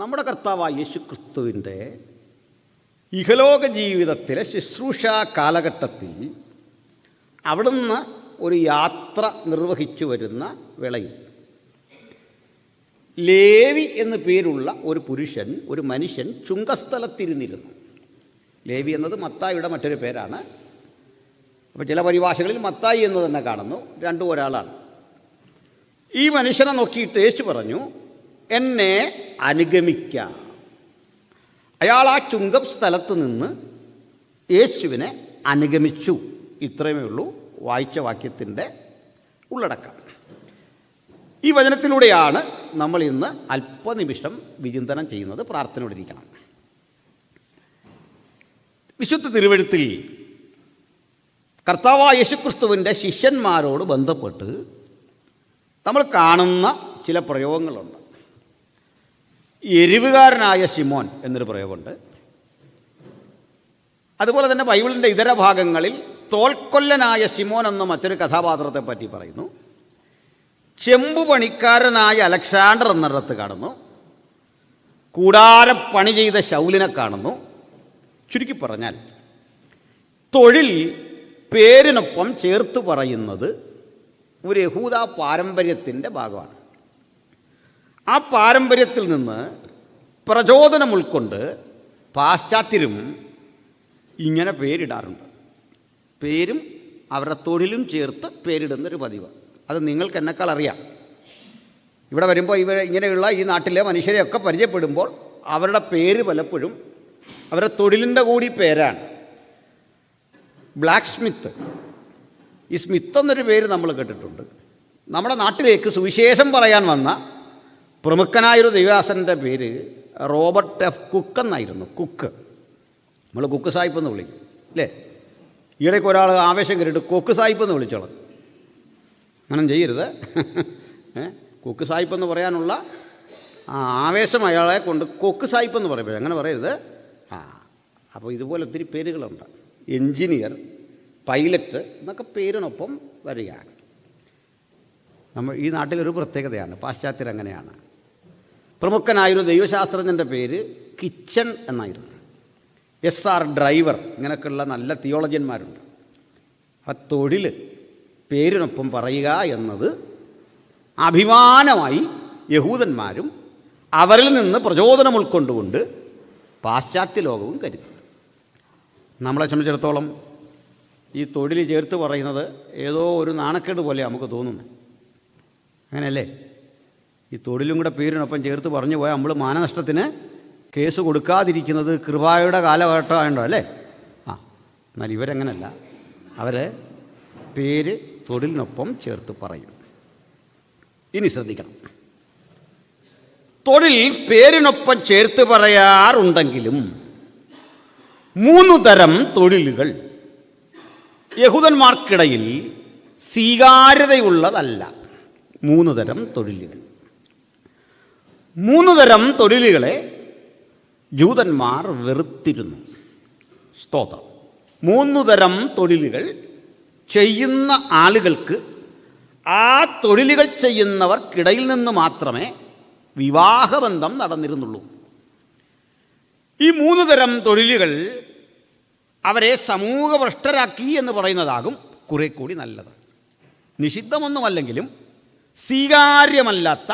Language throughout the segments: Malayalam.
നമ്മുടെ കർത്താവായ യേശുക്രിസ്തുവിൻ്റെ ഇഹലോക ജീവിതത്തിലെ ശുശ്രൂഷാ കാലഘട്ടത്തിൽ അവിടുന്ന് ഒരു യാത്ര നിർവഹിച്ചു വരുന്ന വേളയിൽ ലേവി എന്നു പേരുള്ള ഒരു മനുഷ്യൻ ചുങ്കസ്ഥലത്തിരുന്നിരുന്നു. ലേവി എന്നത് മത്തായിയുടെ മറ്റൊരു പേരാണ്. അപ്പോൾ ചില പരിഭാഷകളിൽ മത്തായി എന്ന് തന്നെ കാണുന്നു, രണ്ടും ഒരാളാണ്. ഈ മനുഷ്യനെ നോക്കിയിട്ട് യേശു പറഞ്ഞു, എന്നെ അനുഗമിക്കാം. അയാൾ ആ ചുങ്കം സ്ഥലത്ത് നിന്ന് യേശുവിനെ അനുഗമിച്ചു. ഇത്രയുമേ ഉള്ളൂ വായിച്ച വാക്യത്തിൻ്റെ ഉള്ളടക്കം. ഈ വചനത്തിലൂടെയാണ് നമ്മൾ ഇന്ന് അല്പനിമിഷം വിചിന്തനം ചെയ്യുന്നത്. പ്രാർത്ഥനയോടിരിക്കണം. വിശുദ്ധ തിരുവെഴുത്തിൽ കർത്താവായ യേശുക്രിസ്തുവിൻ്റെ ശിഷ്യന്മാരോട് ബന്ധപ്പെട്ട് നമ്മൾ കാണുന്ന ചില പ്രയോഗങ്ങളുണ്ട്. എരിവുകാരനായ ശിമോൻ എന്നൊരു പ്രയോഗമുണ്ട്. അതുപോലെ തന്നെ ബൈബിളിൻ്റെ ഇതര ഭാഗങ്ങളിൽ തോൽക്കൊല്ലനായ ശിമോൻ എന്ന മറ്റൊരു കഥാപാത്രത്തെ പറ്റി പറയുന്നു. ചെമ്പുപണിക്കാരനായ അലക്സാണ്ടർ എന്നിടത്ത് കാണുന്നു. കൂടാരപ്പണി ചെയ്ത ശൗലിനെ കാണുന്നു. ചുരുക്കി പറഞ്ഞാൽ തൊഴിൽ പേരിനൊപ്പം ചേർത്ത് പറയുന്നത് ഒരു യഹൂദ പാരമ്പര്യത്തിൻ്റെ ഭാഗമാണ്. ആ പാരമ്പര്യത്തിൽ നിന്ന് പ്രചോദനം ഉൾക്കൊണ്ട് പാശ്ചാത്യരും ഇങ്ങനെ പേരിടാറുണ്ട്. പേരും അവരുടെ തൊഴിലും ചേർത്ത് പേരിടുന്നൊരു പതിവ്. അത് നിങ്ങൾക്ക് എന്നെക്കാൾ അറിയാം. ഇവിടെ വരുമ്പോൾ ഇങ്ങനെയുള്ള ഈ നാട്ടിലെ മനുഷ്യരെയൊക്കെ പരിചയപ്പെടുമ്പോൾ അവരുടെ പേര് പലപ്പോഴും അവരുടെ തൊഴിലിൻ്റെ കൂടി പേരാണ്. ബ്ലാക്ക് സ്മിത്ത്, ഈ സ്മിത്ത് എന്നൊരു പേര് നമ്മൾ കേട്ടിട്ടുണ്ട്. നമ്മുടെ നാട്ടിലേക്ക് സുവിശേഷം പറയാൻ വന്ന പ്രമുഖനായൊരു ദൈവദാസൻ്റെ പേര് റോബർട്ട് എഫ് കുക്ക് എന്നായിരുന്നു. കുക്ക്, നമ്മൾ കുക്ക് സാഹിബ് എന്ന് വിളിക്കും അല്ലേ? ഈയിടയ്ക്ക് ഒരാൾ ആവേശം കയറിയിട്ട് കൊക്ക് സാഹിബ് എന്ന് വിളിച്ചോളാം. അങ്ങനെ ചെയ്യരുത്. കൊക്ക് സാഹിബ് എന്ന് പറയാനുള്ള ആവേശം അയാളെ കൊണ്ട് കൊക്ക് സാഹിബ് എന്ന് പറയുമ്പോൾ അങ്ങനെ പറയരുത്. അപ്പോൾ ഇതുപോലെ ഒത്തിരി പേരുകളുണ്ട്. എൻജിനീയർ, പൈലറ്റ് എന്നൊക്കെ പേരിനൊപ്പം വരിക നമ്മൾ ഈ നാട്ടിലൊരു പ്രത്യേകതയാണ്. പാശ്ചാത്യരങ്ങനെയാണ്. പ്രമുഖനായൊരു ദൈവശാസ്ത്രജ്ഞൻ്റെ പേര് കിച്ചൺ എന്നായിരുന്നു. SR ഡ്രൈവർ, ഇങ്ങനെയൊക്കെയുള്ള നല്ല തിയോളജിയന്മാരുണ്ട്. ആ തൊഴിൽ പേരിനൊപ്പം പറയുക എന്നത് അഭിമാനമായി യഹൂദന്മാരും അവരിൽ നിന്ന് പ്രചോദനം ഉൾക്കൊണ്ടുകൊണ്ട് പാശ്ചാത്യ ലോകവും കരുതി. നമ്മളെ സംബന്ധിച്ചിടത്തോളം ഈ തൊഴിൽ ചേർത്ത് പറയുന്നത് ഏതോ ഒരു നാണക്കേട് പോലെ നമുക്ക് തോന്നുന്നു. അങ്ങനെയല്ലേ? ഈ തൊഴിലും കൂടെ പേരിനൊപ്പം ചേർത്ത് പറഞ്ഞു പോയാൽ നമ്മൾ മാനനഷ്ടത്തിന് കേസ് കൊടുക്കാതിരിക്കുന്നത് കൃപയുടെ കാലഘട്ടമായതുകൊണ്ടോ അല്ലേ? എന്നാൽ ഇവരങ്ങനല്ല. അവർ പേര് തൊഴിലിനൊപ്പം ചേർത്ത് പറയും. ഇനി ശ്രദ്ധിക്കണം, തൊഴിൽ പേരിനൊപ്പം ചേർത്ത് പറയാറുണ്ടെങ്കിലും 3 തരം തൊഴിലുകൾ യഹൂദന്മാർക്കിടയിൽ സ്വീകാര്യതയുള്ളതല്ല. 3 തരം തൊഴിലുകൾ. 3 തരം തൊഴിലുകളെ ജൂതന്മാർ വെറുത്തിരുന്നു. സ്തോത്രം. 3 തരം തൊഴിലുകൾ ചെയ്യുന്ന ആളുകൾക്ക് ആ തൊഴിലുകൾ ചെയ്യുന്നവർക്കിടയിൽ നിന്ന് മാത്രമേ വിവാഹബന്ധം നടന്നിരുന്നുള്ളൂ. ഈ 3 തരം തൊഴിലുകൾ അവരെ സമൂഹഭ്രഷ്ടരാക്കി എന്ന് പറയുന്നതാകും കുറെ കൂടി നല്ലത്. നിഷിദ്ധമൊന്നുമല്ലെങ്കിലും സ്വീകാര്യമല്ലാത്ത,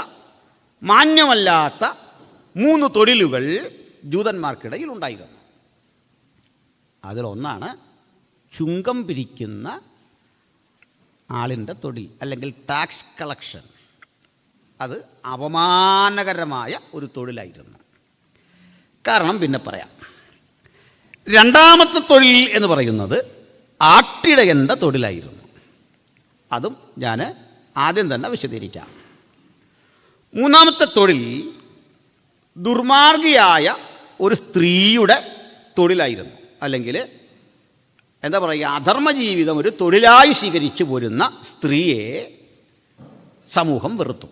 മാന്യമല്ലാത്ത 3 തൊഴിലുകൾ ജൂതന്മാർക്കിടയിൽ ഉണ്ടായിരുന്നു. അതിലൊന്നാണ് ചുങ്കം പിരിക്കുന്ന ആളിൻ്റെ തൊഴിൽ, അല്ലെങ്കിൽ ടാക്സ് കളക്ഷൻ. അത് അപമാനകരമായ ഒരു തൊഴിലായിരുന്നു. കാരണം പിന്നെ പറയാം. രണ്ടാമത്തെ തൊഴിൽ എന്ന് പറയുന്നത് ആട്ടിടയൻ്റെ തൊഴിലായിരുന്നു. അതും ഞാൻ ആദ്യം തന്നെ വിശദീകരിക്കാം. 3-ാമത്തെ തൊഴിൽ ദുർമാർഗിയായ ഒരു സ്ത്രീയുടെ തൊഴിലായിരുന്നു. അല്ലെങ്കിൽ എന്താ പറയുക, അധർമ്മജീവിതം ഒരു തൊഴിലായി സ്വീകരിച്ചു പോരുന്ന സ്ത്രീയെ സമൂഹം വെറുത്തു.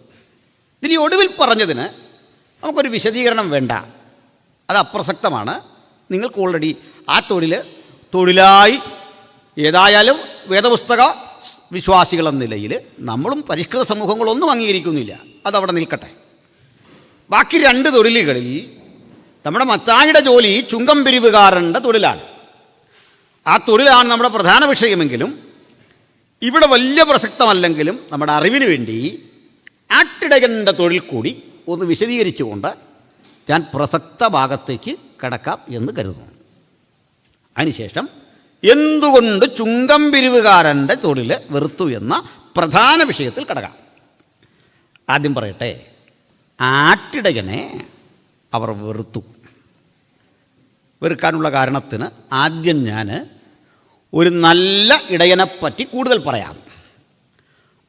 ഇനി ഒടുവിൽ പറഞ്ഞതിന് നമുക്കൊരു വിശദീകരണം വേണ്ട, അത് അപ്രസക്തമാണ്. നിങ്ങൾക്ക് ഓൾറെഡി ആ തൊഴിലായി ഏതായാലും വേദപുസ്തക വിശ്വാസികളെന്ന നിലയിൽ നമ്മളും പരിഷ്കൃത സമൂഹങ്ങളൊന്നും അംഗീകരിക്കുന്നില്ല. അതവിടെ നിൽക്കട്ടെ. ബാക്കി 2 തൊഴിലുകളിൽ നമ്മുടെ മത്തായിയുടെ ജോലി ചുങ്കം പിരിവുകാരൻ്റെ തൊഴിലാണ്. ആ തൊഴിലാണ് നമ്മുടെ പ്രധാന വിഷയമെങ്കിലും ഇവിടെ വലിയ പ്രസക്തമല്ലെങ്കിലും നമ്മുടെ അറിവിന് വേണ്ടി ആട്ടിടയൻ്റെ തൊഴിൽ കൂടി ഒന്ന് വിശദീകരിച്ചുകൊണ്ട് ഞാൻ പ്രസക്ത ഭാഗത്തേക്ക് കടക്കാം എന്ന് കരുതുന്നു. അതിനുശേഷം എന്തുകൊണ്ട് ചുങ്കം പിരിവുകാരൻ്റെ തൊഴിൽ വെറുത്തു എന്ന പ്രധാന വിഷയത്തിൽ കടക്കാം. ആദ്യം പറയട്ടെ, ആട്ടിടയനെ അവർ വെറുത്തു. വെറുക്കാനുള്ള കാരണത്തിന് ആദ്യം ഞാൻ ഒരു നല്ല ഇടയനെപ്പറ്റി കൂടുതൽ പറയാം.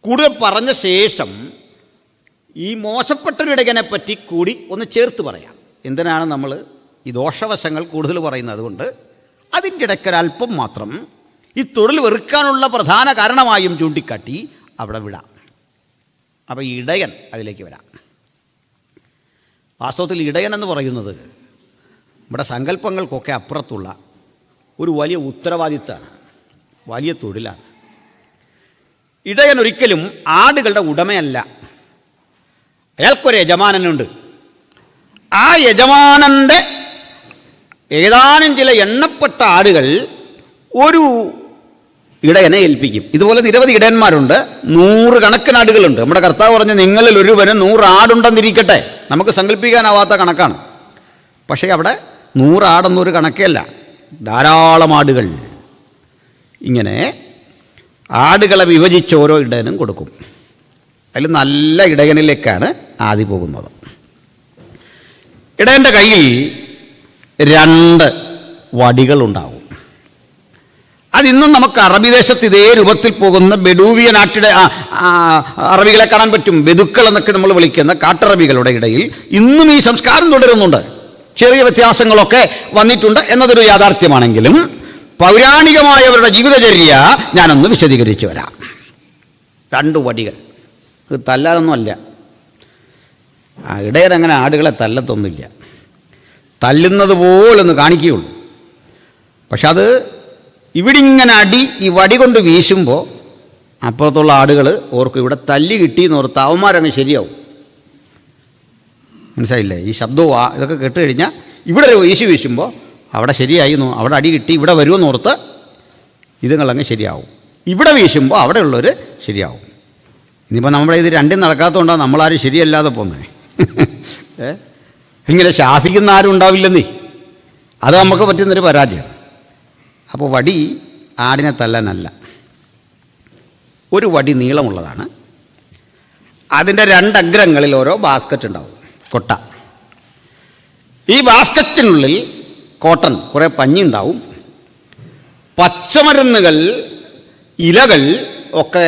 കൂടുതൽ പറഞ്ഞ ശേഷം ഈ മോശപ്പെട്ടൊരു ഇടയനെപ്പറ്റി കൂടി ഒന്ന് ചേർത്ത് പറയാം. എന്തിനാണ് നമ്മൾ ഈ ദോഷവശങ്ങൾ കൂടുതൽ പറയുന്നത്? അതുകൊണ്ട് അതിൻ്റെ ഇടയ്ക്കൊരല്പം മാത്രം ഈ തൊഴിൽ വെറുക്കാനുള്ള പ്രധാന കാരണമായും ചൂണ്ടിക്കാട്ടി അവിടെ വിടാം. അപ്പോൾ ഇടയൻ അതിലേക്ക് വരാം. വാസ്തവത്തിൽ ഇടയൻ എന്ന് പറയുന്നത് നമ്മുടെ സങ്കല്പങ്ങൾക്കൊക്കെ അപ്പുറത്തുള്ള ഒരു വലിയ ഉത്തരവാദിത്തമാണ്, വലിയ തൊഴിലാണ്. ഇടയൻ ഒരിക്കലും ആടുകളുടെ ഉടമയല്ല. അയാൾക്കൊരു യജമാനനുണ്ട്. ആ യജമാനൻ്റെ ഏതാനും ചില എണ്ണപ്പെട്ട ആടുകൾ ഒരു ഇടയനെ ഏൽപ്പിക്കും. ഇതുപോലെ നിരവധി ഇടയന്മാരുണ്ട്. 100 കണക്കിന് ആടുകളുണ്ട്. നമ്മുടെ കർത്താവ് പറഞ്ഞ് നിങ്ങളിൽ ഒരുവന് 100 ആടുണ്ടെന്നിരിക്കട്ടെ. നമുക്ക് സങ്കല്പിക്കാനാവാത്ത കണക്കാണ്. പക്ഷേ അവിടെ 100 ആടെന്നൊരു കണക്കല്ല, ധാരാളം ആടുകൾ. ഇങ്ങനെ ആടുകളെ വിഭജിച്ച് ഓരോ ഇടയനും കൊടുക്കും. അതിൽ നല്ല ഇടയനിലേക്കാണ് ആദ്യം പോകുന്നത്. ഇടയൻ്റെ കയ്യിൽ 2 വടികളുണ്ടാവും. അതിന്നും നമുക്ക് അറബി ദേശത്ത് ഇതേ രൂപത്തിൽ പോകുന്ന ബെഡൂവിയൻ അറബികളെ കാണാൻ പറ്റും. ബെദുക്കൾ എന്നൊക്കെ നമ്മൾ വിളിക്കുന്ന കാട്ടറബികളുടെ ഇടയിൽ ഇന്നും ഈ സംസ്കാരം തുടരുന്നുണ്ട്. ചെറിയ വ്യത്യാസങ്ങളൊക്കെ വന്നിട്ടുണ്ട് എന്നതൊരു യാഥാർത്ഥ്യമാണെങ്കിലും പൗരാണികമായവരുടെ ജീവിതചര്യ ഞാനൊന്ന് വിശദീകരിച്ചു വരാം. 2 വടികൾ. ഇത് തല്ലാനൊന്നുമല്ല. ഇടയനങ്ങനെ ആടുകളെ തല്ലത്തൊന്നുമില്ല. തല്ലുന്നത് പോലൊന്ന് കാണിക്കുകയുള്ളൂ. പക്ഷെ അത് ഇവിടെ ഇങ്ങനെ ഈ വടി കൊണ്ട് വീശുമ്പോൾ അപ്പുറത്തുള്ള ആടുകൾ ഓർക്കും ഇവിടെ തല്ലി കിട്ടിയെന്ന് ഓർത്ത് അവന്മാരങ്ങ് ശരിയാവും. മനസ്സിലായില്ലേ? ഈ ശബ്ദവും ഇതൊക്കെ കേട്ട് കഴിഞ്ഞാൽ ഇവിടെ ഒരു വീശുമ്പോൾ അവിടെ ശരിയായി, അവിടെ അടി കിട്ടി, ഇവിടെ വരുമെന്ന് ഓർത്ത് ഇതുങ്ങളങ്ങ് ശരിയാവും. ഇവിടെ വീശുമ്പോൾ അവിടെയുള്ളവർ ശരിയാവും. ഇനിയിപ്പോൾ നമ്മുടെ ഇത് രണ്ടും നടക്കാത്തതുകൊണ്ടാണ് നമ്മളാരും ശരിയല്ലാതെ പോകുന്നത്. ഇങ്ങനെ ശാസിക്കുന്ന ആരും ഉണ്ടാവില്ലെന്നേ. അത് നമുക്ക് പറ്റുന്നൊരു പരാജയം. അപ്പോൾ വടി ആടിനെ തല്ലാനല്ല. ഒരു വടി നീളമുള്ളതാണ്. അതിൻ്റെ 2 അഗ്രങ്ങളിൽ ഓരോ ബാസ്ക്കറ്റ് ഉണ്ടാവും, കൊട്ട. ഈ ബാസ്ക്കറ്റിനുള്ളിൽ കോട്ടൺ, കുറേ പഞ്ഞി ഉണ്ടാവും, പച്ചമരുന്നുകൾ, ഇലകൾ ഒക്കെ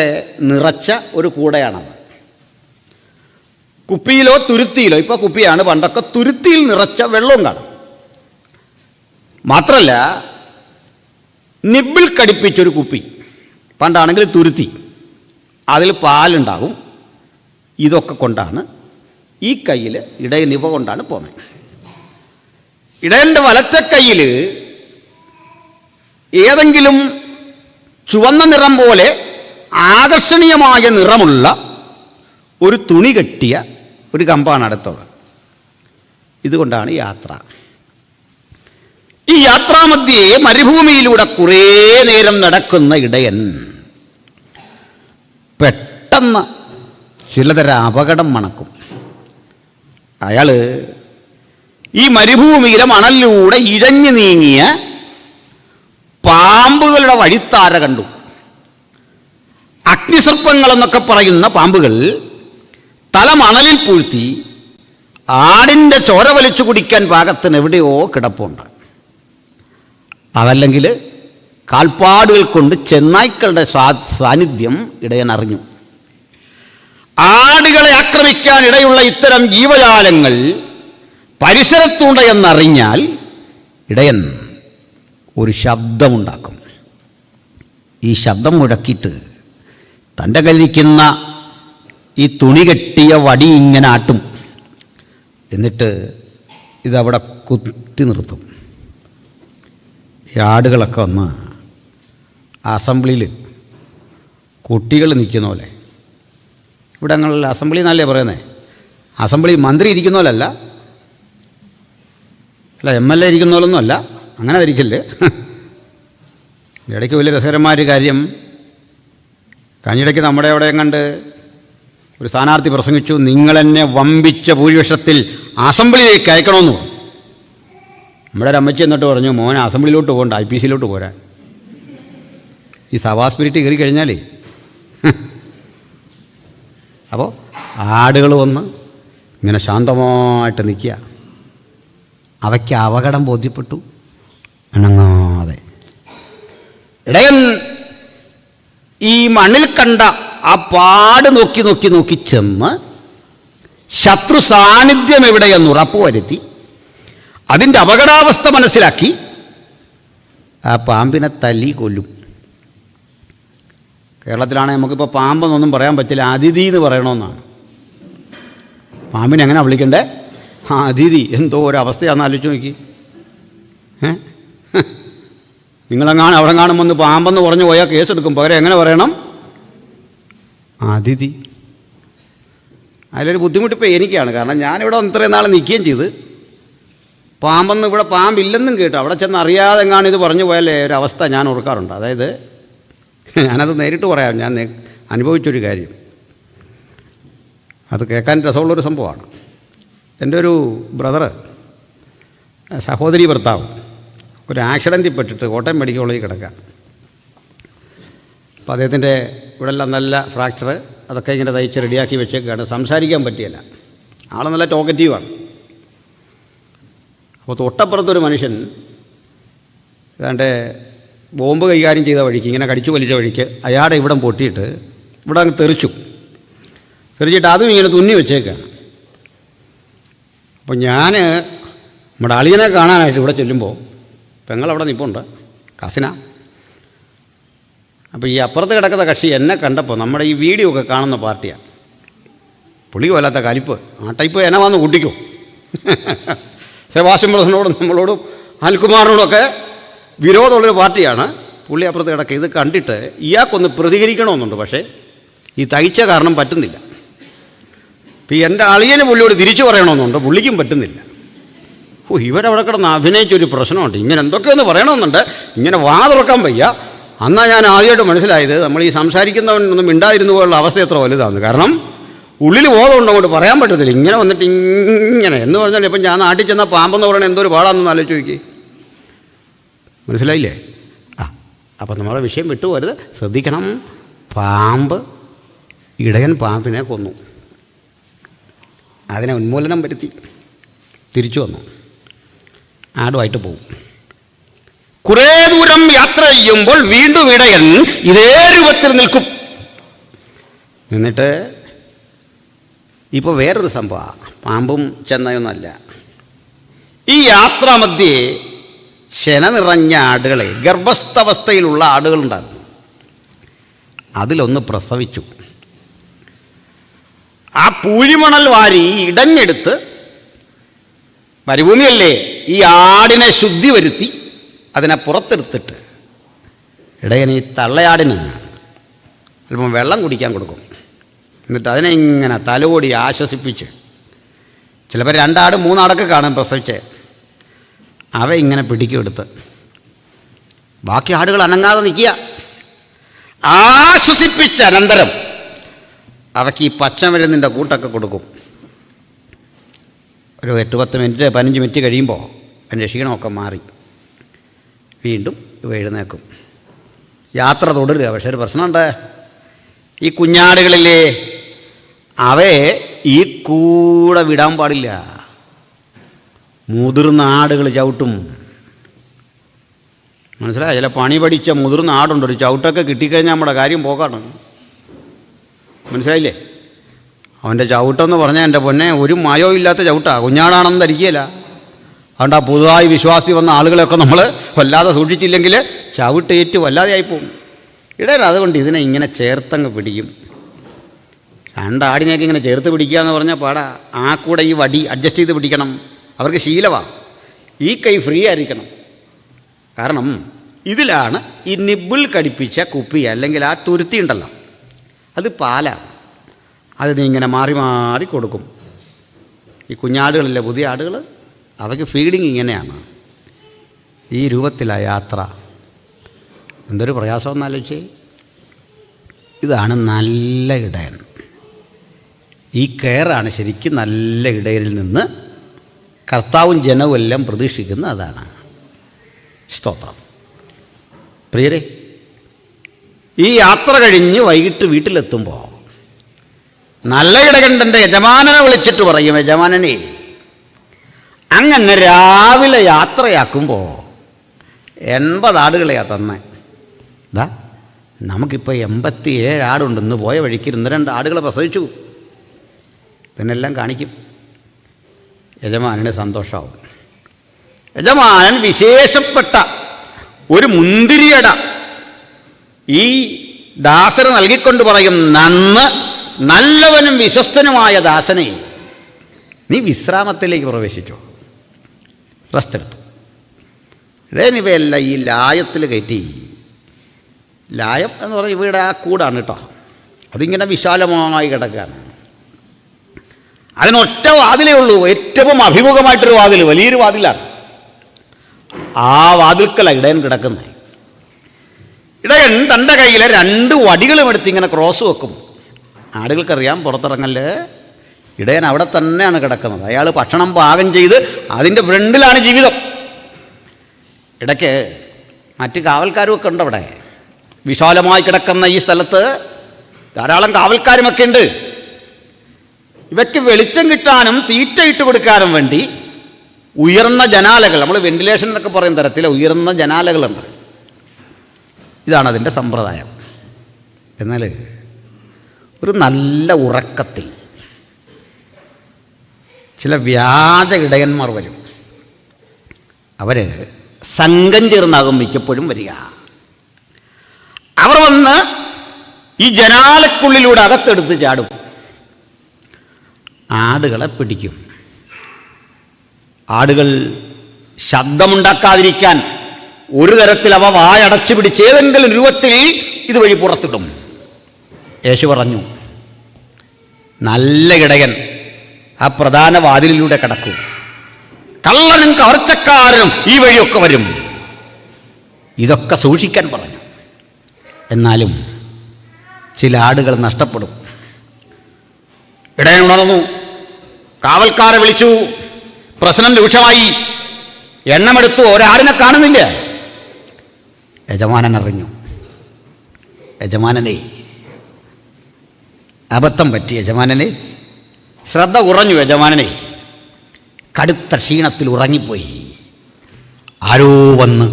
നിറച്ച ഒരു കൂടയാണത്. കുപ്പിയിലോ തുരുത്തിയിലോ, ഇപ്പോൾ കുപ്പിയാണ്, പണ്ടൊക്കെ തുരുത്തിയിൽ നിറച്ച വെള്ളവും കാണും. മാത്രമല്ല നിബിൾ കടിപ്പിച്ചൊരു കുപ്പി, പണ്ടാണെങ്കിൽ തുരുത്തി, അതിൽ പാലുണ്ടാകും. ഇതൊക്കെ കൊണ്ടാണ് ഈ കയ്യിൽ ഇടയൻ ഇവ കൊണ്ടാണ് പോകുന്നത്. ഇടയൻ്റെ വലത്തെ കയ്യിൽ ഏതെങ്കിലും ചുവന്ന നിറം പോലെ ആകർഷണീയമായ നിറമുള്ള ഒരു തുണി കെട്ടിയ ഒരു കമ്പാണ് അടുത്തത്. ഇതുകൊണ്ടാണ് യാത്ര. ഈ യാത്രാമധ്യേ മരുഭൂമിയിലൂടെ കുറേ നേരം നടക്കുന്ന ഇടയൻ പെട്ടെന്ന് ചിലതര അപകടം മണക്കും. അയാൾ ഈ മരുഭൂമിയിലെ മണലിലൂടെ ഇഴഞ്ഞു നീങ്ങിയ പാമ്പുകളുടെ വഴിത്താര കണ്ടു. അഗ്നിസർപ്പങ്ങളെന്നൊക്കെ പറയുന്ന പാമ്പുകൾ തല മണലിൽ പൂഴ്ത്തി ആടിൻ്റെ ചോര വലിച്ചു കുടിക്കാൻ പാകത്തിന് എവിടെയോ കിടപ്പുണ്ട്. അതല്ലെങ്കിൽ കാൽപ്പാടുകൾ കൊണ്ട് ചെന്നായ്ക്കളുടെ സാന്നിധ്യം ഇടയൻ അറിഞ്ഞു. ആടുകളെ ആക്രമിക്കാൻ ഇടയുള്ള ഇത്തരം ജീവജാലങ്ങൾ പരിസരത്തുണ്ട് എന്നറിഞ്ഞാൽ ഇടയൻ ഒരു ശബ്ദമുണ്ടാക്കും. ഈ ശബ്ദം മുഴക്കിയിട്ട് തൻ്റെ കയ്യിലിരിക്കുന്ന ഈ തുണി കെട്ടിയ വടി ഇങ്ങനെ ആട്ടും. എന്നിട്ട് ഇതവിടെ കുത്തി നിർത്തും. ഈ ആടുകളൊക്കെ വന്ന് അസംബ്ലിയിൽ കുട്ടികൾ നിൽക്കുന്ന പോലെ, ഇവിടെ ഞങ്ങൾ അസംബ്ലി എന്നല്ലേ പറയുന്നത്, അസംബ്ലി മന്ത്രി ഇരിക്കുന്ന പോലല്ല, അല്ല MLA ഇരിക്കുന്ന പോലൊന്നും അല്ല, അങ്ങനെ ധരിക്കല്ലേ. ഇടയ്ക്ക് വലിയ രസകരമായൊരു കാര്യം, കഴിഞ്ഞിടയ്ക്ക് നമ്മുടെ അവിടെ കണ്ട് ഒരു സ്ഥാനാർത്ഥി പ്രസംഗിച്ചു, നിങ്ങളെന്നെ വമ്പിച്ച ഭൂരിപക്ഷത്തിൽ അസംബ്ലിയിലേക്ക് അയക്കണമെന്ന്. നമ്മുടെ ഒരു അമ്മച്ചി എന്നിട്ട് പറഞ്ഞു, മോൻ അസംബ്ലിയിലോട്ട് പോകണ്ട, IPC പോരാൻ. ഈ സഭാ സ്പിരിറ്റ് കയറി കഴിഞ്ഞാലേ അപ്പോൾ ആടുകൾ വന്ന് ഇങ്ങനെ ശാന്തമായിട്ട് നിൽക്കുക. അവയ്ക്ക് അപകടം ബോധ്യപ്പെട്ടു, അനങ്ങാതെ. ഇടയൻ ഈ മണ്ണിൽ കണ്ട ആ പാട് നോക്കി നോക്കി നോക്കി ചെന്ന് ശത്രു സാന്നിധ്യം എവിടെയെന്ന് ഉറപ്പുവരുത്തി അതിൻ്റെ അപകടാവസ്ഥ മനസ്സിലാക്കി ആ പാമ്പിനെ തല്ലി കൊല്ലും. കേരളത്തിലാണെങ്കിൽ നമുക്കിപ്പോൾ പാമ്പെന്നൊന്നും പറയാൻ പറ്റില്ല, അതിഥി എന്ന് പറയണമെന്നാണ്. പാമ്പിനെ എങ്ങനെ വിളിക്കണ്ടേ? അതിഥി. എന്തോ ഒരവസ്ഥയാണെന്ന് ആലോചിച്ച് നോക്കി. നിങ്ങളെങ്ങാനും അവിടെ കാണുമ്പോൾ പാമ്പെന്ന് പറഞ്ഞു പോയാൽ കേസെടുക്കും. പകരം എങ്ങനെ പറയണം? അതിഥി. അതിലൊരു ബുദ്ധിമുട്ടിപ്പോൾ എനിക്കാണ്. കാരണം ഞാനിവിടെ ഇത്രയും നാൾ നിൽക്കുകയും ചെയ്ത് പാമ്പെന്ന് ഇവിടെ പാമ്പില്ലെന്നും കേട്ടു. അവിടെ ചെന്ന് അറിയാതെ എങ്ങാനും ഇത് പറഞ്ഞു പോയാലേ ഒരവസ്ഥ ഞാൻ ഓർക്കാറുണ്ട്. അതായത് ഞാനത് നേരിട്ട് പറയാം, ഞാൻ അനുഭവിച്ചൊരു കാര്യം. അത് കേൾക്കാൻ രസമുള്ളൊരു സംഭവമാണ്. എൻ്റെ ഒരു ബ്രദറ്, സഹോദരി ഭർത്താവ് ഒരു ആക്സിഡൻറ്റിൽ പെട്ടിട്ട് കോട്ടയം മെഡിക്കൽ കോളേജിൽ കിടക്കുക. അപ്പോൾ അദ്ദേഹത്തിൻ്റെ ഇവിടെല്ലാം നല്ല ഫ്രാക്ചർ അതൊക്കെ ഇങ്ങനെ തയ്ച്ച് റെഡിയാക്കി വെച്ചേക്കാണ്. സംസാരിക്കാൻ പറ്റിയല്ല, ആൾ നല്ല ടോക്കറ്റീവാണ്. അപ്പോൾ തൊട്ടപ്പുറത്തൊരു മനുഷ്യൻ ഏതാണ്ട് ബോംബ് കൈകാര്യം ചെയ്ത വഴിക്ക്, ഇങ്ങനെ കടിച്ചു വലിച്ച വഴിക്ക് അയാളുടെ ഇവിടം പൊട്ടിയിട്ട് ഇവിടെ അങ്ങ് തെറിച്ചിട്ട് അതും ഇങ്ങനെ തുന്നി വെച്ചേക്കാണ്. അപ്പോൾ ഞാൻ നമ്മുടെ അളിയനെ കാണാനായിട്ട് ഇവിടെ ചെല്ലുമ്പോൾ പെങ്ങളവിടെ നിൽപ്പുണ്ട്, കസിന. അപ്പോൾ ഈ അപ്പുറത്ത് കിടക്കുന്ന കക്ഷി എന്നെ കണ്ടപ്പോൾ നമ്മുടെ ഈ വീഡിയോ ഒക്കെ കാണുന്ന പാർട്ടിയാണ്. പുളി പോലാത്ത കലിപ്പ്, ആ ടൈപ്പ് എന്നെ വന്ന് കൂട്ടിക്കും. സെബാസ്റ്റ്യൻ ബ്രദറിനോടും നമ്മളോടും അനിൽകുമാറിനോടൊക്കെ വിരോധമുള്ളൊരു പാർട്ടിയാണ്. പുള്ളി അപ്പുറത്ത് കിടക്കുക. ഇത് കണ്ടിട്ട് ഇയാൾക്കൊന്ന് പ്രതികരിക്കണമെന്നുണ്ട്, പക്ഷേ ഈ തയ്ച്ച കാരണം പറ്റുന്നില്ല. ഇപ്പോൾ എൻ്റെ അളിയന് പുള്ളിയോട് തിരിച്ചു പറയണമെന്നുണ്ട്, പുള്ളിക്കും പറ്റുന്നില്ല. ഇവരവിടെ കിടന്ന് അഭിനയിച്ചൊരു പ്രശ്നമുണ്ട്. ഇങ്ങനെ എന്തൊക്കെയൊന്ന് പറയണമെന്നുണ്ട്, ഇങ്ങനെ വാ തുറക്കാൻ വയ്യ. അന്നാ ഞാൻ ആദ്യമായിട്ട് മനസ്സിലായത് നമ്മൾ ഈ സംസാരിക്കുന്നവനൊന്നും മിണ്ടാതിരുന്നു പോലുള്ള അവസ്ഥ എത്ര വലുതാണ്. കാരണം ഉള്ളിൽ ബോധമുണ്ട്, അങ്ങോട്ട് പറയാൻ പറ്റത്തില്ല. ഇങ്ങനെ വന്നിട്ട് ഇങ്ങനെ എന്ന് പറഞ്ഞാൽ ഇപ്പം ഞാൻ നാട്ടിൽ ചെന്ന പാമ്പെന്ന് പറയുന്നത് എന്തൊരു പാടാണെന്ന് ആലോചിച്ച് നോക്കി. മനസ്സിലായില്ലേ? അപ്പം നമ്മുടെ വിഷയം വിട്ടുപോരുത്, ശ്രദ്ധിക്കണം. പാമ്പ്, ഇടയൻ പാമ്പിനെ കൊന്നു, അതിനെ ഉന്മൂലനം വരുത്തി തിരിച്ചു വന്നു, ആടുമായിട്ട് പോകും. കുറേ ദൂരം യാത്ര ചെയ്യുമ്പോൾ വീണ്ടും ഇടയൻ ഇതേ രൂപത്തിൽ നിൽക്കും. എന്നിട്ട് ഇപ്പോൾ വേറൊരു സംഭവമാണ്, പാമ്പും ചെന്നയൊന്നുമല്ല. ഈ യാത്രാമധ്യേ ശന നിറഞ്ഞ ആടുകളെ, ഗർഭസ്ഥാവസ്ഥയിലുള്ള ആടുകളുണ്ടായിരുന്നു. അതിലൊന്ന് പ്രസവിച്ചു. ആ പൂഴിമണൽ വാരി ഇടഞ്ഞെടുത്ത്, മരുഭൂമിയല്ലേ, ഈ ആടിനെ ശുദ്ധി വരുത്തി അതിനെ പുറത്തെടുത്തിട്ട് ഇടയൻ ഈ തള്ളയാടിന് അല്പം വെള്ളം കുടിക്കാൻ കൊടുക്കും. എന്നിട്ട് അതിനെ ഇങ്ങനെ തലോടി ആശ്വസിപ്പിച്ച്, ചിലപ്പോൾ 2 ആട് 3 ആടൊക്കെ കാണും പ്രസവിച്ച്, അവ ഇങ്ങനെ പിടിക്കുമെടുത്ത് ബാക്കി ആടുകൾ അനങ്ങാതെ നിൽക്കുക. ആശ്വസിപ്പിച്ച അനന്തരം അവയ്ക്ക് ഈ പച്ചമരുന്നിൻ്റെ കൂട്ടൊക്കെ കൊടുക്കും. ഒരു 8-10 മിനിറ്റ് 15 മിനിറ്റ് കഴിയുമ്പോൾ അതിൻ്റെ ക്ഷീണമൊക്കെ മാറി വീണ്ടും ഇവ എഴുന്നേക്കും. യാത്ര തുടരുക. പക്ഷേ ഒരു പ്രശ്നമുണ്ട്, ഈ കുഞ്ഞാടുകളിലെ അവയെ ഈ കൂടെ വിടാൻ പാടില്ല. മുതിർന്ന ആടുകൾ ചവിട്ടും. മനസ്സിലായി? ചില പണി പഠിച്ച മുതിർന്ന ആടുണ്ട്, ഒരു ചവിട്ടൊക്കെ കിട്ടിക്കഴിഞ്ഞാൽ നമ്മുടെ കാര്യം പോക്കാണ്. മനസ്സിലായില്ലേ? അവൻ്റെ ചവിട്ടെന്ന് പറഞ്ഞാൽ എൻ്റെ പൊന്നെ ഒരു മയോ ഇല്ലാത്ത ചവിട്ടാണ്, കുഞ്ഞാടാണെന്ന് ധരിക്കുകയില്ല. അതുകൊണ്ട് ആ പുതുതായി വിശ്വാസി വന്ന ആളുകളെയൊക്കെ നമ്മൾ വല്ലാതെ സൂക്ഷിച്ചില്ലെങ്കിൽ ചവിട്ടേറ്റ് വല്ലാതെ ആയിപ്പോവും. ഇടയിൽ അതുകൊണ്ട് ഇതിനെ ഇങ്ങനെ ചേർത്തങ്ങ് പിടിക്കും. 2 ആടിനെയൊക്കെ ഇങ്ങനെ ചേർത്ത് പിടിക്കുക എന്ന് പറഞ്ഞാൽ പാടാ. ആ കൂടെ ഈ വടി അഡ്ജസ്റ്റ് ചെയ്ത് പിടിക്കണം. അവർക്ക് ശീലമാണ്. ഈ കൈ ഫ്രീ ആയിരിക്കണം. കാരണം ഇതിലാണ് ഈ നിബിൾ കടിപ്പിച്ച കുപ്പി അല്ലെങ്കിൽ ആ തുരുത്തി ഉണ്ടല്ലോ, അത് പാലാണ്. അത് നീ ഇങ്ങനെ മാറി മാറി കൊടുക്കും. ഈ കുഞ്ഞാടുകളിലെ പുതിയ ആടുകൾ, അവയ്ക്ക് ഫീഡിങ് ഇങ്ങനെയാണ്, ഈ രൂപത്തിലാണ് യാത്ര. എന്തൊരു പ്രയാസമെന്ന് ആലോചിച്ചേ. ഇതാണ് നല്ല ഇടയൻ. ഈ കെയറാണ് ശരിക്കും നല്ല ഇടയനിൽ നിന്ന് കർത്താവും ജനവും എല്ലാം പ്രതീക്ഷിക്കുന്ന അതാണ്. സ്തോത്രം. പ്രിയരെ, ഈ യാത്ര കഴിഞ്ഞ് വൈകിട്ട് വീട്ടിലെത്തുമ്പോൾ നല്ല ഇടയൻ തൻ്റെ യജമാനനെ വിളിച്ചിട്ട് പറയും, യജമാനനെ, അങ്ങനെ രാവിലെ യാത്രയാക്കുമ്പോൾ 80 ആടുകളെയാണ് തന്നെ. ഇതാ നമുക്കിപ്പോൾ 87 ആടുണ്ട്. ഇന്ന് പോയ വഴിക്ക് 2 ആടുകളെ പ്രസവിച്ചു. ഇതിനെല്ലാം കാണിക്കും. യജമാനന് സന്തോഷമാവും. യജമാനൻ വിശേഷപ്പെട്ട ഒരു മുന്തിരിയട ഈ ദാസന് നൽകിക്കൊണ്ട് പറയും, നല്ലവനും വിശ്വസ്തനുമായ ദാസനെ, നീ വിശ്രാമത്തിലേക്ക് പ്രവേശിച്ചോ. റെസ്റ്റ് എടുത്തു. ഇവയെല്ലാം ഈ ലായത്തിൽ കയറ്റി. ലായം എന്ന് പറഞ്ഞാൽ ഇവിടെ ആ കൂടാണ് കേട്ടോ. അതിങ്ങനെ വിശാലമായി കിടക്കുകയാണ്. അതിനൊറ്റ വാതിലേ ഉള്ളൂ, ഏറ്റവും അഭിമുഖമായിട്ടൊരു വാതിൽ, വലിയൊരു വാതിലാണ്. ആ വാതിൽക്കല ഇടയൻ കിടക്കുന്നത്. ഇടയൻ തൻ്റെ കയ്യിൽ 2 വടികളും എടുത്ത് ഇങ്ങനെ ക്രോസ് വെക്കും. ആടുകൾക്കറിയാം പുറത്തിറങ്ങല്. ഇടയൻ അവിടെ തന്നെയാണ് കിടക്കുന്നത്. അയാൾ ഭക്ഷണം പാകം ചെയ്ത് അതിൻ്റെ ഫ്രണ്ടിലാണ് ജീവിതം. ഇടയ്ക്ക് മറ്റ് കാവൽക്കാരും ഒക്കെ ഉണ്ട്. അവിടെ വിശാലമായി കിടക്കുന്ന ഈ സ്ഥലത്ത് ധാരാളം കാവൽക്കാരുമൊക്കെ ഉണ്ട്. ഇവയ്ക്ക് വെളിച്ചം കിട്ടാനും തീറ്റ ഇട്ട് കൊടുക്കാനും വേണ്ടി ഉയർന്ന ജനാലകൾ, നമ്മൾ വെന്റിലേഷൻ എന്നൊക്കെ പറയുന്ന തരത്തിലെ ഉയർന്ന ജനാലകളുണ്ട്. ഇതാണ് അതിൻ്റെ സമ്പ്രദായം. എന്നാൽ ഒരു നല്ല ഉറക്കത്തിൽ ചില വ്യാജ ഇടയന്മാർ വരും. അവർ സംഘം ചേർന്നാകും മിക്കപ്പോഴും വരിക. അവർ വന്ന് ഈ ജനാലക്കുള്ളിലൂടെ അകത്തെടുത്ത് ചാടും. ആടുകളെ പിടിക്കും. ആടുകൾ ശബ്ദമുണ്ടാക്കാതിരിക്കാൻ ഒരു തരത്തിൽ അവ വായടച്ചു പിടിച്ച് ഏതെങ്കിലും രൂപത്തിൽ ഇതുവഴി പുറത്തിടും. യേശു പറഞ്ഞു, നല്ല ഇടയൻ ആ പ്രധാന വാതിലിലൂടെ കടക്കും. കള്ളനും കവർച്ചക്കാരനും ഈ വഴിയൊക്കെ വരും. ഇതൊക്കെ സൂക്ഷിക്കാൻ പറഞ്ഞു. എന്നാലും ചില ആടുകൾ നഷ്ടപ്പെടും. ഇടയൻ ഉണർന്നു, കാവൽക്കാരെ വിളിച്ചു. പ്രശ്നം രൂക്ഷമായി. എണ്ണമെടുത്തു, ഒരാടിനെ കാണുന്നില്ല. യജമാനൻ അറിഞ്ഞു. യജമാനനെ, അബദ്ധം പറ്റി യജമാനനെ, ശ്രദ്ധ കുറഞ്ഞു യജമാനനെ, കടുത്ത ക്ഷീണത്തിൽ ഉറങ്ങിപ്പോയി. ആരോ വന്ന്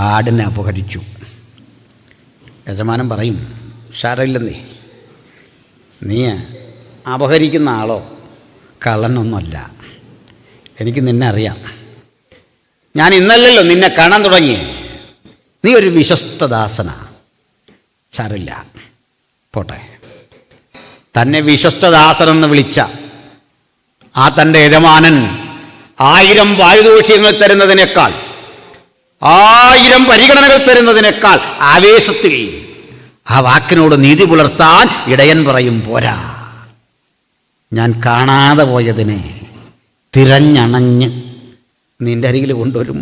ആടിനെ അപഹരിച്ചു. യജമാനൻ പറയും, സാരമില്ലെന്നേ, നീ അപഹരിക്കുന്ന ആളോ കള്ളനൊന്നുമല്ല, എനിക്ക് നിന്നെ അറിയാം. ഞാൻ ഇന്നല്ലല്ലോ നിന്നെ കാണാൻ തുടങ്ങി. നീ ഒരു വിശ്വസ്തദാസനാ. സാരമില്ല, പോട്ടെ. തന്നെ വിശ്വസ്തദാസനെന്ന് വിളിച്ച ആ തൻ്റെ യജമാനൻ 1000 പാരിതോഷികങ്ങൾ തരുന്നതിനേക്കാൾ, 1000 പരിഗണനകൾ തരുന്നതിനേക്കാൾ ആവേശത്തിൽ ആ വാക്കിനോട് നീതി പുലർത്താൻ ഇടയൻ പറയും, പോരാ, ഞാൻ കാണാതെ പോയതിനെ തിരഞ്ഞണഞ്ഞ് നിന്റെ അരികിൽ കൊണ്ടുവരും.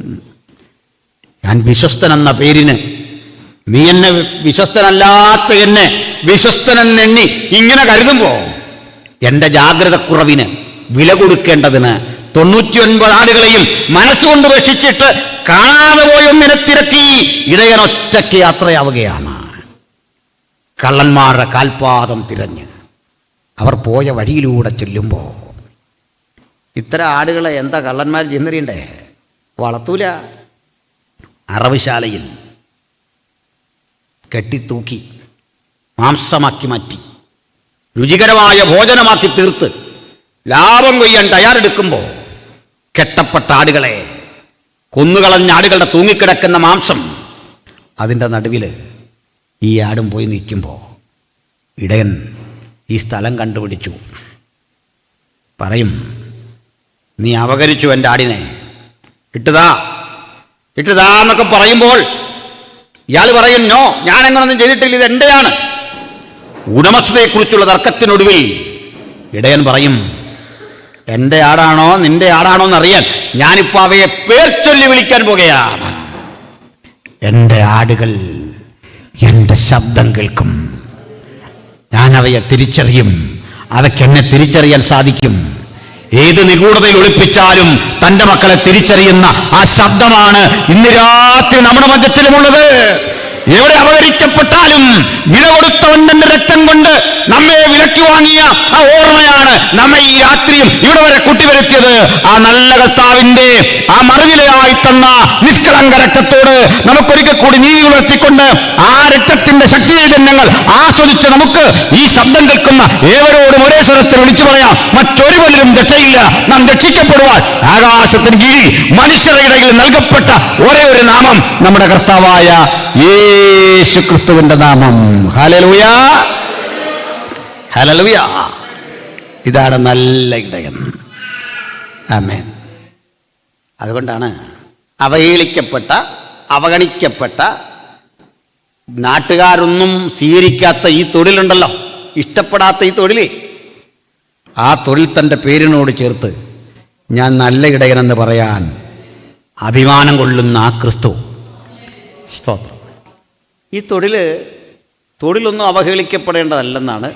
ഞാൻ വിശ്വസ്തനെന്ന പേരിന് നീ എന്നെ വിശ്വസ്തനല്ലാത്ത എന്നെ വിശ്വസ്തനെന്നെണ്ണി ഇങ്ങനെ കരുതുമ്പോൾ എൻ്റെ ജാഗ്രതക്കുറവിന് വില കൊടുക്കേണ്ടതിന് 99 ആടുകളെയും മനസ്സുകൊണ്ട് രക്ഷിച്ചിട്ട് കാണാതെ പോയൊന്നിനെ തിരക്കി ഇടയൻ ഒറ്റയ്ക്ക് യാത്രയാവുകയാണ്. കള്ളന്മാരുടെ കാൽപാദം തിരഞ്ഞ് അവർ പോയ വഴിയിലൂടെ ചെല്ലുമ്പോൾ ഇത്തരം ആടുകളെ എന്താ കള്ളന്മാർ ചെന്നറിയണ്ടേ? വളർത്തൂല. അറവുശാലയിൽ കെട്ടിത്തൂക്കി മാംസമാക്കി മാറ്റി രുചികരമായ ഭോജനമാക്കി തീർത്ത് ലാഭം കൊയ്യാൻ തയ്യാറെടുക്കുമ്പോൾ കെട്ടപ്പെട്ട ആടുകളെ, കൊന്നുകളഞ്ഞ ആടുകളുടെ തൂങ്ങിക്കിടക്കുന്ന മാംസം അതിൻ്റെ നടുവിൽ ഈ ആടും പോയി നിൽക്കുമ്പോൾ ഇടയൻ ഈ സ്ഥലം കണ്ടുപിടിച്ചു. പറയും, നീ അപഹരിച്ചു എൻ്റെ ആടിനെ, ഇട്ടുതാ എന്നൊക്കെ പറയുമ്പോൾ ഇയാൾ പറയും, നോ, ഞാനങ്ങനൊന്നും ചെയ്തിട്ടില്ല, ഇത് എൻ്റെയാണ്. ഉടമസ്ഥതയെക്കുറിച്ചുള്ള തർക്കത്തിനൊടുവിൽ ഇടയൻ പറയും, എൻ്റെ ആടാണോ നിന്റെ ആടാണോ എന്നറിയാൻ ഞാനിപ്പോൾ അവയെ പേർ ചൊല്ലി വിളിക്കാൻ പോകുകയാണ്. എൻ്റെ ആടുകൾ എൻ്റെ ശബ്ദം കേൾക്കും. ഞാൻ അവയെ തിരിച്ചറിയും. അവയ്ക്ക് എന്നെ തിരിച്ചറിയാൻ സാധിക്കും. ഏത് നിഗൂഢതയിൽ ഒളിപ്പിച്ചാലും തൻ്റെ മക്കളെ തിരിച്ചറിയുന്ന ആ ശബ്ദമാണ് ഇന്ന് രാത്രി നമ്മുടെ മധ്യത്തിലുമുള്ളത്. എവിടെ അപഹരിക്കപ്പെട്ടാലും വില കൊടുത്തവൻ തന്റെ രക്തം കൊണ്ട് നമ്മെ വിലക്കി വാങ്ങിയ ആ ഓർമ്മയാണ് നമ്മെ ഈ രാത്രിയും ഇവിടെ വരെ കൂട്ടിവരുത്തിയത്. ആ നല്ല കർത്താവിന്റെ ആ മറുവിലയായി തന്ന നിഷ്കളങ്ക രക്തത്തോട് നമുക്കൊരിക്കൽ കൂടി നീതി ഉണർത്തിക്കൊണ്ട് ആ രക്തത്തിന്റെ ശക്തി ചൈതന്യങ്ങൾ ആസ്വദിച്ച് നമുക്ക് ഈ ശബ്ദം കേൾക്കുന്ന ഏവരോടും ഒരേ സ്വരത്തിൽ വിളിച്ചു പറയാം, മറ്റൊരുവരിലും രക്ഷയില്ല. നാം രക്ഷിക്കപ്പെടുവാൻ ആകാശത്തിന് കീഴിൽ മനുഷ്യരുടെ ഇടയിൽ നൽകപ്പെട്ട ഒരേ ഒരു നാമം നമ്മുടെ കർത്താവായ യേശു ക്രിസ്തുവിന്റെ നാമം. Hallelujah, hallelujah. ഇതാണ് നല്ല ഇടയൻ. ആമേൻ. അതുകൊണ്ടാണ് അവഹേളിക്കപ്പെട്ട, അവഗണിക്കപ്പെട്ട, നാട്ടുകാരൊന്നും സ്വീകരിക്കാത്ത ഈ തൊഴിലുണ്ടല്ലോ, ഇഷ്ടപ്പെടാത്ത ഈ തൊഴിൽ, ആ തൊഴിൽ തൻ്റെ പേരിനോട് ചേർത്ത് ഞാൻ നല്ല ഇടയനെന്ന് പറയാൻ അഭിമാനം കൊള്ളുന്ന ആ ക്രിസ്തു. സ്തോത്രം. ഈ തൊഴിലൊന്നും അവഹേളിക്കപ്പെടേണ്ടതല്ലെന്നാണ്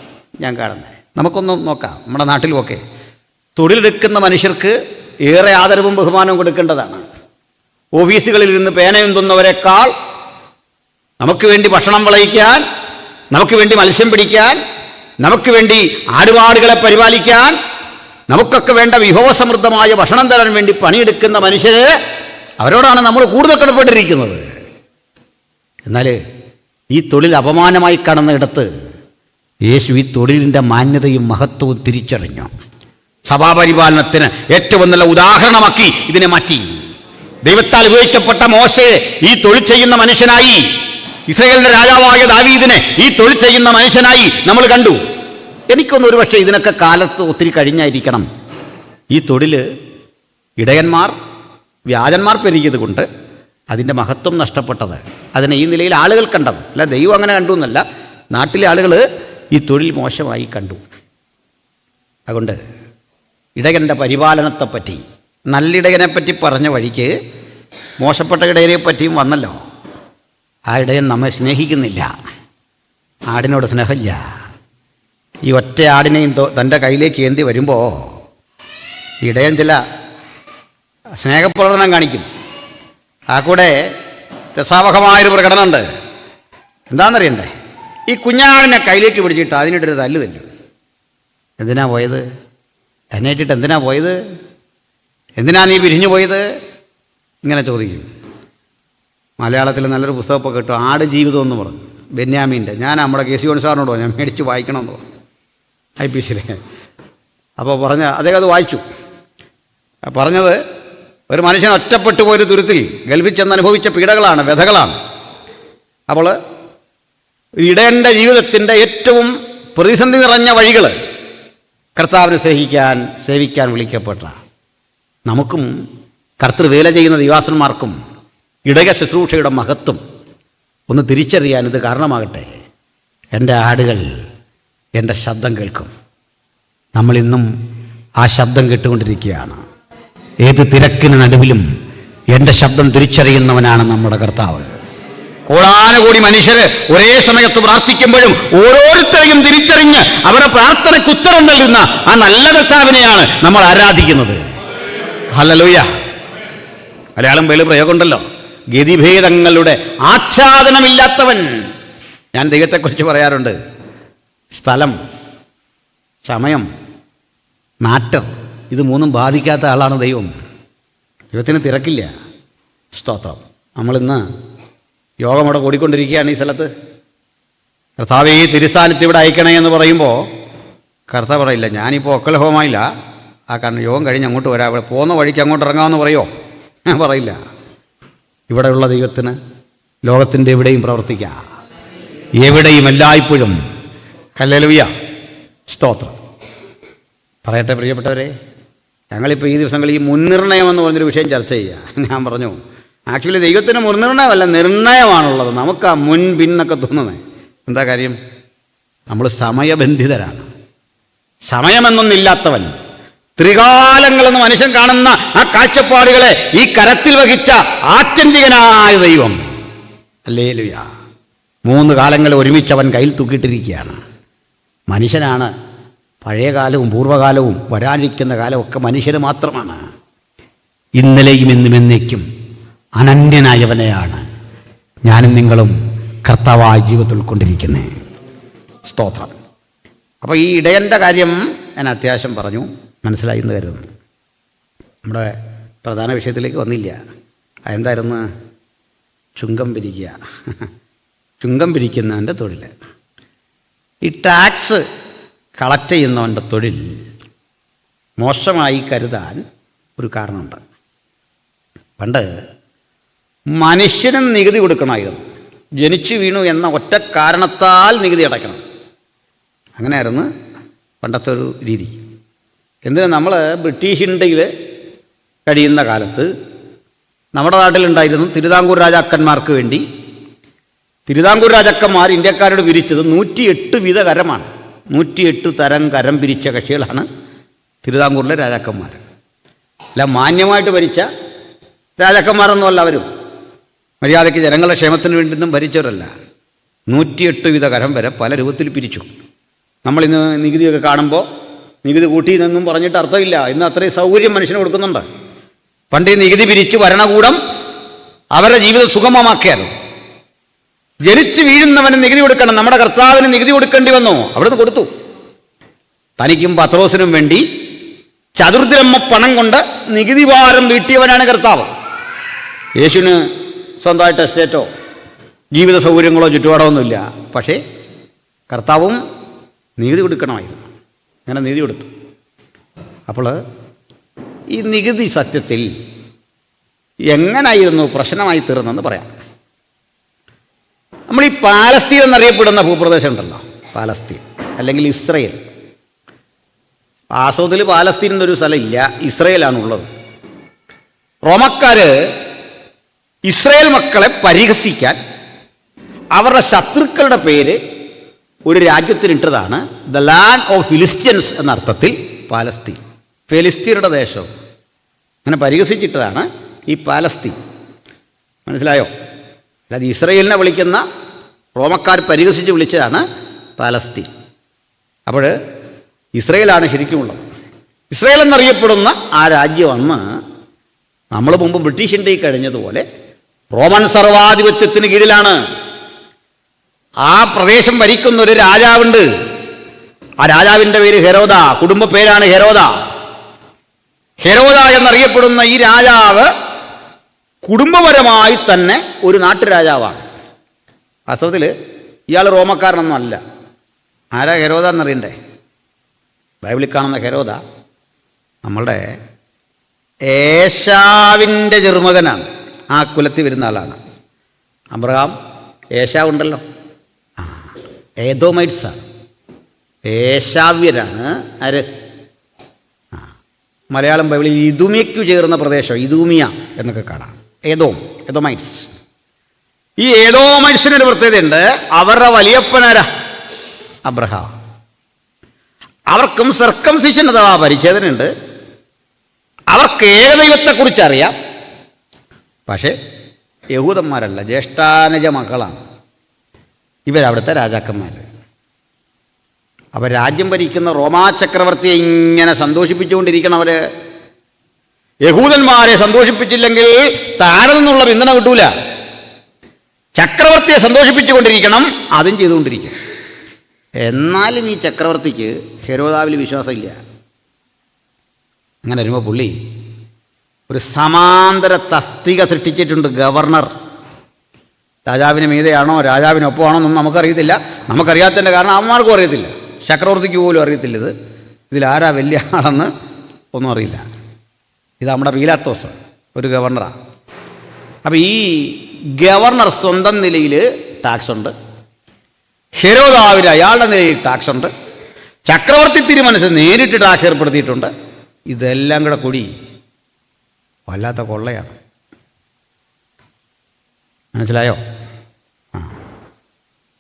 ഞാൻ കാണുന്നത്. നമുക്കൊന്ന് നോക്കാം. നമ്മുടെ നാട്ടിലുമൊക്കെ തൊഴിലെടുക്കുന്ന മനുഷ്യർക്ക് ഏറെ ആദരവും ബഹുമാനവും കൊടുക്കേണ്ടതാണ്. ഓഫീസുകളിൽ ഇരുന്ന് പേനയും തിന്നവരെക്കാൾ നമുക്ക് വേണ്ടി ഭക്ഷണം വിളയിക്കാൻ, നമുക്ക് വേണ്ടി മത്സ്യം പിടിക്കാൻ, നമുക്ക് വേണ്ടി ആടുപാടുകളെ പരിപാലിക്കാൻ, നമുക്കൊക്കെ വേണ്ട വിഭവസമൃദ്ധമായ ഭക്ഷണം തരാൻ വേണ്ടി പണിയെടുക്കുന്ന മനുഷ്യരെ, അവരോടാണ് നമ്മൾ കൂടുതൽ കടപ്പെട്ടിരിക്കുന്നത്. എന്നാൽ ഈ തൊഴിൽ അപമാനമായി കാണുന്നിടത്ത് യേശു ഈ തൊഴിലിൻ്റെ മാന്യതയും മഹത്വവും തിരിച്ചറിഞ്ഞു. സഭാപരിപാലനത്തിന് ഏറ്റവും നല്ല ഉദാഹരണമാക്കി ഇതിനെ മാറ്റി. ദൈവത്താൽ ഉപയോഗിക്കപ്പെട്ട മോശെ ഈ തൊഴിൽ ചെയ്യുന്ന മനുഷ്യനായി, ഇസ്രായേലിന്റെ രാജാവായ ദാവീദിനെ ഈ തൊഴിൽ ചെയ്യുന്ന മനുഷ്യനായി നമ്മൾ കണ്ടു. എനിക്കൊന്നും ഒരു പക്ഷേ ഇതിനൊക്കെ കാലത്ത് ഒത്തിരി കഴിഞ്ഞായിരിക്കണം ഈ തൊഴിൽ ഇടയന്മാർ, വ്യാജന്മാർ പെരുകിയത് കൊണ്ട് അതിൻ്റെ മഹത്വം നഷ്ടപ്പെട്ടത്. അതിനെ ഈ നിലയിൽ ആളുകൾ കണ്ടത് അല്ല, ദൈവം അങ്ങനെ കണ്ടു എന്നല്ല, നാട്ടിലെ ആളുകൾ ഈ തൊഴിൽ മോശമായി കണ്ടു. അതുകൊണ്ട് ഇടയൻ്റെ പരിപാലനത്തെപ്പറ്റി, നല്ലിടയനെപ്പറ്റി പറഞ്ഞ വഴിക്ക് മോശപ്പെട്ട ഇടയനെ പറ്റിയും വന്നല്ലോ. ആ ഇടയൻ നമ്മെ സ്നേഹിക്കുന്നില്ല, ആടിനോട് സ്നേഹമില്ല. ഈ ഒറ്റ ആടിനെയും തൻ്റെ കയ്യിലേക്ക് ഏന്തി വരുമ്പോൾ ഇടയൻ ചില സ്നേഹപ്രകടനം കാണിക്കും. ആ കൂടെ രസാവഹമായൊരു പ്രകടനമുണ്ട്. എന്താണെന്നറിയണ്ടേ? ഈ കുഞ്ഞാടിനെ കയ്യിലേക്ക് പിടിച്ചിട്ട് അതിനിട്ടൊരു തല്ല് തല്ലും. എന്തിനാ പോയത്? എന്നെ ഇട്ടിട്ട് എന്തിനാ പോയത്? എന്തിനാ നീ പിരിഞ്ഞു പോയത്? ഇങ്ങനെ ചോദിക്കും. മലയാളത്തിൽ നല്ലൊരു പുസ്തകമൊക്കെ കിട്ടും, ആട് ജീവിതം എന്ന് പറഞ്ഞു, ബെന്യാമീൻ്റെ. ഞാൻ നമ്മുടെ കെ സി ഓൺ സാറിനോട് ഞാൻ മേടിച്ച് വായിക്കണമെന്ന് പറഞ്ഞു, IPC. അപ്പോൾ അദ്ദേഹം അത് വായിച്ചു. പറഞ്ഞത് ഒരു മനുഷ്യൻ ഒറ്റപ്പെട്ടു പോയൊരു തുരുത്തിൽ ഗൾഫിൽ ചെന്ന് അനുഭവിച്ച പീഡകളാണ്, വ്യഥകളാണ്. അപ്പോൾ ഇടയൻ്റെ ജീവിതത്തിൻ്റെ ഏറ്റവും പ്രതിസന്ധി നിറഞ്ഞ വഴികൾ കർത്താവിനെ സേവിക്കാൻ വിളിക്കപ്പെട്ട നമുക്കും കർത്തൃവേല ചെയ്യുന്ന ദിവാസന്മാർക്കും ഇടയ ശുശ്രൂഷയുടെ മഹത്വം ഒന്ന് തിരിച്ചറിയാൻ ഇത് കാരണമാകട്ടെ. എൻ്റെ ആടുകൾ എൻ്റെ ശബ്ദം കേൾക്കും. നമ്മളിന്നും ആ ശബ്ദം കേട്ടുകൊണ്ടിരിക്കുകയാണ്. ഏത് തിരക്കിന് നടുവിലും എൻ്റെ ശബ്ദം തിരിച്ചറിയുന്നവനാണ് നമ്മുടെ കർത്താവ്. കോടാനുകൂടി മനുഷ്യർ ഒരേ സമയത്ത് പ്രാർത്ഥിക്കുമ്പോഴും ഓരോരുത്തരെയും തിരിച്ചറിഞ്ഞ് അവരുടെ പ്രാർത്ഥനയ്ക്ക് ഉത്തരം നൽകുന്ന ആ നല്ല കർത്താവിനെയാണ് നമ്മൾ ആരാധിക്കുന്നത്. ഹല്ലേലൂയ. മലയാളം വേല പ്രയോഗമുണ്ടല്ലോ, ഗതിഭേദങ്ങളുടെ ആച്ഛാദനമില്ലാത്തവൻ. ഞാൻ ദൈവത്തെക്കുറിച്ച് പറയാറുണ്ട്, സ്ഥലം, സമയം, മാറ്റർ, ഇത് മൂന്നും ബാധിക്കാത്ത ആളാണ് ദൈവം. ദൈവത്തിന് തിരക്കില്ല. സ്തോത്രം. നമ്മളിന്ന് യോഗം ഇവിടെ കൂടിക്കൊണ്ടിരിക്കുകയാണ് ഈ സ്ഥലത്ത്. കർത്താവേ ഈ തിരുസ്ഥാനത്ത് ഇവിടെ അയക്കണേ എന്ന് പറയുമ്പോൾ കർത്താവ് പറയില്ല, ഞാനിപ്പോൾ ഒക്കലഹോമായില്ല, ആ കാരണം യോഗം കഴിഞ്ഞ് അങ്ങോട്ട് വരാം, ഇവിടെ പോകുന്ന വഴിക്ക് അങ്ങോട്ട് ഇറങ്ങാമെന്ന് പറയുമോ? ഞാൻ പറയില്ല. ഇവിടെയുള്ള ദൈവത്തിന് ലോകത്തിൻ്റെ എവിടെയും പ്രവർത്തിക്കാം, എവിടെയും എല്ലായ്പ്പോഴും. ഹല്ലേലൂയ. സ്തോത്രം. പറയട്ടെ പ്രിയപ്പെട്ടവരെ, ഞങ്ങളിപ്പോൾ ഈ ദിവസങ്ങളിൽ ഈ മുൻനിർണയം എന്ന് പറഞ്ഞൊരു വിഷയം ചർച്ച ചെയ്യുക. ഞാൻ പറഞ്ഞു, ആക്ച്വലി ദൈവത്തിന് മുൻനിർണയമല്ല, നിർണയമാണുള്ളത്. നമുക്ക് ആ മുൻ പിന്നൊക്കെ തോന്നുന്നത് എന്താ കാര്യം? നമ്മൾ സമയബന്ധിതരാണ്. സമയമെന്നൊന്നില്ലാത്തവൻ ത്രികാലങ്ങളെന്ന് മനുഷ്യൻ കാണുന്ന ആ കാഴ്ചപ്പാടുകളെ ഈ കരത്തിൽ വഹിച്ച ആത്യന്തികനായ ദൈവം. ഹല്ലേലൂയ. 3 കാലങ്ങൾ ഒരുമിച്ച് അവൻ കയ്യിൽ തൂക്കിയിട്ടിരിക്കുകയാണ്. മനുഷ്യനാണ്. പഴയ കാലവും പൂർവ്വകാലവും വരാനിരിക്കുന്ന കാലമൊക്കെ മനുഷ്യന് മാത്രമാണ്. ഇന്നലെയും ഇന്നും എന്നേക്കും അനന്യനായവനെയാണ് ഞാനും നിങ്ങളും കർത്താവായ ജീവിതത്തിൽ ഉൾക്കൊണ്ടിരിക്കുന്നത്. സ്തോത്രം. അപ്പോൾ ഈ ഇടയൻ്റെ കാര്യം ഞാൻ അത്യാവശ്യം പറഞ്ഞു, മനസ്സിലായി എന്ന് കരുതുന്നു. നമ്മുടെ പ്രധാന വിഷയത്തിലേക്ക് വന്നില്ല. അതെന്തായിരുന്നു? ചുങ്കം പിരിക്കുക. ചുങ്കം പിരിക്കുന്നവൻ്റെ തൊഴിൽ. ഈ ടാക്സ് കളക്ട് ചെയ്യുന്നവൻ്റെ തൊഴിൽ മോശമായി കരുതാൻ ഒരു കാരണമുണ്ട്. പണ്ട് മനുഷ്യനും നികുതി കൊടുക്കണമായിരുന്നു. ജനിച്ചു വീണു എന്ന ഒറ്റ കാരണത്താൽ നികുതി അടയ്ക്കണം. അങ്ങനെയായിരുന്നു പണ്ടത്തെ ഒരു രീതി. എന്തിനാ? നമ്മൾ ബ്രിട്ടീഷ് ഇന്ത്യയിൽ കഴിയുന്ന കാലത്ത് നമ്മുടെ നാട്ടിലുണ്ടായിരുന്നു തിരുവിതാംകൂർ രാജാക്കന്മാർക്ക് വേണ്ടി. തിരുവിതാംകൂർ രാജാക്കന്മാർ ഇന്ത്യക്കാരോട് പിരിച്ചത് 108 വിധ കരമാണ്. 108 തരം കരം പിരിച്ച കക്ഷികളാണ് തിരുവിതാംകൂറിലെ രാജാക്കന്മാർ. അല്ല, മാന്യമായിട്ട് ഭരിച്ച രാജാക്കന്മാരൊന്നുമല്ല അവരും. മര്യാദയ്ക്ക് ജനങ്ങളുടെ ക്ഷേമത്തിന് വേണ്ടിയൊന്നും ഭരിച്ചവരല്ല. 108 വിധ കരം വരെ പല രൂപത്തിൽ പിരിച്ചു. നമ്മളിന്ന് നികുതിയൊക്കെ കാണുമ്പോൾ നികുതി കൂട്ടിയെന്നൊന്നും പറഞ്ഞിട്ട് അർത്ഥമില്ല. ഇന്ന് അത്രയും സൗകര്യം മനുഷ്യന് കൊടുക്കുന്നുണ്ട്. പണ്ട് ഈ നികുതി പിരിച്ച് ഭരണകൂടം അവരുടെ ജീവിതം സുഗമമാക്കിയാലും ജനിച്ച് വീഴുന്നവന് നികുതി കൊടുക്കണം. നമ്മുടെ കർത്താവിന് നികുതി കൊടുക്കേണ്ടി വന്നു. അവിടുന്ന് കൊടുത്തു. തനിക്കും പത്രോസിനും വേണ്ടി ചതുർദ്രഹ്മ പണം കൊണ്ട് നികുതി ഭാരം വീട്ടിയവനാണ് കർത്താവ്. യേശുവിന് സ്വന്തമായിട്ട് എസ്റ്റേറ്റോ ജീവിത സൗകര്യങ്ങളോ ചുറ്റുപാടോ ഒന്നുമില്ല. പക്ഷേ കർത്താവും നികുതി കൊടുക്കണമായിരുന്നു. അങ്ങനെ നികുതി കൊടുത്തു. അപ്പോൾ ഈ നികുതി സത്യത്തിൽ എങ്ങനായിരുന്നു പ്രശ്നമായി തീർന്നെന്ന് പറയാം. നമ്മൾ ഈ പാലസ്തീൻ എന്നറിയപ്പെടുന്ന ഭൂപ്രദേശം ഉണ്ടല്ലോ, പാലസ്തീൻ അല്ലെങ്കിൽ ഇസ്രയേൽ. ആസോദിൽ പാലസ്തീൻ എന്നൊരു സ്ഥലമില്ല, ഇസ്രയേലാണുള്ളത്. റോമക്കാർ ഇസ്രയേൽ മക്കളെ പരിഹസിക്കാൻ അവരുടെ ശത്രുക്കളുടെ പേര് ഒരു രാജ്യത്തിനിട്ടതാണ് ദ ലാൻഡ് ഓഫ് ഫിലിസ്ത്യൻസ് എന്ന അർത്ഥത്തിൽ പാലസ്തീൻ. ഫെലിസ്തീനയുടെ ദേശം. അങ്ങനെ പരിഹസിച്ചിട്ടതാണ് ഈ പാലസ്തീൻ. മനസ്സിലായോ? അല്ലാതെ ഇസ്രയേലിനെ വിളിക്കുന്ന റോമക്കാർ പരിഹസിച്ച് വിളിച്ചതാണ് പാലസ്തീൻ. അപ്പോൾ ഇസ്രയേലാണ് ശരിക്കുമുള്ളത്. ഇസ്രയേൽ എന്നറിയപ്പെടുന്ന ആ രാജ്യം അന്ന് നമ്മൾ മുമ്പ് ബ്രിട്ടീഷ് ഇന്ത്യയിൽ കഴിഞ്ഞതുപോലെ റോമൻ സർവാധിപത്യത്തിന് കീഴിലാണ്. ആ പ്രദേശം ഭരിക്കുന്ന ഒരു രാജാവുണ്ട്. ആ രാജാവിൻ്റെ പേര് ഹെരോദ. കുടുംബ പേരാണ് ഹെരോദ. ഹെരോദ എന്നറിയപ്പെടുന്ന ഈ രാജാവ് കുടുംബപരമായി തന്നെ ഒരു നാട്ടുരാജാവാണ്. വാസ്തവത്തിൽ ഇയാൾ റോമക്കാരനൊന്നും അല്ല. ആരാ ഹെരോദ എന്നറിയണ്ടേ? ബൈബിളിൽ കാണുന്ന ഹെരോദ നമ്മളുടെ ഏശാവിൻ്റെ ചെറുമകനാണ്. ആ കുലത്തിൽ വരുന്ന ആളാണ്. അബ്രഹാം, ഏശാവ് ഉണ്ടല്ലോ, ഏദോമൈറ്റ്സാണ്, ഏശാവ്യരാണ്. ആര്? മലയാളം ബൈബിളിൽ ഇദുമിയയ്ക്കു ചേർന്ന പ്രദേശം ഇദൂമിയ എന്നൊക്കെ കാണാം. ഏദോമൈറ്റ്സ്. ഈ ഏദോമൈറ്റ്സിനൊരു പ്രത്യേകതയുണ്ട്. അവരുടെ വലിയപ്പനാരാ? അബ്രഹാം. അവർക്കും സർക്കംസിഷൻ അഥവാ പരിച്ഛേദനയുണ്ട്. അവർക്ക് ഏകദൈവത്തെക്കുറിച്ച് അറിയാം. പക്ഷേ യഹൂദന്മാരല്ല, ജ്യേഷ്ഠാനുജ മക്കളാണ് ഇവരവിടുത്തെ രാജാക്കന്മാർ. അവർ രാജ്യം ഭരിക്കുന്ന റോമാ ചക്രവർത്തിയെ ഇങ്ങനെ സന്തോഷിപ്പിച്ചുകൊണ്ടിരിക്കണം. അവർ യഹൂദന്മാരെ സന്തോഷിപ്പിച്ചില്ലെങ്കിൽ താഴെ നിന്നുള്ള പിന്തുണ കിട്ടൂല. ചക്രവർത്തിയെ സന്തോഷിപ്പിച്ചുകൊണ്ടിരിക്കണം, അതും ചെയ്തുകൊണ്ടിരിക്കും. എന്നാലും ഈ ചക്രവർത്തിക്ക് ഹെരോദാവിൽ വിശ്വാസമില്ല. അങ്ങനെ വരുമ്പോൾ പുള്ളി ഒരു സമാന്തര തസ്തിക സൃഷ്ടിച്ചിട്ടുണ്ട്. ഗവർണർ. രാജാവിന് മീതെയാണോ രാജാവിനൊപ്പമാണോ എന്നൊന്നും നമുക്കറിയത്തില്ല. നമുക്കറിയാത്തതിൻ്റെ കാരണം അവന്മാർക്കും അറിയത്തില്ല, ചക്രവർത്തിക്ക് പോലും അറിയത്തില്ല. ഇതിലാരാ വലിയ ആളെന്ന് ഒന്നും അറിയില്ല. ഇത് നമ്മുടെ പീലാത്തോസ് ഒരു ഗവർണറാണ്. അപ്പോൾ ഈ ഗവർണർ സ്വന്തം നിലയിൽ ടാക്സ് ഉണ്ട്, ഹെരോദാവിന് അയാളുടെ നിലയിൽ ടാക്സ് ഉണ്ട്, ചക്രവർത്തി തിരുമനസ് നേരിട്ട് ടാക്സ് ഏർപ്പെടുത്തിയിട്ടുണ്ട്. ഇതെല്ലാം കൂടെ കൂടി വല്ലാത്ത കൊള്ളയാണ്. മനസ്സിലായോ?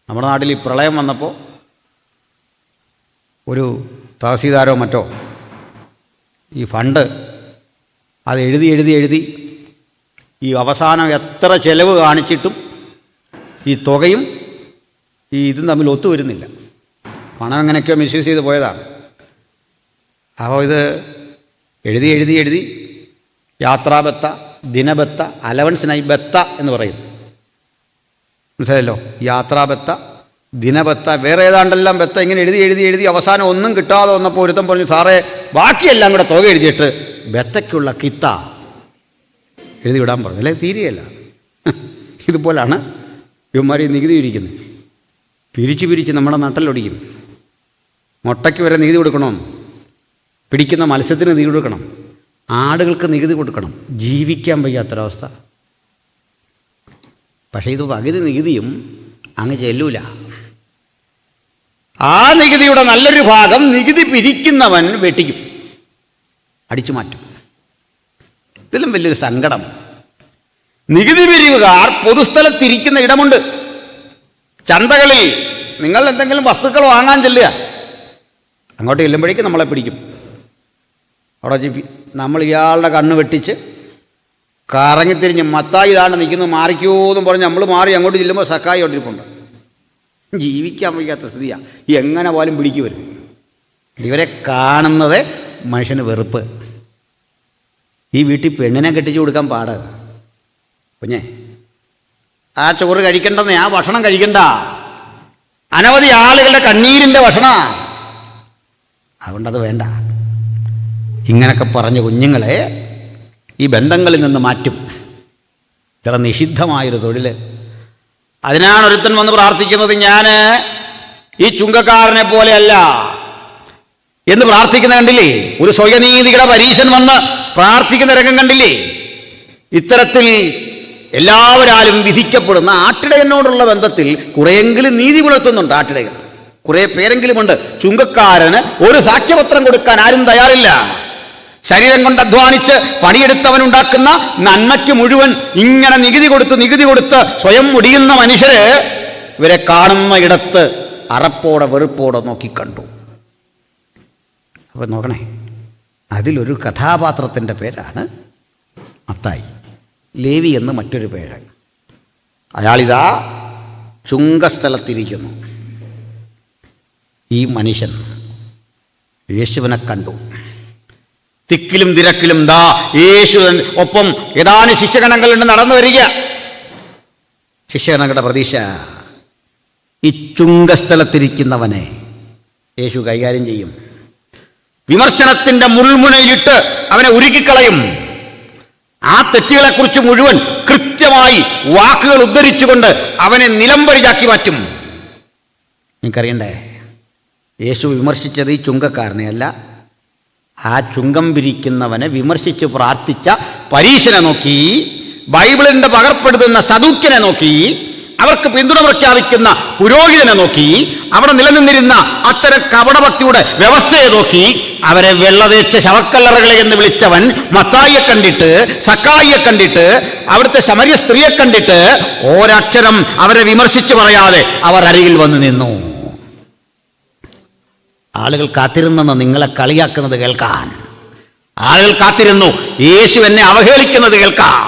നമ്മുടെ നാട്ടിൽ ഈ പ്രളയം വന്നപ്പോൾ ഒരു തഹസീൽദാരോ മറ്റോ ഈ ഫണ്ട് അത് എഴുതി എഴുതി എഴുതി ഈ അവസാനം എത്ര ചെലവ് കാണിച്ചിട്ടും ഈ തുകയും ഈ ഇതും തമ്മിൽ ഒത്തുവരുന്നില്ല. പണം എങ്ങനെയൊക്കെയോ മിസ്യൂസ് ചെയ്ത് പോയതാണ്. അപ്പോൾ ഇത് എഴുതി എഴുതി എഴുതി യാത്രാബത്ത, ദിനബത്ത, അലവൻസിനായി ബത്ത എന്ന് പറയും. മനസ്സിലായല്ലോ? യാത്രാബത്ത, ദിനബത്ത, വേറെ ഏതാണ്ടെല്ലാം ബത്ത, ഇങ്ങനെ എഴുതി എഴുതി എഴുതി അവസാനം ഒന്നും കിട്ടാതെ വന്നപ്പോൾ ഒരുത്തം പറഞ്ഞു, സാറേ ബാക്കിയെല്ലാം കൂടെ തുക എഴുതിയിട്ട് ബത്തയ്ക്കുള്ള കിത്ത എഴുതി വിടാൻ പറഞ്ഞു. അല്ലെ തീരെയല്ല. ഇതുപോലാണ് ഇവന്മാർ നികുതി പിരിക്കുന്നത്. പിരിച്ച് പിരിച്ച് നമ്മുടെ നട്ടലൊടിക്കും. മുട്ടയ്ക്ക് വരെ നികുതി കൊടുക്കണം, പിടിക്കുന്ന മത്സ്യത്തിന് നികുതി കൊടുക്കണം, ആടുകൾക്ക് നികുതി കൊടുക്കണം. ജീവിക്കാൻ വയ്യാത്തൊരവസ്ഥ. പക്ഷേ ഇത് പകുതി നികുതിയും അങ്ങ് ചെല്ലൂല. ആ നികുതിയുടെ നല്ലൊരു ഭാഗം നികുതി പിരിക്കുന്നവൻ വെട്ടിക്കും, അടിച്ചു മാറ്റും. ഇതിലും വലിയൊരു സങ്കടം, നികുതി പിരിവുകാർ പൊതുസ്ഥലത്തിരിക്കുന്ന ഇടമുണ്ട്. ചന്തകളിൽ നിങ്ങൾ എന്തെങ്കിലും വസ്തുക്കൾ വാങ്ങാൻ ചെല്ലുക, അങ്ങോട്ട് ചെല്ലുമ്പോഴേക്കും നമ്മളെ പിടിക്കും. അവിടെ നമ്മൾ ഇയാളുടെ കണ്ണ് വെട്ടിച്ച് കറങ്ങിത്തിരിഞ്ഞ് മത്തായി ഇതാണ് നിൽക്കുന്നു, മാറിക്കോന്നും പറഞ്ഞ് നമ്മൾ മാറി അങ്ങോട്ട് ചെല്ലുമ്പോൾ സക്കായി കൊണ്ടിരിപ്പുണ്ട്. ജീവിക്കാൻ വയ്യാത്ത സ്ഥിതിയാണ്. എങ്ങനെ പോലും പിടിക്കുവരും. ഇവരെ കാണുന്നത് മനുഷ്യന് വെറുപ്പ്. ഈ വീട്ടിൽ പെണ്ണിനെ കെട്ടിച്ചു കൊടുക്കാൻ പാട്. കുഞ്ഞേ, ആ ചോറ് കഴിക്കണ്ടെന്നേ, ആ ഭക്ഷണം കഴിക്കണ്ട. അനവധി ആളുകളുടെ കണ്ണീരിൻ്റെ ഭക്ഷണമാണ്, അതുകൊണ്ടത് വേണ്ട. ഇങ്ങനൊക്കെ പറഞ്ഞ് കുഞ്ഞുങ്ങളെ ഈ ബന്ധങ്ങളിൽ നിന്ന് മാറ്റും. ഇത്ര നിഷിദ്ധമായൊരു തൊഴിൽ. അതിനാണ് ഒരുത്തൻ വന്ന് പ്രാർത്ഥിക്കുന്നത്, ഞാൻ ഈ ചുങ്കക്കാരനെ പോലെയല്ല എന്ന് പ്രാർത്ഥിക്കുന്ന കണ്ടില്ലേ? ഒരു സ്വയനീതിയുടെ പരീശൻ വന്ന് പ്രാർത്ഥിക്കുന്ന രംഗം കണ്ടില്ലേ? ഇത്തരത്തിൽ എല്ലാവരാലും വിധിക്കപ്പെടുന്ന ആട്ടിടയനോടുള്ള ബന്ധത്തിൽ കുറെയെങ്കിലും നീതി പുലർത്തുന്നുണ്ട് ആട്ടിടയൻ. കുറേ പേരെങ്കിലുമുണ്ട്. ചുങ്കക്കാരന് ഒരു സാക്ഷ്യപത്രം കൊടുക്കാൻ ആരും തയ്യാറില്ല. ശരീരം കൊണ്ട് അധ്വാനിച്ച് പണിയെടുത്തവനുണ്ടാക്കുന്ന നന്മയ്ക്ക് മുഴുവൻ ഇങ്ങനെ നികുതി കൊടുത്ത് സ്വയം മുടിയുന്ന മനുഷ്യര് ഇവരെ കാണുന്ന ഇടത്ത് അറപ്പോടെ വെറുപ്പോടെ നോക്കിക്കണ്ടു. അപ്പം നോക്കണേ, അതിലൊരു കഥാപാത്രത്തിൻ്റെ പേരാണ് മത്തായി. ലേവി എന്ന് മറ്റൊരു പേര്. അയാളിതാ ചുങ്കസ്ഥലത്തിരിക്കുന്നു. ഈ മനുഷ്യൻ യേശുവിനെ കണ്ടു. തിക്കിലും തിരക്കിലും ദാ യേശുവൻ ഒപ്പം ഏതാനും ശിഷ്യഗണങ്ങളുണ്ട് നടന്നു വരിക. ശിഷ്യഗണങ്ങളുടെ പ്രതീക്ഷ ഈ ചുങ്കസ്ഥലത്തിരിക്കുന്നവനെ യേശു കൈകാര്യം ചെയ്യും. വിമർശനത്തിൻ്റെ മുൾമുനയിലിട്ട് അവനെ ഉരുക്കിക്കളയും. ആ തെറ്റുകളെക്കുറിച്ച് മുഴുവൻ കൃത്യമായി വാക്കുകൾ ഉദ്ധരിച്ചുകൊണ്ട് അവനെ നിലംപരിചാക്കി മാറ്റും. നിങ്ങൾക്കറിയണ്ടേ, യേശു വിമർശിച്ചത് ഈ ചുങ്കക്കാരനെ അല്ല, ആ ചുങ്കം പിരിക്കുന്നവനെ വിമർശിച്ച് പ്രാർത്ഥിച്ച പരീശനെ നോക്കി, ബൈബിളിൻ്റെ പകർപ്പെടുത്തുന്ന സദൂക്യനെ നോക്കി, അവർക്ക് പിന്തുണ പ്രഖ്യാപിക്കുന്ന പുരോഹിതനെ നോക്കി, അവിടെ നിലനിന്നിരുന്ന അത്തരം കപടഭക്തിയുടെ വ്യവസ്ഥയെ നോക്കി, അവരെ വെള്ളതേച്ച ശവക്കല്ലറകളെ എന്ന് വിളിച്ചവൻ മത്തായിയെ കണ്ടിട്ട്, സക്കായിയെ കണ്ടിട്ട്, അവിടുത്തെ ശമര്യ സ്ത്രീയെ കണ്ടിട്ട് ഒരക്ഷരം അവരെ വിമർശിച്ചു പറയാതെ അവർ അരികിൽ വന്ന് നിന്നു. ആളുകൾ കാത്തിരുന്നെന്ന് നിങ്ങളെ കളിയാക്കുന്നത് കേൾക്കാൻ. ആളുകൾ കാത്തിരുന്നു യേശു എന്നെ അവഹേളിക്കുന്നത് കേൾക്കാൻ.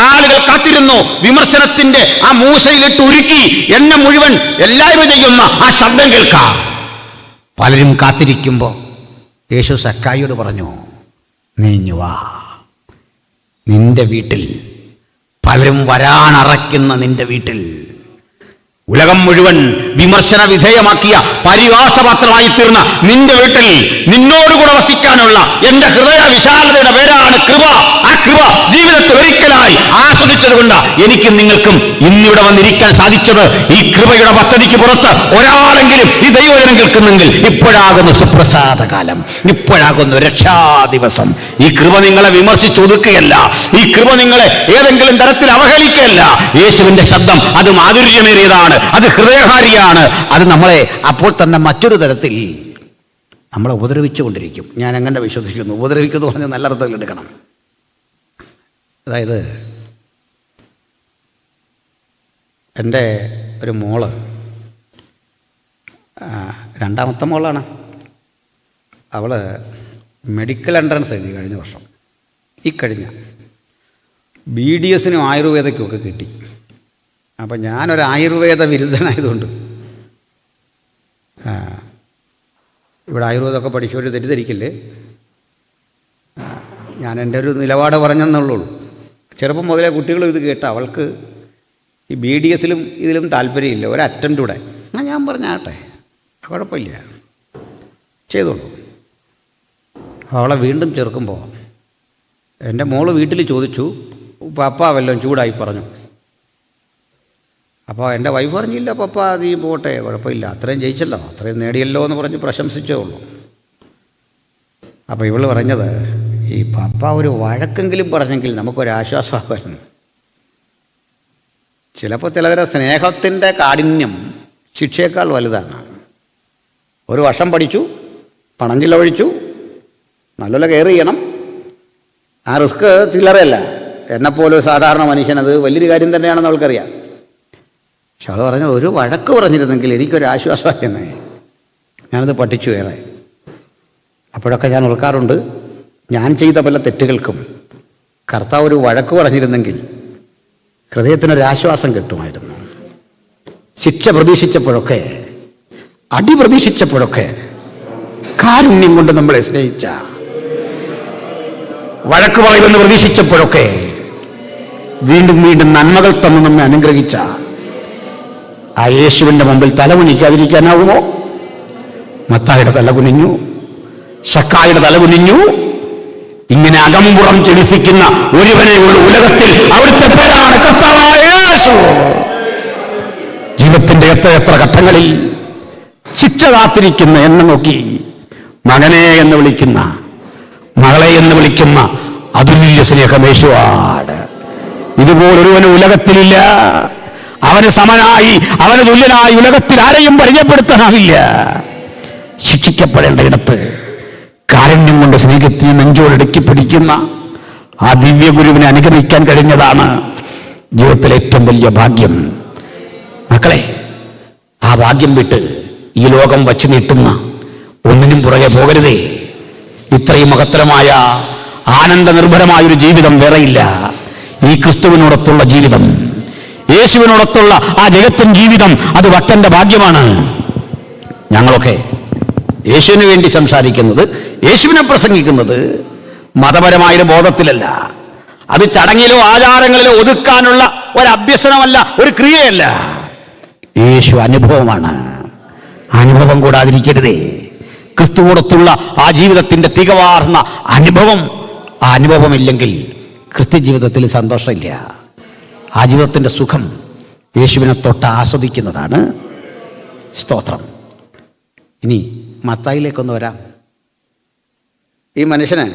ആളുകൾ കാത്തിരുന്നു വിമർശനത്തിന്റെ ആ മൂശയിലിട്ട് ഉരുക്കി എന്നെ മുഴുവൻ എല്ലാവരും ചെയ്യുന്ന ആ ശബ്ദം കേൾക്കാം. പലരും കാത്തിരിക്കുമ്പോൾ യേശു സക്കായിയോട് പറഞ്ഞു, നീഞ്ഞു വാ, നിന്റെ വീട്ടിൽ, പലരും വരാനറയ്ക്കുന്ന നിന്റെ വീട്ടിൽ, ഉലകം മുഴുവൻ വിമർശന വിധേയമാക്കിയ പരിഹാസപാത്രമായി തീർന്ന നിന്റെ വീട്ടിൽ നിന്നോടുകൂടെ വസിക്കാനുള്ള എന്റെ ഹൃദയ വിശാലതയുടെ പേരാണ് കൃപ. ആ കൃപ ജീവിതത്തിൽ ഒരിക്കലായി ആസ്വദിച്ചതുകൊണ്ട് എനിക്കും നിങ്ങൾക്കും ഇന്നിവിടെ വന്നിരിക്കാൻ സാധിച്ചത്. ഈ കൃപയുടെ പദ്ധതിക്ക് പുറത്ത് ഒരാളെങ്കിലും ഈ ദൈവജനം കേൾക്കുന്നെങ്കിൽ ഇപ്പോഴാകുന്ന സുപ്രസാദ കാലം, ഇപ്പോഴാകുന്ന രക്ഷാ ദിവസം. ഈ കൃപ നിങ്ങളെ വിമർശിച്ച് ഒതുക്കുകയല്ല, ഈ കൃപ നിങ്ങളെ ഏതെങ്കിലും തരത്തിൽ അവഹേളിക്കുകയല്ല. യേശുവിന്റെ ശബ്ദം അത് മാധുര്യമേറിയതാണ്, അത് ഹൃദയഹാരിയാണ്. അത് നമ്മളെ അപ്പോൾ തന്നെ മറ്റൊരു തരത്തിൽ നമ്മളെ ഉപദ്രവിച്ചുകൊണ്ടിരിക്കും. ഞാൻ അങ്ങനെ വിശ്വസിക്കുന്നു. ഉപദ്രവിക്കുന്നു പറഞ്ഞാൽ നല്ല അർത്ഥത്തിൽ എടുക്കണം. അതായത് എൻ്റെ ഒരു മോള്, രണ്ടാമത്തെ മോളാണ്, അവൾ മെഡിക്കൽ എൻട്രൻസ് എഴുതി കഴിഞ്ഞ വർഷം. ഈ കഴിഞ്ഞ BDSനും ആയുർവേദയ്ക്കുമൊക്കെ കിട്ടി. അപ്പം ഞാനൊരു ആയുർവേദ വിരുദ്ധനായതുകൊണ്ട് ഇവിടെ ആയുർവേദമൊക്കെ പഠിച്ചവർ തെറ്റിദ്ധരിക്കില്ലേ, ഞാൻ എൻ്റെ ഒരു നിലപാട് പറഞ്ഞെന്നുള്ളൂ. ചെറുപ്പം മുതലേ കുട്ടികളും ഇത് കേട്ട അവൾക്ക് ഈ BDSലും ഇതിലും താല്പര്യമില്ല, ഒരു അറ്റംപ്റ്റ് കൂടെ. ഞാൻ പറഞ്ഞാട്ടെ, കുഴപ്പമില്ല, ചെയ്തോളൂ. അവളെ വീണ്ടും ചെറുക്കുമ്പോൾ എൻ്റെ മോള് വീട്ടിൽ ചോദിച്ചു, പപ്പ വല്ലതും ചൂടായി പറഞ്ഞു. അപ്പോൾ എൻ്റെ വൈഫ് പറഞ്ഞില്ല, പപ്പ നീ പോട്ടെ, കുഴപ്പമില്ല, അത്രയും ജയിച്ചല്ലോ, അത്രയും നേടിയല്ലോ എന്ന് പറഞ്ഞ് പ്രശംസിച്ചേ ഉള്ളൂ. അപ്പോൾ ഇവൾ പറഞ്ഞത്, ഈ പപ്പ ഒരു വഴക്കെങ്കിലും പറഞ്ഞെങ്കിൽ നമുക്കൊരാശ്വാസമായിരുന്നു. ചിലപ്പോൾ ചിലതരം സ്നേഹത്തിൻ്റെ കാഠിന്യം ശിക്ഷയേക്കാൾ വലുതാണ്. ഒരു വർഷം പഠിച്ചു, പണം ചിലവഴിച്ചു, നല്ലപോലെ കെയർ ചെയ്യണം. ആ റിസ്ക് ചില്ലറയല്ല. എന്നെപ്പോലെ സാധാരണ മനുഷ്യനത് വലിയൊരു കാര്യം തന്നെയാണെന്ന് അവൾക്കറിയാം. പക്ഷെ അവൾ പറഞ്ഞത്, ഒരു വഴക്ക് പറഞ്ഞിരുന്നെങ്കിൽ എനിക്കൊരാശ്വാസമായിരുന്നേ. ഞാനത് പഠിച്ചു വേറെ. അപ്പോഴൊക്കെ ഞാൻ ഓർക്കാറുണ്ട്, ഞാൻ ചെയ്ത പല തെറ്റുകൾക്കും കർത്താവ് ഒരു വഴക്ക് പറഞ്ഞിരുന്നെങ്കിൽ ഹൃദയത്തിനൊരാശ്വാസം കിട്ടുമായിരുന്നു. ശിക്ഷ പ്രതീക്ഷിച്ചപ്പോഴൊക്കെ, അടി പ്രതീക്ഷിച്ചപ്പോഴൊക്കെ കാരുണ്യം കൊണ്ട് നമ്മളെ സ്നേഹിച്ച, വഴക്ക് പറയുമെന്ന് പ്രതീക്ഷിച്ചപ്പോഴൊക്കെ വീണ്ടും വീണ്ടും നന്മകൾ തന്ന് നമ്മെ അനുഗ്രഹിച്ച ആ യേശുവിൻ്റെ മുമ്പിൽ തലകുനിക്കാതിരിക്കാനാവുമോ? മത്തായിയുടെ തല കുനിഞ്ഞു, ശക്കായുടെ തല കുനിഞ്ഞു. ഇങ്ങനെ അകമ്പുറം ചെടിസിക്കുന്ന ഒരുവനെ ഉള്ള ഉലകത്തിൽ അവിടുത്തെ പേരാണ് കർത്താവായ യേശു. ജീവിതത്തിന്റെ എത്ര ഘട്ടങ്ങളിൽ ശിക്ഷ കാത്തിരിക്കുന്ന എന്നെ നോക്കി മകനെ എന്ന് വിളിക്കുന്ന, മകളെ എന്ന് വിളിക്കുന്ന അതുല്യ സ്നേഹമേശുവാണ്. ഇതുപോലൊരുവന് ഉലകത്തിലില്ല. അവന് സമനായി, അവന് തുല്യനായി ഉലകത്തിൽ ആരെയും പരിചയപ്പെടുത്താനാവില്ല. ശിക്ഷിക്കപ്പെടേണ്ട ഇടത്ത് കാരുണ്യം കൊണ്ട് സ്നേഹത്തെ നെഞ്ചോടടുക്കി പിടിക്കുന്ന ആ ദിവ്യഗുരുവിനെ അനുഗ്രഹിക്കാൻ കഴിഞ്ഞതാണ് ജീവിതത്തിലെ ഏറ്റവും വലിയ ഭാഗ്യം. മക്കളെ, ആ ഭാഗ്യം വിട്ട് ഈ ലോകം വച്ചു നീട്ടുന്ന ഒന്നിനും പുറകെ പോകരുതേ. ഇത്രയും മഹത്തരമായ ആനന്ദ നിർഭരമായൊരു ജീവിതം വേറെയില്ല. ഈ ക്രിസ്തുവിനോടൊത്തുള്ള ജീവിതം, യേശുവിനോടൊത്തുള്ള ആ ജഗത്തൻ ജീവിതം, അത് ഭക്തന്റെ ഭാഗ്യമാണ്. ഞങ്ങളൊക്കെ യേശുവിന് വേണ്ടി സംസാരിക്കുന്നത്, യേശുവിനെ പ്രസംഗിക്കുന്നത് മതപരമായൊരു ബോധത്തിലല്ല. അത് ചടങ്ങിലോ ആചാരങ്ങളിലോ ഒതുക്കാനുള്ള ഒരു അഭ്യസനമല്ല, ഒരു ക്രിയയല്ല. യേശു അനുഭവമാണ്. അനുഭവം കൂടാതിരിക്കരുതേ. ക്രിസ്തുവോടൊത്തുള്ള ആ ജീവിതത്തിൻ്റെ തികവാർന്ന അനുഭവം, ആ അനുഭവമില്ലെങ്കിൽ ക്രിസ്ത്യ ജീവിതത്തിൽ സന്തോഷമില്ല. ആ ജീവിതത്തിൻ്റെ സുഖം യേശുവിനെ തൊട്ട് ആസ്വദിക്കുന്നതാണ്. സ്തോത്രം. ഇനി മത്തായിലേക്കൊന്ന് വരാം. ഈ മനുഷ്യന്,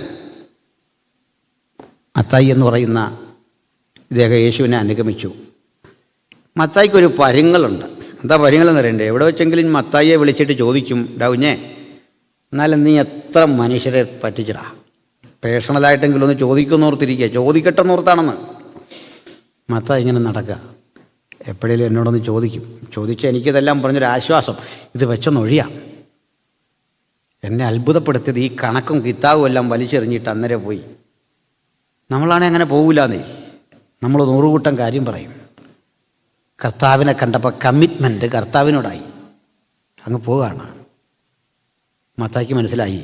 മത്തായി എന്ന് പറയുന്ന ഇദ്ദേഹം യേശുവിനെ അനുഗമിച്ചു. മത്തായിക്കൊരു പരുങ്ങളുണ്ട്. എന്താ പരുങ്ങളെന്ന് അറിയണ്ടേ? എവിടെ വെച്ചെങ്കിലും മത്തായിയെ വിളിച്ചിട്ട് ചോദിക്കും, ഡൗഞ്ഞേ, എന്നാലും നീ എത്ര മനുഷ്യരെ പറ്റിച്ചിടാ, പേഴ്സണലായിട്ടെങ്കിലും ഒന്ന് ചോദിക്കുന്നോർത്തിരിക്കുക, ചോദിക്കട്ടെന്നോർത്താണെന്ന്. മത്തായി ഇങ്ങനെ നടക്കുക. എപ്പോഴേലും എന്നോടൊന്ന് ചോദിക്കും, ചോദിച്ച് എനിക്കിതെല്ലാം പറഞ്ഞൊരാശ്വാസം, ഇത് വെച്ചൊന്നൊഴിയാം. എന്നെ അത്ഭുതപ്പെടുത്തിയത് ഈ കണക്കും കിതാബും എല്ലാം വലിച്ചെറിഞ്ഞിട്ട് അന്നേരം പോയി. നമ്മളാണെങ്കിൽ അങ്ങനെ പോകില്ലാന്നേ, നമ്മൾ 100 കൂട്ടം കാര്യം പറയും. കർത്താവിനെ കണ്ടപ്പോൾ കമ്മിറ്റ്മെൻറ്റ് കർത്താവിനോടായി അങ്ങ് പോവുകയാണ്. മത്തായിക്ക് മനസ്സിലായി,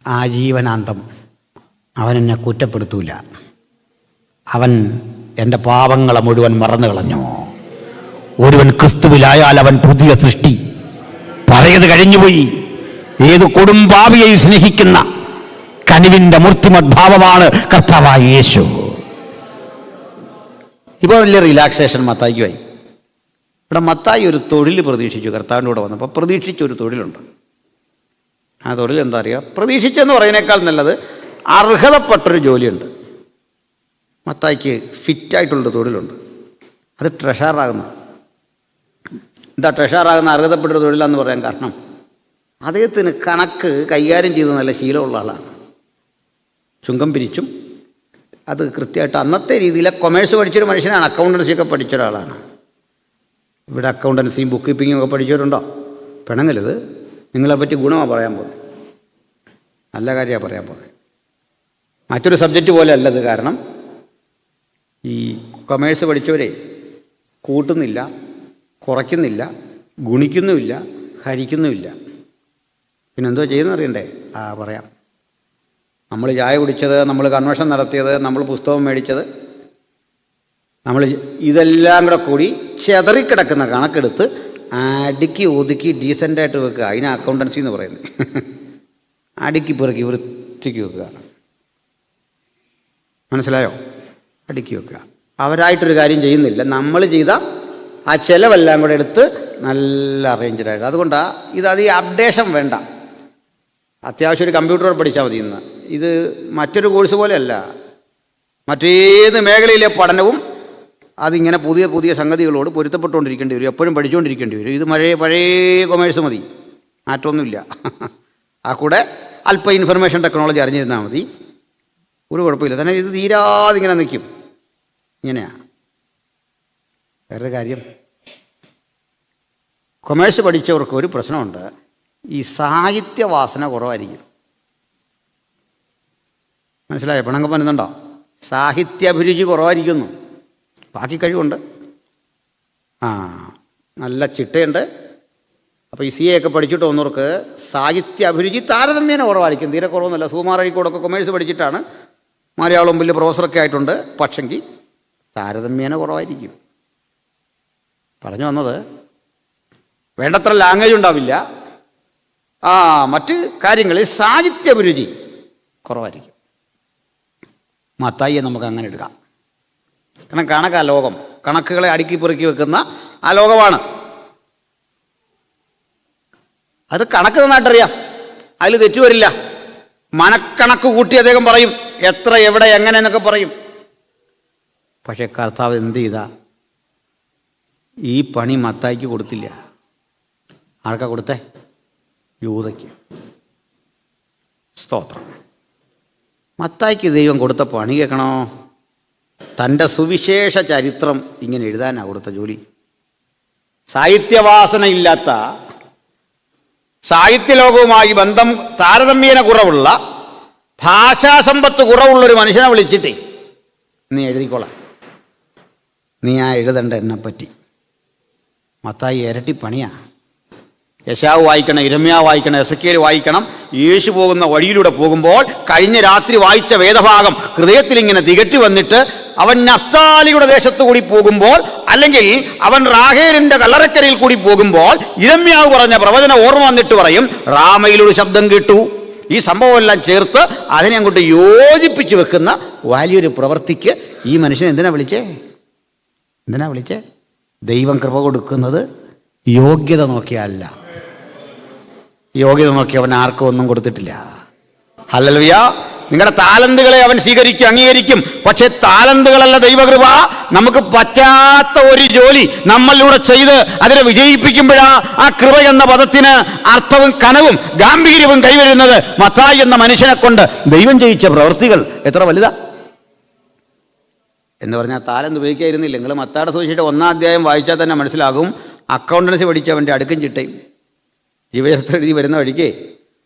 ആജീവനാന്തം അവൻ എന്നെ കുറ്റപ്പെടുത്തൂല, അവൻ എൻ്റെ പാപങ്ങളെ മുഴുവൻ മറന്നു കളഞ്ഞു. ഒരുവൻ ക്രിസ്തുവിലായാൽ അവൻ പുതിയ സൃഷ്ടി. പറയത് കഴിഞ്ഞുപോയി. ഏത് കൊടുംപാപിയെയും സ്നേഹിക്കുന്ന കനിവിൻ്റെ മൂർത്തിമത് ഭാവമാണ് കർത്താവായ യേശു. ഇപ്പോൾ വലിയ റിലാക്സേഷൻ മത്തായിക്കുമായി. ഇവിടെ മത്തായി ഒരു തൊഴിൽ പ്രതീക്ഷിച്ചു. കർത്താവിൻ്റെ കൂടെ വന്നപ്പോൾ പ്രതീക്ഷിച്ചൊരു തൊഴിലുണ്ട്. ആ തൊഴിൽ എന്താ അറിയുക? പ്രതീക്ഷിച്ചെന്ന് പറയുന്നേക്കാൾ നല്ലത് അർഹതപ്പെട്ടൊരു ജോലിയുണ്ട്. മത്തായിക്ക് ഫിറ്റായിട്ടുള്ളൊരു തൊഴിലുണ്ട്. അത് ട്രഷറാകുന്ന. എന്താ ട്രഷറാകുന്ന അർഹതപ്പെട്ടൊരു തൊഴിലാന്ന് പറയാൻ കാരണം, അദ്ദേഹത്തിന് കണക്ക് കൈകാര്യം ചെയ്ത് നല്ല ശീലമുള്ള ആളാണ്. ചുങ്കം പിരിച്ചും അത് കൃത്യമായിട്ട് അന്നത്തെ രീതിയിലെ കൊമേഴ്സ് പഠിച്ചൊരു മനുഷ്യനാണ്. അക്കൗണ്ടൻസിയൊക്കെ പഠിച്ച ഒരാളാണ്. ഇവിടെ അക്കൗണ്ടൻസിയും ബുക്ക് കീപ്പിങ്ങും ഒക്കെ പഠിച്ചവരുണ്ടോ? പിണങ്ങരുത്, നിങ്ങളെപ്പറ്റി ഗുണമാണ് പറയാൻ പോകുന്നത്. നല്ല കാര്യമാണ് പറയാൻ പോകുന്നത്. മറ്റൊരു സബ്ജക്റ്റ് പോലെ അല്ലത്. കാരണം ഈ കൊമേഴ്സ് പഠിച്ചവരെ കൂട്ടുന്നില്ല, കുറയ്ക്കുന്നില്ല, ഗുണിക്കുന്നുമില്ല, ഹരിക്കുന്നുമില്ല. പിന്നെന്തോ ചെയ്യുന്നത് അറിയണ്ടേ? പറയാം. നമ്മൾ ചായ കുടിച്ചത്, നമ്മൾ കൺവെൻഷൻ നടത്തിയത്, നമ്മൾ പുസ്തകം മേടിച്ചത്, നമ്മൾ ഇതെല്ലാം കൂടെ കൂടി ചെതറിക്കിടക്കുന്ന കണക്കെടുത്ത് അടുക്കി ഒതുക്കി ഡീസൻ്റായിട്ട് വെക്കുക. അതിന് അക്കൗണ്ടൻസി എന്ന് പറയുന്നത്. അടുക്കി പെറുക്കി വൃത്തിക്ക് വെക്കുകയാണ്. മനസ്സിലായോ? അടുക്കി വെക്കുക. അവരായിട്ടൊരു കാര്യം ചെയ്യുന്നില്ല, നമ്മൾ ചെയ്ത ആ ചിലവെല്ലാം കൂടെ എടുത്ത് നല്ല അറേഞ്ച്ഡായിട്ട്. അതുകൊണ്ടാണ് അത് ഈ അപ്ഡേഷൻ വേണ്ട. അത്യാവശ്യം ഒരു കമ്പ്യൂട്ടർ പഠിച്ചാൽ മതി. ഇന്ന് ഇത് മറ്റൊരു കോഴ്സ് പോലെയല്ല. മറ്റേത് മേഖലയിലെ പഠനവും അതിങ്ങനെ പുതിയ പുതിയ സംഗതികളോട് പൊരുത്തപ്പെട്ടുകൊണ്ടിരിക്കേണ്ടി വരും, എപ്പോഴും പഠിച്ചുകൊണ്ടിരിക്കേണ്ടി വരും. ഇത് പഴയ കൊമേഴ്സ് മതി, മാറ്റമൊന്നുമില്ല. ആ കൂടെ അല്പം ഇൻഫർമേഷൻ ടെക്നോളജി അറിഞ്ഞിരുന്നാൽ മതി, ഒരു കുഴപ്പമില്ല. തന്നെ ഇത് തീരാതെ ഇങ്ങനെ നിൽക്കും. ഇങ്ങനെയാണ്. വേറൊരു കാര്യം, കൊമേഴ്സ് പഠിച്ചവർക്ക് ഒരു പ്രശ്നമുണ്ട്. ഈ സാഹിത്യവാസന കുറവായിരിക്കും. മനസ്സിലായോ? പിണക്കം വരുന്നുണ്ടോ? സാഹിത്യാഭിരുചി കുറവായിരിക്കുന്നു. ബാക്കി കഴിവുണ്ട്, നല്ല ചിട്ടയുണ്ട്. അപ്പോൾ ഈ CA ഒക്കെ പഠിച്ചിട്ട് വന്നവർക്ക് സാഹിത്യാഭിരുചി താരതമ്യേന കുറവായിരിക്കും. തീരെ കുറവൊന്നുമല്ല. സുകുമാരഴിക്കോടൊക്കെ കൊമേഴ്സ് പഠിച്ചിട്ടാണ് മലയാളം വലിയ പ്രൊഫസറൊക്കെ ആയിട്ടുണ്ട്. പക്ഷെങ്കിൽ താരതമ്യേന കുറവായിരിക്കും. പറഞ്ഞു വന്നത്, വേണ്ടത്ര ലാംഗ്വേജ് ഉണ്ടാവില്ല. മറ്റ് കാര്യങ്ങളിൽ സാഹിത്യാഭിരുചി കുറവായിരിക്കും. മത്തായിയെ നമുക്ക് അങ്ങനെ എടുക്കാം. കാരണം കണക്കാ ലോകം. കണക്കുകളെ അടുക്കി പെറുക്കി വെക്കുന്ന ആ ലോകമാണ്. അത് കണക്ക് നന്നായിട്ടറിയാം, അതിൽ തെറ്റുവരില്ല. മനക്കണക്ക് കൂട്ടി അദ്ദേഹം പറയും, എത്ര, എവിടെ, എങ്ങനെ എന്നൊക്കെ പറയും. പക്ഷേ കർത്താവ് എന്ത് ചെയ്താ? ഈ പണി മത്തായിക്ക് കൊടുത്തില്ല. ആർക്കാ കൊടുത്തേ? യൂദയ്ക്ക്. സ്തോത്രം. മത്തായിക്ക് ദൈവം കൊടുത്ത പണി കേൾക്കണോ? തൻ്റെ സുവിശേഷ ചരിത്രം ഇങ്ങനെ എഴുതാനാണ് കൊടുത്ത ജോലി. സാഹിത്യവാസന ഇല്ലാത്ത, സാഹിത്യലോകവുമായി ബന്ധം താരതമ്യേന കുറവുള്ള, ഭാഷാസമ്പത്ത് കുറവുള്ളൊരു മനുഷ്യനെ വിളിച്ചിട്ടേ, നീ എഴുതിക്കോളാം, നീ എഴുതണ്ട എന്നെപ്പറ്റി. മത്തായി ഇരട്ടി പണിയാ. യെശയ്യാവ് വായിക്കണം, യിരെമ്യാവ് വായിക്കണം, എസെക്കിയേൽ വായിക്കണം. യേശു പോകുന്ന വഴിയിലൂടെ പോകുമ്പോൾ കഴിഞ്ഞ രാത്രി വായിച്ച വേദഭാഗം ഹൃദയത്തിൽ ഇങ്ങനെ തികട്ടി വന്നിട്ട് അവൻ നഫ്താലിയുടെ ദേശത്ത് കൂടി പോകുമ്പോൾ, അല്ലെങ്കിൽ അവൻ റാഹേലിന്റെ കല്ലറക്കരയിൽ കൂടി പോകുമ്പോൾ യിരെമ്യാവ് പറഞ്ഞ പ്രവചന ഓർമ്മ വന്നിട്ട് പറയും, റാമയിലൊരു ശബ്ദം കേട്ടു. ഈ സംഭവമെല്ലാം ചേർത്ത് അതിനെ അങ്ങോട്ട് യോജിപ്പിച്ച് വെക്കുന്ന വലിയൊരു പ്രവൃത്തിക്ക് ഈ മനുഷ്യൻ എന്തിനാ വിളിച്ചേ? ദൈവം കൃപ കൊടുക്കുന്നത് യോഗ്യത നോക്കിയല്ല. യോഗ്യത നോക്കി അവൻ ആർക്കും ഒന്നും കൊടുത്തിട്ടില്ല. ഹല്ലേലൂയ. നിങ്ങളുടെ താലന്തുകളെ അവൻ സ്വീകരിക്കും, അംഗീകരിക്കും. പക്ഷെ താലന്തുകളല്ല ദൈവകൃപ. നമുക്ക് പറ്റാത്ത ഒരു ജോലി നമ്മളിലൂടെ ചെയ്ത് അതിനെ വിജയിപ്പിക്കുമ്പോഴാ ആ കൃപ എന്ന പദത്തിന് അർത്ഥവും കനവും ഗാംഭീര്യവും കൈവരുന്നത്. മത്തായി എന്ന മനുഷ്യനെ കൊണ്ട് ദൈവം ചെയ്യിച്ച പ്രവൃത്തികൾ എത്ര വലുതാ എന്ന് പറഞ്ഞാൽ താലന്ത് ഉപയോഗിക്കായിരുന്നില്ല. നിങ്ങൾ മത്തായിയുടെ സുവിശേഷം 1-ാം അധ്യായം വായിച്ചാൽ തന്നെ മനസ്സിലാകും. അക്കൗണ്ടൻസി പഠിച്ചവൻ്റെ അടുക്കും ചിട്ടയും ജീവചരിത്രം എഴുതി വരുന്ന വഴിക്ക്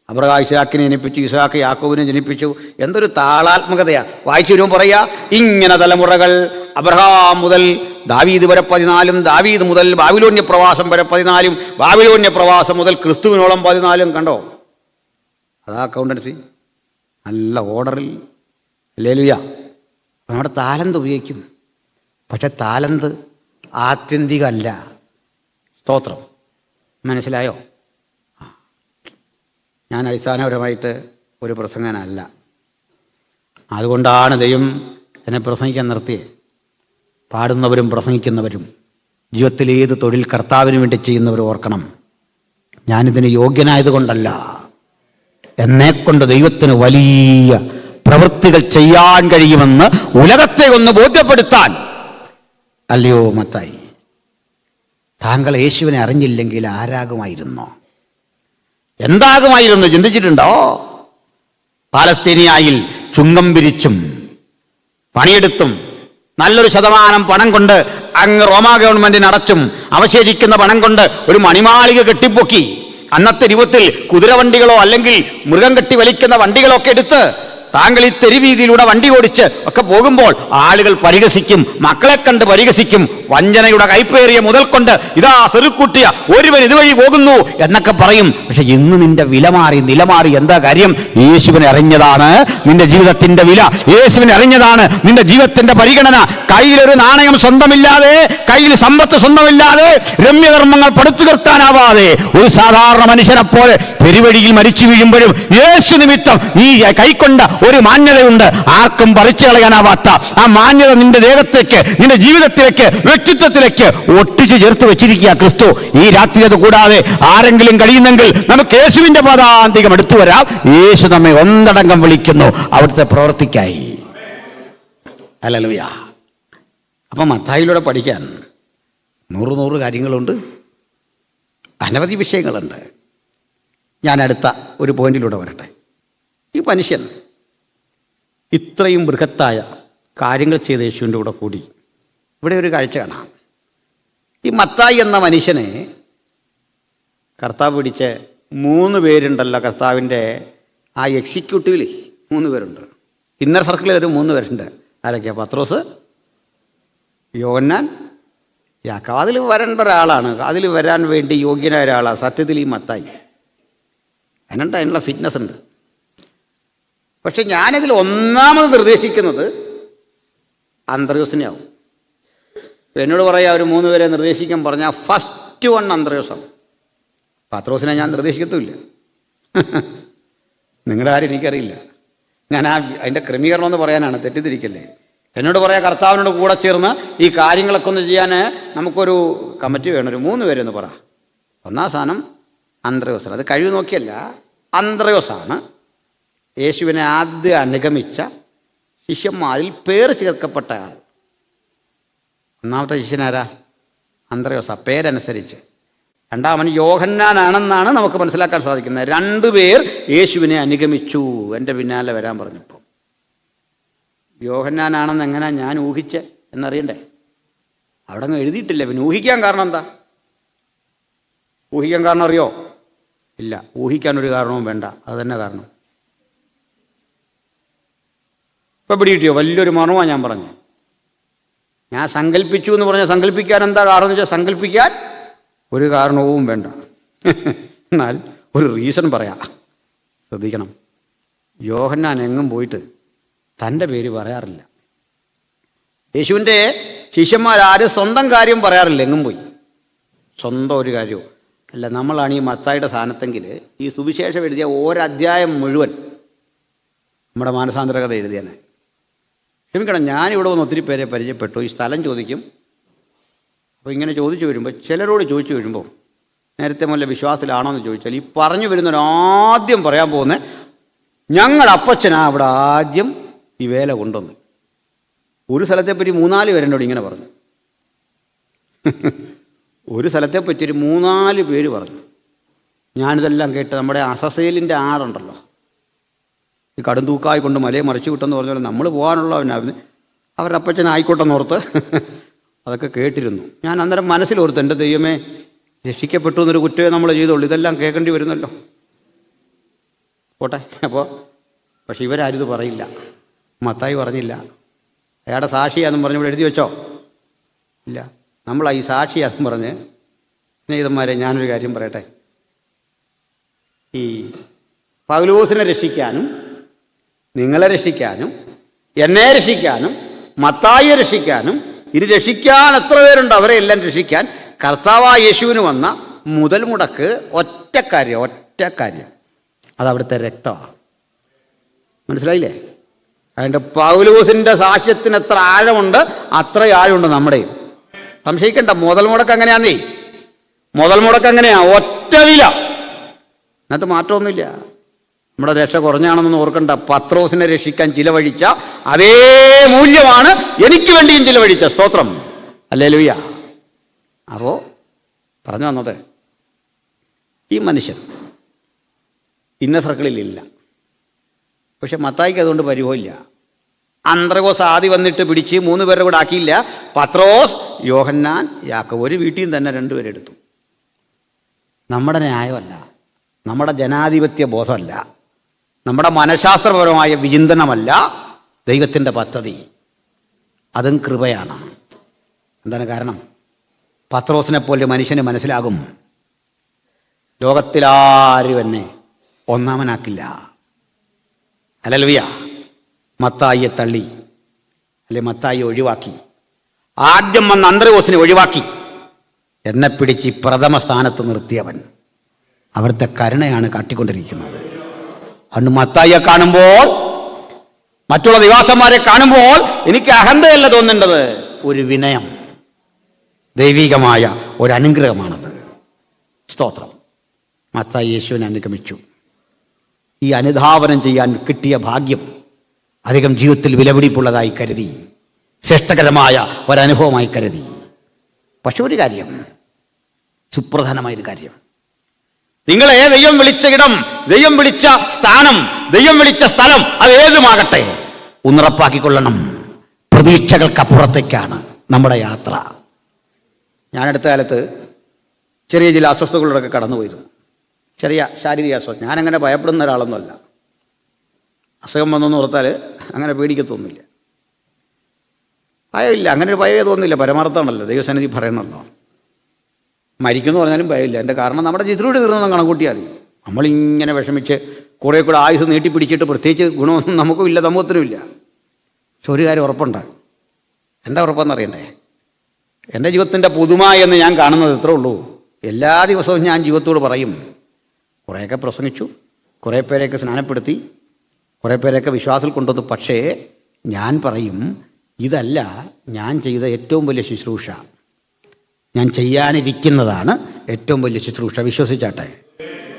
അബ്രഹാം ഇസ്ഹാക്കിനെ ജനിപ്പിച്ചു, ഇസ്ഹാക്ക് യാക്കോബിനെ ജനിപ്പിച്ചു. എന്തൊരു താളാത്മകതയാണ്. വായിച്ചു വരുമ്പോൾ പറയുക, ഇങ്ങനെ തലമുറകൾ അബ്രഹാം മുതൽ ദാവീദ് വരെ 14, ദാവീദ് മുതൽ ബാബിലോന്യ പ്രവാസം വരെ 14, ബാബിലോന്യ പ്രവാസം മുതൽ ക്രിസ്തുവിനോളം 14. കണ്ടോ? അതാ അക്കൗണ്ടൻസി. നല്ല ഓർഡറിൽ. ഹല്ലേലൂയ. നമ്മുടെ താലന്ത് ഉപയോഗിക്കും, പക്ഷെ താലന്ത് ആത്യന്തികമല്ല. സ്തോത്രം. മനസ്സിലായോ? ഞാൻ അടിസ്ഥാനപരമായിട്ട് ഒരു പ്രസംഗനല്ല. അതുകൊണ്ടാണ് ദൈവം എന്നെ പ്രസംഗിക്കാൻ നിർത്തിയത്. പാടുന്നവരും പ്രസംഗിക്കുന്നവരും ജീവിതത്തിൽ ഏത് തൊഴിൽ കർത്താവിന് വേണ്ടി ചെയ്യുന്നവർ ഓർക്കണം, ഞാനിതിന് യോഗ്യനായതുകൊണ്ടല്ല, എന്നെക്കൊണ്ട് ദൈവത്തിന് വലിയ പ്രവൃത്തികൾ ചെയ്യാൻ കഴിയുമെന്ന് ഉലകത്തെ ഒന്ന് ബോധ്യപ്പെടുത്താൻ. അല്ലയോ മത്തായി, താങ്കൾ യേശുവിനെ അറിഞ്ഞില്ലെങ്കിൽ ആരാകുമായിരുന്നോ? എന്താകുമായിരുന്നു? ചിന്തിച്ചിട്ടുണ്ടോ? പാലസ്തീനിയായിൽ ചുങ്കം പിരിച്ചും പണിയെടുത്തും നല്ലൊരു ശതമാനം പണം കൊണ്ട് അങ്ങ് റോമാ ഗവൺമെന്റിന് അടച്ചും അവശേഷിക്കുന്ന പണം കൊണ്ട് ഒരു മണിമാളിക കെട്ടിപ്പൊക്കി അന്നത്തെ രൂപത്തിൽ കുതിരവണ്ടികളോ അല്ലെങ്കിൽ മൃഗം കെട്ടി വലിക്കുന്ന വണ്ടികളോ ഒക്കെ എടുത്ത് താങ്കൾ ഈ തെരുവീതിയിലൂടെ വണ്ടി ഓടിച്ച് ഒക്കെ പോകുമ്പോൾ ആളുകൾ പരിഹസിക്കും, മക്കളെ കണ്ട് പരിഹസിക്കും. വഞ്ചനയുടെ കൈപ്പേറിയ മുതൽ കൊണ്ട് ഇതാ സ്വരുക്കൂട്ടിയ ഒരുവൻ ഇതുവഴി പോകുന്നു എന്നൊക്കെ പറയും. പക്ഷെ ഇന്ന് നിന്റെ വില മാറി, നിലമാറി. എന്താ കാര്യം? യേശുവിനെ അറിഞ്ഞതാണ് നിന്റെ ജീവിതത്തിന്റെ വില, യേശുവിനെ അറിഞ്ഞതാണ് നിന്റെ ജീവിതത്തിന്റെ പരിഗണന. കയ്യിലൊരു നാണയം സ്വന്തമില്ലാതെ, കയ്യിൽ സമ്പത്ത് സ്വന്തമില്ലാതെ, രമ്യകർമ്മങ്ങൾ പടുത്തുയർത്താനാവാതെ ഒരു സാധാരണ മനുഷ്യനെ പോലെ പെരുവഴിയിൽ മരിച്ചു വീഴുമ്പോഴും യേശു നിമിത്തം നീ കൈക്കൊണ്ട ഒരു മാന്യതയുണ്ട്, ആർക്കും പറിച്ചു കളയാനാവാത്ത ആ മാന്യത നിന്റെ ദേഹത്തേക്ക്, നിന്റെ ജീവിതത്തിലേക്ക്, വ്യക്തിത്വത്തിലേക്ക് ഒട്ടിച്ചു ചേർത്ത് വെച്ചിരിക്കുക ക്രിസ്തു. ഈ രാത്രി അത് കൂടാതെ ആരെങ്കിലും കഴിയുന്നെങ്കിൽ നമുക്ക് യേശുവിന്റെ പദാന്തികം എടുത്തു വരാം. യേശു നമ്മെ ഒന്നടങ്കം വിളിക്കുന്നു അവിടുത്തെ പ്രവൃത്തിക്കായി. ഹല്ലേലൂയ. അപ്പം മത്തായിലൂടെ പഠിക്കാൻ 100 കാര്യങ്ങളുണ്ട്, അനവധി വിഷയങ്ങളുണ്ട്. ഞാൻ അടുത്ത ഒരു പോയിന്റിലൂടെ വരട്ടെ. ഈ മനുഷ്യൻ ഇത്രയും ബൃഹത്തായ കാര്യങ്ങൾ ചെയ്ത യേശുവിൻ്റെ കൂടെ കൂടി ഇവിടെ ഒരു കാഴ്ച കാണാം. ഈ മത്തായി എന്ന മനുഷ്യനെ കർത്താവ് പിടിച്ച് 3 പേരുണ്ടല്ലോ. കർത്താവിൻ്റെ ആ എക്സിക്യൂട്ടീവിൽ 3 പേരുണ്ട്. ഇന്നർ സർക്കിളിൽ ഒരു 3 പേരുണ്ട്. ആരൊക്കെയാണ്? പത്രോസ്, യോഹന്നാൻ, യാക്കോബ്. അതിൽ വരേണ്ട ഒരാളാണ്, അതിൽ വരാൻ വേണ്ടി യോഗ്യനായ ഒരാളാണ് സത്യത്തിൽ ഈ മത്തായി. അതിനുള്ള ഫിറ്റ്നസ് ഉണ്ട്. പക്ഷെ ഞാനിതിൽ ഒന്നാമത് നിർദ്ദേശിക്കുന്നത് അന്ത്രയോസിനെ ആവും. എന്നോട് പറയാം ഒരു 3 പേരെ നിർദ്ദേശിക്കാൻ പറഞ്ഞാൽ ഫസ്റ്റ് വൺ അന്ത്രയോസാണ്. പത്രോസിനെ ഞാൻ നിർദ്ദേശിക്കത്തുമില്ല. നിങ്ങളുടെ ആരും എനിക്കറിയില്ല. ഞാൻ അതിൻ്റെ ക്രമീകരണം എന്ന് പറയാനാണ്, തെറ്റിദ്ധരിക്കല്ലേ. എന്നോട് പറയാം കർത്താവിനോട് കൂടെ ചേർന്ന് ഈ കാര്യങ്ങളൊക്കെ ഒന്ന് ചെയ്യാൻ നമുക്കൊരു കമ്മിറ്റി വേണം, ഒരു 3 പേരെന്ന് പറ. ഒന്നാം സ്ഥാനം അന്ത്രയോസാണ്. അത് കഴിവ് നോക്കിയല്ല, അന്ത്രയോസാണ് യേശുവിനെ ആദ്യം അനുഗമിച്ച ശിഷ്യന്മാരിൽ പേര് ചേർക്കപ്പെട്ട ആൾ. ഒന്നാമത്തെ ശിഷ്യനാരാ? അന്ത്രയോസ, പേരനുസരിച്ച്. രണ്ടാമൻ യോഹന്നാനാണെന്നാണ് നമുക്ക് മനസ്സിലാക്കാൻ സാധിക്കുന്നത്. 2 പേർ യേശുവിനെ അനുഗമിച്ചു, എൻ്റെ പിന്നാലെ വരാൻ പറഞ്ഞപ്പോൾ. യോഹന്നാനാണെന്ന് എങ്ങനെയാ ഞാൻ ഊഹിച്ച് എന്നറിയണ്ടേ? അവിടെ അങ്ങ് എഴുതിയിട്ടില്ല. പിന്നെ ഊഹിക്കാൻ കാരണം എന്താ? ഊഹിക്കാൻ കാരണം അറിയോ? ഇല്ല, ഊഹിക്കാനൊരു കാരണവും വേണ്ട. അത് തന്നെ കാരണം. ഇപ്പം പിടികിട്ടിയോ? വലിയൊരു മർമ്മമാണ് ഞാൻ പറഞ്ഞു. ഞാൻ സങ്കല്പിച്ചു എന്ന് പറഞ്ഞാൽ സങ്കല്പിക്കാൻ എന്താ കാരണം എന്ന് വെച്ചാൽ സങ്കല്പിക്കാൻ ഒരു കാരണവും വേണ്ട. എന്നാൽ ഒരു റീസൺ പറയാം, ശ്രദ്ധിക്കണം. യോഹന്നാൻ എങ്ങും പോയിട്ട് തൻ്റെ പേര് പറയാറില്ല. യേശുവിൻ്റെ ശിഷ്യന്മാരാരും സ്വന്തം കാര്യം പറയാറില്ല. എങ്ങും പോയി സ്വന്തം ഒരു കാര്യവും അല്ല. നമ്മളാണ് ഈ മത്തായിയുടെ സ്ഥാനത്തെങ്കിൽ ഈ സുവിശേഷം എഴുതിയ ഒരധ്യായം മുഴുവൻ നമ്മുടെ മാനസാന്തര കഥ എഴുതിയാണ്. ക്ഷമിക്കണം, ഞാനിവിടെ വന്ന് ഒത്തിരി പേരെ പരിചയപ്പെട്ടു. ഈ സ്ഥലം ചോദിക്കും. അപ്പോൾ ഇങ്ങനെ ചോദിച്ചു വരുമ്പോൾ, ചിലരോട് ചോദിച്ചു വരുമ്പോൾ നേരത്തെ മുതലേ വിശ്വാസത്തിലാണോ എന്ന് ചോദിച്ചാൽ ഈ പറഞ്ഞു വരുന്നവരാദ്യം പറയാൻ പോകുന്നത് ഞങ്ങൾ അപ്പച്ചനാ അവിടെ ആദ്യം ഈ വേല കൊണ്ടുവന്ന്. ഒരു സ്ഥലത്തെപ്പറ്റി 3-4 പേരെന്നോട് ഇങ്ങനെ പറഞ്ഞു. ഒരു സ്ഥലത്തെപ്പറ്റി ഒരു 3-4 പേര് പറഞ്ഞു. ഞാനിതെല്ലാം കേട്ട് നമ്മുടെ അസസേലിൻ്റെ ആടുണ്ടല്ലോ, ഈ കടും തൂക്കായി കൊണ്ട് മലയെ മറിച്ചു വിട്ടെന്ന് പറഞ്ഞാൽ നമ്മൾ പോകാനുള്ളവനായിരുന്നു. അവരുടെ അപ്പച്ചനായിക്കോട്ടെന്നോർത്ത് അതൊക്കെ കേട്ടിരുന്നു. ഞാൻ അന്നേരം മനസ്സിലോർത്ത്, എൻ്റെ ദൈവമേ, രക്ഷിക്കപ്പെട്ടു എന്നൊരു കുറ്റമേ നമ്മൾ ചെയ്തുള്ളൂ, ഇതെല്ലാം കേൾക്കേണ്ടി വരുന്നല്ലോ. പോട്ടെ. പക്ഷെ ഇവരാരും ഇത് പറയില്ല. മത്തായി പറഞ്ഞില്ല. അയാളുടെ സാക്ഷിയാണെന്ന് പറഞ്ഞ് ഇവിടെ എഴുതി വെച്ചോ? ഇല്ല. നമ്മളാ ഈ സാക്ഷിയാണെന്ന് പറഞ്ഞ്. സ്നേഹിതന്മാരെ, ഞാനൊരു കാര്യം പറയട്ടെ. ഈ പൗലോസിനെ രക്ഷിക്കാനും നിങ്ങളെ രക്ഷിക്കാനും എന്നെ രക്ഷിക്കാനും മത്തായിയെ രക്ഷിക്കാനും ഇത് രക്ഷിക്കാൻ എത്ര പേരുണ്ട്, അവരെ എല്ലാം രക്ഷിക്കാൻ കർത്താവായ യേശുവിന് വന്ന മുതൽ മുടക്ക് ഒറ്റ കാര്യം, അതവിടുത്തെ രക്തമാണ്. മനസ്സിലായില്ലേ? അതിൻ്റെ പൗലോസിൻ്റെ സാക്ഷ്യത്തിന് എത്ര ആഴമുണ്ട് അത്ര ആഴമുണ്ട് നമ്മുടെയും. സംശയിക്കണ്ട. മുതൽ മുടക്ക് എങ്ങനെയാന്നേ? മുതൽ മുടക്ക് എങ്ങനെയാ? ഒറ്റ വില. അതിനകത്ത് മാറ്റമൊന്നുമില്ല. നമ്മുടെ രക്ഷ കുറഞ്ഞാണെന്നൊന്നും ഓർക്കണ്ട. പത്രോസിനെ രക്ഷിക്കാൻ ചിലവഴിച്ച അതേ മൂല്യമാണ് എനിക്ക് വേണ്ടിയും ചിലവഴിച്ച. സ്തോത്രം, ഹല്ലേലൂയ. അപ്പോൾ പറഞ്ഞു വന്നത്, ഈ മനുഷ്യൻ ഇന്ന സർക്കിളിലില്ല. പക്ഷെ മത്തായിക്ക് അതുകൊണ്ട് പരിഭവമില്ല. അന്ത്രയോസ് ആദ്യം വന്നിട്ട് പിടിച്ച് 3 പേരുടെ കൂടെ ആക്കിയില്ല. പത്രോസ്, യോഹന്നാൻ, യാക്കോബ് ഒരു വീട്ടിൽ നിന്ന് തന്നെ 2 പേരെടുത്തു. നമ്മുടെ ന്യായമല്ല, നമ്മുടെ ജനാധിപത്യ ബോധമല്ല, നമ്മുടെ മനഃശാസ്ത്രപരമായ വിചിന്തനമല്ല ദൈവത്തിൻ്റെ പദ്ധതി. അതും കൃപയാണ്. എന്താണ് കാരണം? പത്രോസിനെ പോലെ മനുഷ്യന് മനസ്സിലാകും, ലോകത്തിലാരും എന്നെ ഒന്നാമനാക്കില്ല. ഹല്ലേലൂയ. മത്തായിയെ തള്ളി, അല്ലെ മത്തായിയെ ഒഴിവാക്കി, ആദ്യം വന്ന അന്ത്രയോസിനെ ഒഴിവാക്കി, എന്നെ പിടിച്ച് പ്രഥമ സ്ഥാനത്ത് നിർത്തിയവൻ അവിടുത്തെ കരുണയാണ് കാട്ടിക്കൊണ്ടിരിക്കുന്നത്. അന്ന് മത്തായിയെ കാണുമ്പോൾ, മറ്റുള്ള ദിവാസന്മാരെ കാണുമ്പോൾ എനിക്ക് അഹന്തയല്ല തോന്നേണ്ടത്, ഒരു വിനയം, ദൈവികമായ ഒരു അനുഗ്രഹമാണത്. സ്തോത്രം. മത്തായി യേശുവിനെ അനുഗമിച്ചു. ഈ അനുധാവനം ചെയ്യാൻ കിട്ടിയ ഭാഗ്യം അധികം ജീവിതത്തിൽ വിലപിടിപ്പുള്ളതായി കരുതി, ശ്രേഷ്ഠകരമായ ഒരനുഭവമായി കരുതി. പക്ഷെ ഒരു കാര്യം, സുപ്രധാനമായൊരു കാര്യം, നിങ്ങളെ ദൈവം വിളിച്ച ഇടം, ദൈവം വിളിച്ച സ്ഥാനം, ദൈവം വിളിച്ച സ്ഥലം അതേതുമാകട്ടെ, ഉറപ്പാക്കിക്കൊള്ളണം. പ്രതീക്ഷകൾക്കപ്പുറത്തേക്കാണ് നമ്മുടെ യാത്ര. ഞാനടുത്ത കാലത്ത് ചെറിയ ചില അസ്വസ്ഥതകളിലൂടെയൊക്കെ കടന്നുപോയിരുന്നു. ചെറിയ ശാരീരിക അസ്വസ്ഥ. ഞാനങ്ങനെ ഭയപ്പെടുന്ന ഒരാളൊന്നുമല്ല. അസുഖം വന്നെന്ന് ഓർത്താൽ അങ്ങനെ പേടിക്കത്തൊന്നുമില്ല, ഭയമില്ല. അങ്ങനെ ഒരു ഭയമേ തോന്നുന്നില്ല. പരമാർത്ഥമാണല്ലോ, ദൈവസന്നിധി പറയണമല്ലോ. മരിക്കുമെന്ന് പറഞ്ഞാലും ഭയമില്ല. എൻ്റെ കാരണം നമ്മുടെ ചിത്രയുടെ തീർന്നൊന്നും കണക്കൂട്ടിയാൽ മതി. നമ്മളിങ്ങനെ വിഷമിച്ച് കുറേ കൂടെ ആയുസ് നീട്ടിപ്പിടിച്ചിട്ട് പ്രത്യേകിച്ച് ഗുണമൊന്നും നമുക്കും ഇല്ല, സമൂഹത്തിനും ഇല്ല. പക്ഷെ ഒരു കാര്യം ഉറപ്പുണ്ട്. എന്താ ഉറപ്പെന്നറിയണ്ടേ? എൻ്റെ ജീവിതത്തിൻ്റെ പുതുമ എന്ന് ഞാൻ കാണുന്നത് ഇത്രേ ഉള്ളൂ. എല്ലാ ദിവസവും ഞാൻ ജീവിതത്തോട് പറയും, കുറേയൊക്കെ പ്രസംഗിച്ചു, കുറേ പേരെയൊക്കെ സ്നാനപ്പെടുത്തി, കുറേ പേരെയൊക്കെ വിശ്വാസത്തിൽ കൊണ്ടുവന്നു. പക്ഷേ ഞാൻ പറയും, ഇതല്ല ഞാൻ ചെയ്ത ഏറ്റവും വലിയ ശുശ്രൂഷ. ഞാൻ ചെയ്യാനിരിക്കുന്നതാണ് ഏറ്റവും വലിയ ശുശ്രൂഷ. വിശ്വസിച്ചാട്ടെ,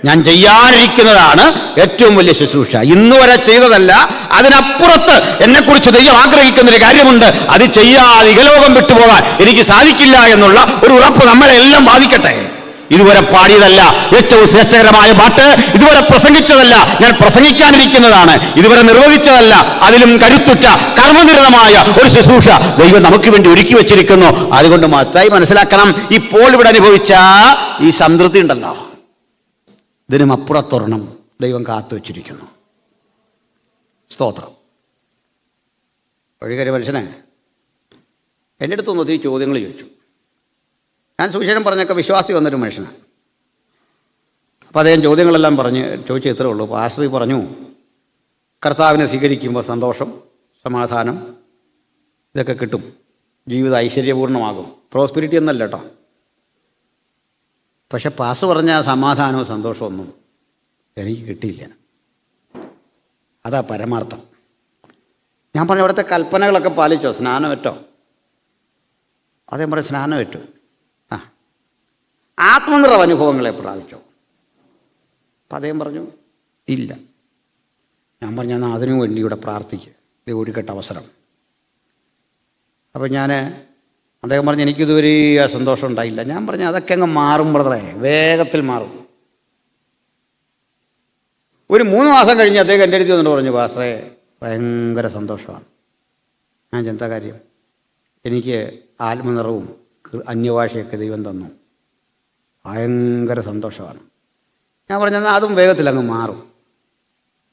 ഞാൻ ചെയ്യാനിരിക്കുന്നതാണ് ഏറ്റവും വലിയ ശുശ്രൂഷ. ഇന്ന് വരെ ചെയ്തതല്ല, അതിനപ്പുറത്ത് എന്നെക്കുറിച്ച് ദൈവം ആഗ്രഹിക്കുന്നൊരു കാര്യമുണ്ട്. അത് ചെയ്യാതെ ഇഹലോകം വിട്ടുപോകാൻ എനിക്ക് സാധിക്കില്ല എന്നുള്ള ഒരു ഉറപ്പ് നമ്മളെല്ലാം ബാധിക്കട്ടെ. ഇതുവരെ പാടിയതല്ല ഏറ്റവും ശ്രേഷ്ഠകരമായ പാട്ട്, ഇതുവരെ പ്രസംഗിച്ചതല്ല ഞാൻ പ്രസംഗിക്കാനിരിക്കുന്നതാണ്, ഇതുവരെ നിർവഹിച്ചതല്ല അതിലും കരുത്തുറ്റ കർമ്മനിരതമായ ഒരു ശുശ്രൂഷ ദൈവം നമുക്ക് വേണ്ടി ഒരുക്കി വെച്ചിരിക്കുന്നു. അതുകൊണ്ട് മത്തായി മനസ്സിലാക്കണം, ഇപ്പോൾ ഇവിടെ അനുഭവിച്ച ഈ സംതൃപ്തി ഉണ്ടല്ലോ, ഇതിനും അപ്പുറത്തൊരെണ്ണം ദൈവം കാത്തു വച്ചിരിക്കുന്നു. സ്തോത്രം. വഴികര മനുഷ്യനെ എൻ്റെ അടുത്തൊന്ന് ഒത്തിരി ചോദ്യങ്ങൾ ചോദിച്ചു. ഞാൻ സുവിശേഷം പറഞ്ഞൊക്കെ വിശ്വാസി വന്നൊരു മനുഷ്യനാണ്. അപ്പോൾ അദ്ദേഹം ചോദ്യങ്ങളെല്ലാം ചോദിച്ചു ഇത്രേ ഉള്ളൂ. പാസ്റ്റർ പറഞ്ഞു, കർത്താവിനെ സ്വീകരിക്കുമ്പോൾ സന്തോഷം, സമാധാനം ഇതൊക്കെ കിട്ടും, ജീവിതം ഐശ്വര്യപൂർണ്ണമാകും. പ്രോസ്പിരിറ്റി എന്നല്ല കേട്ടോ. പക്ഷെ പാസ്റ്റർ പറഞ്ഞ സമാധാനവും സന്തോഷമൊന്നും എനിക്ക് കിട്ടിയില്ല. അതാ പരമാർത്ഥം. ഞാൻ പറഞ്ഞു, അവിടുത്തെ കൽപ്പനകളൊക്കെ പാലിച്ചോ? സ്നാനമേറ്റോ? അദ്ദേഹം പറയും സ്നാനമേറ്റു. ആത്മനിറവ് അനുഭവങ്ങളെ പ്രാപിച്ചോ? അപ്പം അദ്ദേഹം പറഞ്ഞു ഇല്ല. ഞാൻ പറഞ്ഞു, എന്നാൽ അതിനു വേണ്ടി ഇവിടെ പ്രാർത്ഥിക്കുക, ഇത് ഒരുക്കെട്ട അവസരം. അപ്പം അദ്ദേഹം പറഞ്ഞു, എനിക്കിതുവരെ സന്തോഷം ഉണ്ടായില്ല. ഞാൻ പറഞ്ഞു, അതൊക്കെ അങ്ങ് മാറും ബ്രദറെ, വേഗത്തിൽ മാറും. ഒരു 3 മാസം കഴിഞ്ഞ് അദ്ദേഹം എൻ്റെ അടുത്ത് വന്നിട്ട് പറഞ്ഞു, പാസ്റ്ററെ ഭയങ്കര സന്തോഷമാണ്. ഞാൻ എന്താ കാര്യം? എനിക്ക് ആത്മനിറവും അന്യഭാഷയൊക്കെ ദൈവം തന്നു, ഭയങ്കര സന്തോഷമാണ്. ഞാൻ പറഞ്ഞു, എന്നാൽ അതും വേഗത്തിൽ അങ്ങ് മാറും,